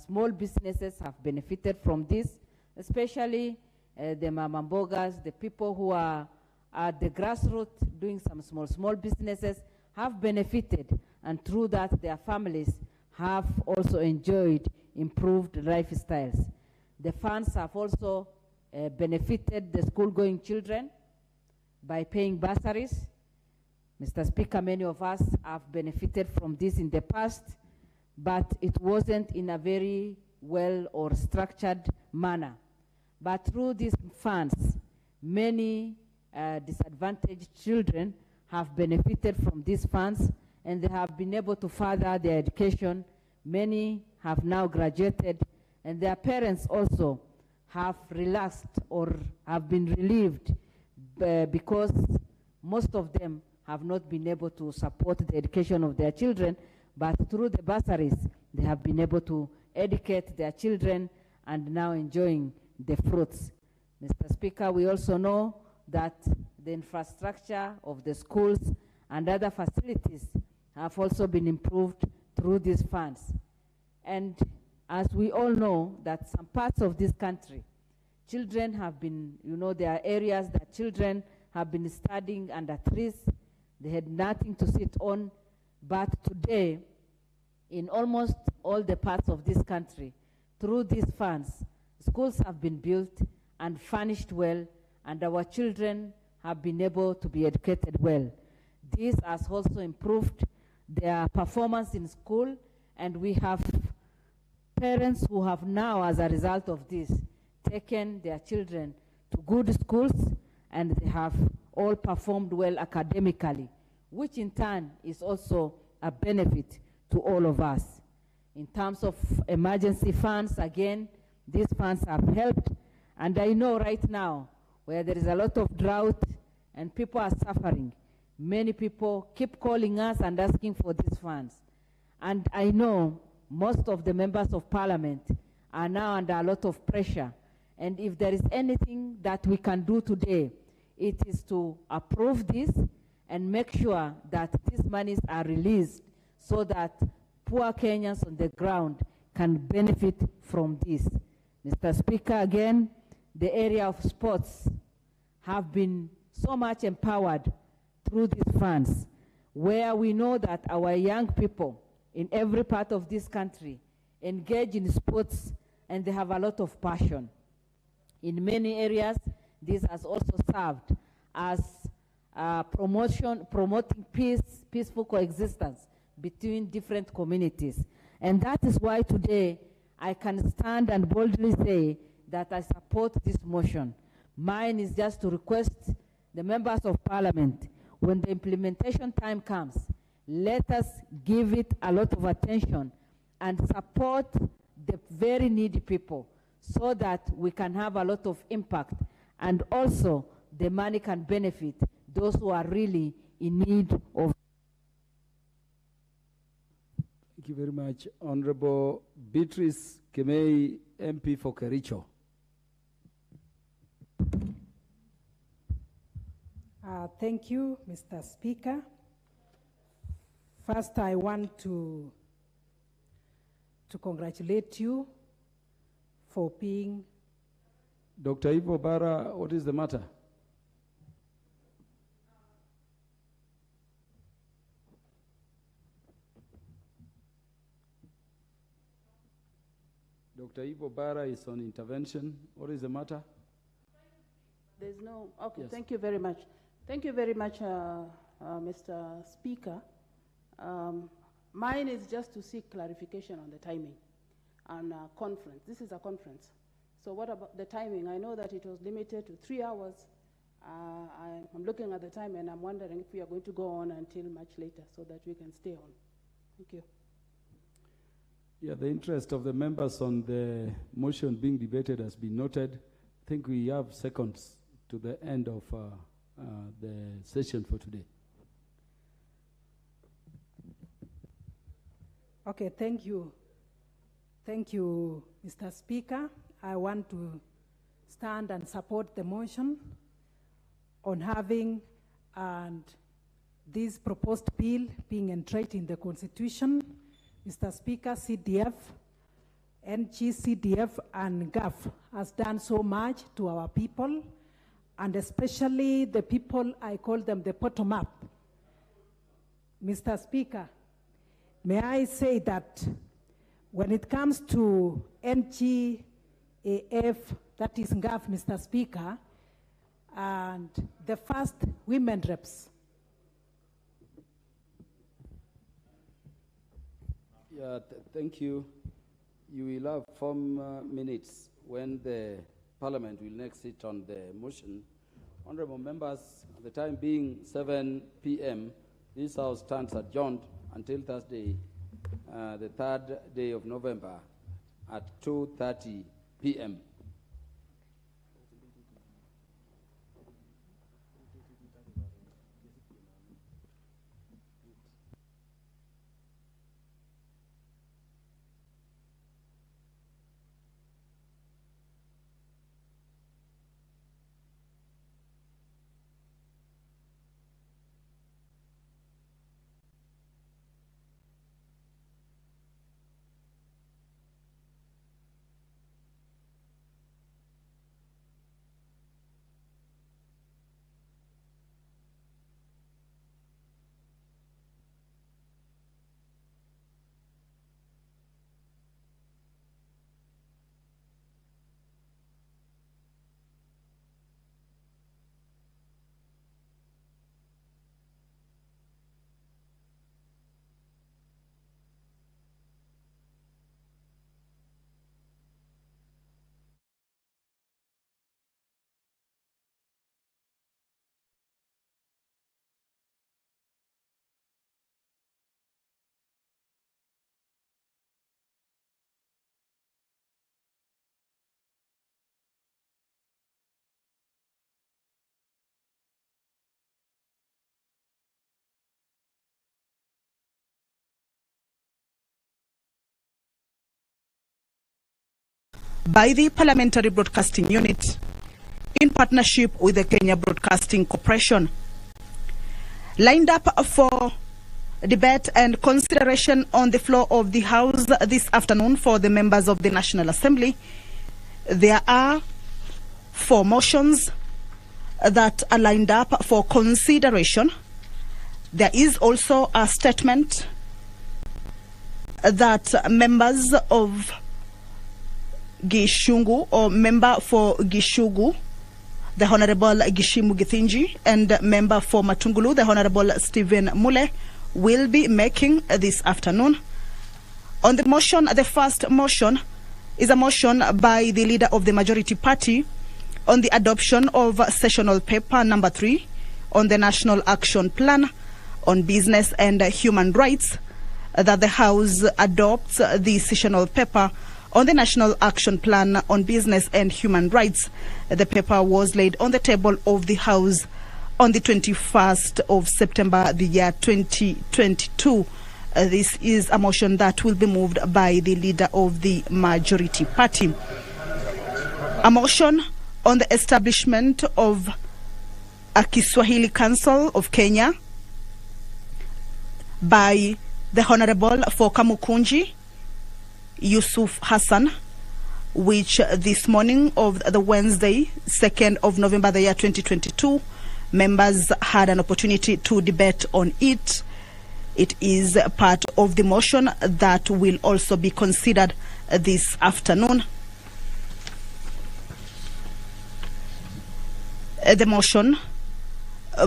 small businesses have benefited from this, especially the mamambogas, the people who are at the grassroots doing some small businesses have benefited, and through that their families have also enjoyed improved lifestyles. The funds have also benefited the school-going children by paying bursaries. Mr. Speaker, many of us have benefited from this in the past, but it wasn't in a very well or structured manner. But through these funds, many disadvantaged children have benefited from these funds, and they have been able to further their education. Many have now graduated, and their parents also have relaxed or have been relieved because most of them have not been able to support the education of their children, but through the bursaries, they have been able to educate their children and now enjoying the fruits. Mr. Speaker, we also know that the infrastructure of the schools and other facilities have also been improved through these funds. And as we all know that some parts of this country, children have been, there are areas that children have been studying under trees. They had nothing to sit on. But today, in almost all the parts of this country, through these funds, schools have been built and furnished well, and our children have been able to be educated well. This has also improved their performance in school, and we have parents who have now, as a result of this, taken their children to good schools, and they have all performed well academically, which in turn is also a benefit to all of us. In terms of emergency funds, again, these funds have helped, and I know right now where there is a lot of drought and people are suffering, many people keep calling us and asking for these funds. And I know most of the members of parliament are now under a lot of pressure, and if there is anything that we can do today, it is to approve this and make sure that these monies are released so that poor Kenyans on the ground can benefit from this. Mr. Speaker, again, the area of sports have been so much empowered through these funds, where we know that our young people in every part of this country engage in sports and they have a lot of passion. In many areas, this has also served as promoting peaceful coexistence between different communities. And that is why today I can stand and boldly say that I support this motion. Mine is just to request the members of parliament, when the implementation time comes, let us give it a lot of attention and support the very needy people so that we can have a lot of impact, and also the money can benefit those who are really in need of. Thank you very much. Honorable Beatrice Kemei, MP for Kericho. Thank you, Mr. Speaker. First, I want to congratulate you for being... Dr. Ivo Bara, what is the matter? Dr. Ivo Bara is on intervention. What is the matter? There's no, okay, Yes. Thank you very much. Thank you very much, Mr. Speaker. Mine is just to seek clarification on the timing and conference. This is a conference. So what about the timing? I know that it was limited to 3 hours. I'm looking at the time and I'm wondering if we are going to go on until much later so that we can stay on. Thank you. Yeah, the interest of the members on the motion being debated has been noted. I think we have seconds to the end of the session for today. Okay, thank you. Thank you, Mr. Speaker. I want to stand and support the motion on having and this proposed bill being enshrined in the Constitution. Mr. Speaker, CDF, NGCDF, and GAF has done so much to our people, and especially the people, I call them the bottom up. Mr. Speaker, may I say that when it comes to NGAF, that is GAF, Mr. Speaker, and the first women reps. Yeah, thank you. You will have 4 minutes when the Parliament will next sit on the motion. Honorable members, at the time being 7 p.m., this House stands adjourned until Thursday, the 3rd day of November at 2:30 p.m. By the Parliamentary Broadcasting Unit in partnership with the Kenya Broadcasting Corporation. Lined up for debate and consideration on the floor of the House this afternoon for the members of the National Assembly, there are 4 motions that are lined up for consideration. There is also a statement that members of Gishungu, or member for Gishugu, the Honorable Gishimu Githinji, and member for Matungulu, the Honorable Stephen Mule, will be making this afternoon. On the motion, the first motion is a motion by the leader of the majority party on the adoption of sessional paper number 3 on the National Action Plan on Business and Human Rights, that the House adopts the sessional paper on the National Action Plan on Business and Human Rights. The paper was laid on the table of the House on the 21st of September, the year 2022. This is a motion that will be moved by the leader of the majority party. A motion on the establishment of a Kiswahili Council of Kenya by the Honorable for Kamukunji, Yusuf Hassan, which this morning of the Wednesday, 2nd of November, the year 2022, members had an opportunity to debate on it. It is part of the motion that will also be considered this afternoon. The motion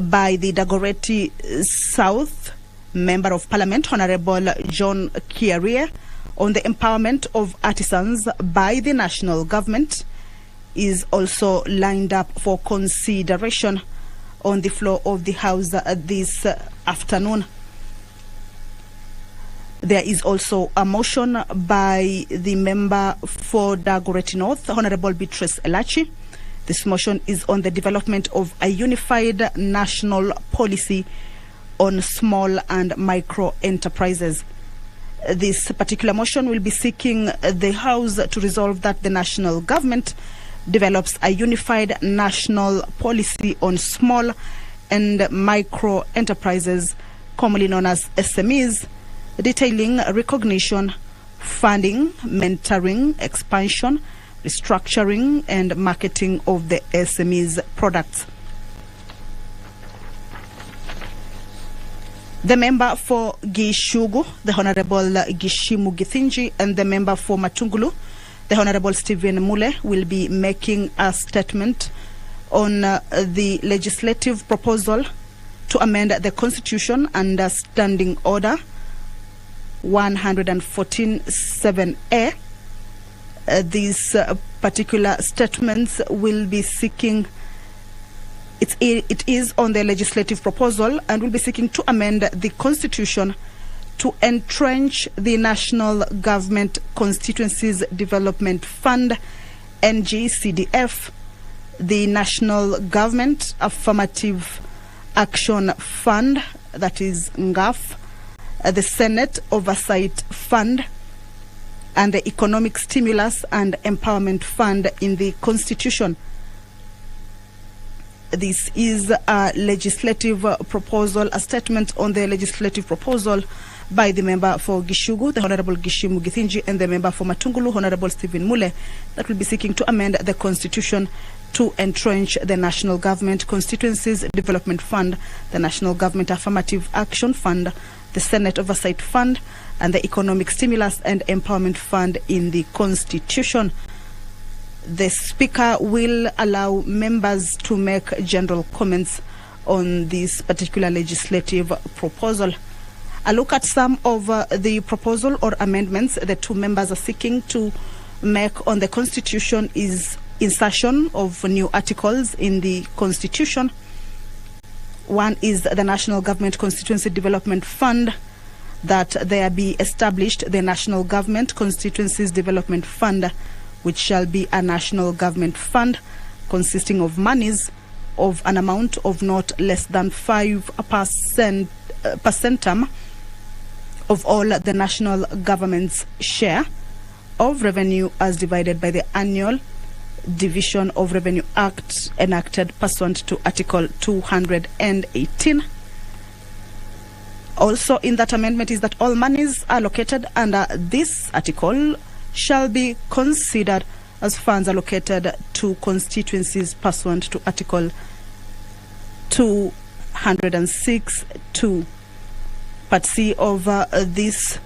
by the Dagoretti South Member of Parliament, Honorable John Kiaria, on the empowerment of artisans by the national government is also lined up for consideration on the floor of the House this afternoon. There is also a motion by the member for Dagoretti North, Honorable Beatrice Elachi. This motion is on the development of a unified national policy on small and micro enterprises. This particular motion will be seeking the House to resolve that the national government develops a unified national policy on small and micro enterprises, commonly known as SMEs, detailing recognition, funding, mentoring, expansion, restructuring, and marketing of the SMEs products. The member for Gishugu, the Honorable Gishimu Githinji, and the member for Matungulu, the Honorable Stephen Mule, will be making a statement on the legislative proposal to amend the Constitution under Standing Order 114.7a. These particular statements will be seeking, it is on the legislative proposal and will be seeking to amend the Constitution to entrench the National Government Constituencies Development Fund, NGCDF, the National Government Affirmative Action Fund, that is NGAF, the Senate Oversight Fund, and the Economic Stimulus and Empowerment Fund in the Constitution. This is a legislative proposal, a statement on the legislative proposal by the member for Gishugu, the Honorable Gishimu Githinji, and the member for Matungulu, Honorable Stephen Mule, that will be seeking to amend the Constitution to entrench the National Government Constituencies Development Fund, the National Government Affirmative Action Fund, the Senate Oversight Fund, and the Economic Stimulus and Empowerment Fund in the Constitution. The Speaker will allow members to make general comments on this particular legislative proposal. A look at some of the proposal or amendments the two members are seeking to make on the Constitution is insertion of new articles in the Constitution. One is the National Government Constituency Development Fund, that there be established the National Government Constituencies Development Fund, which shall be a national government fund consisting of monies of an amount of not less than 5% percentum of all the national government's share of revenue as divided by the annual Division of Revenue Act enacted pursuant to Article 218. Also in that amendment is that all monies allocated under this article shall be considered as funds allocated to constituencies pursuant to Article 206(2). Part C of this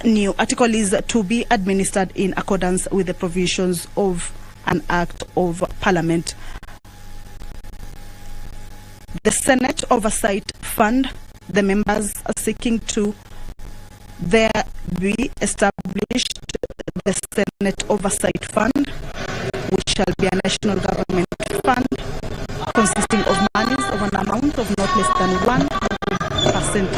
new article is to be administered in accordance with the provisions of an Act of Parliament. The Senate Oversight Fund, the members are seeking to there be established the Senate Oversight Fund, which shall be a national government fund consisting of monies of an amount of not less than 1%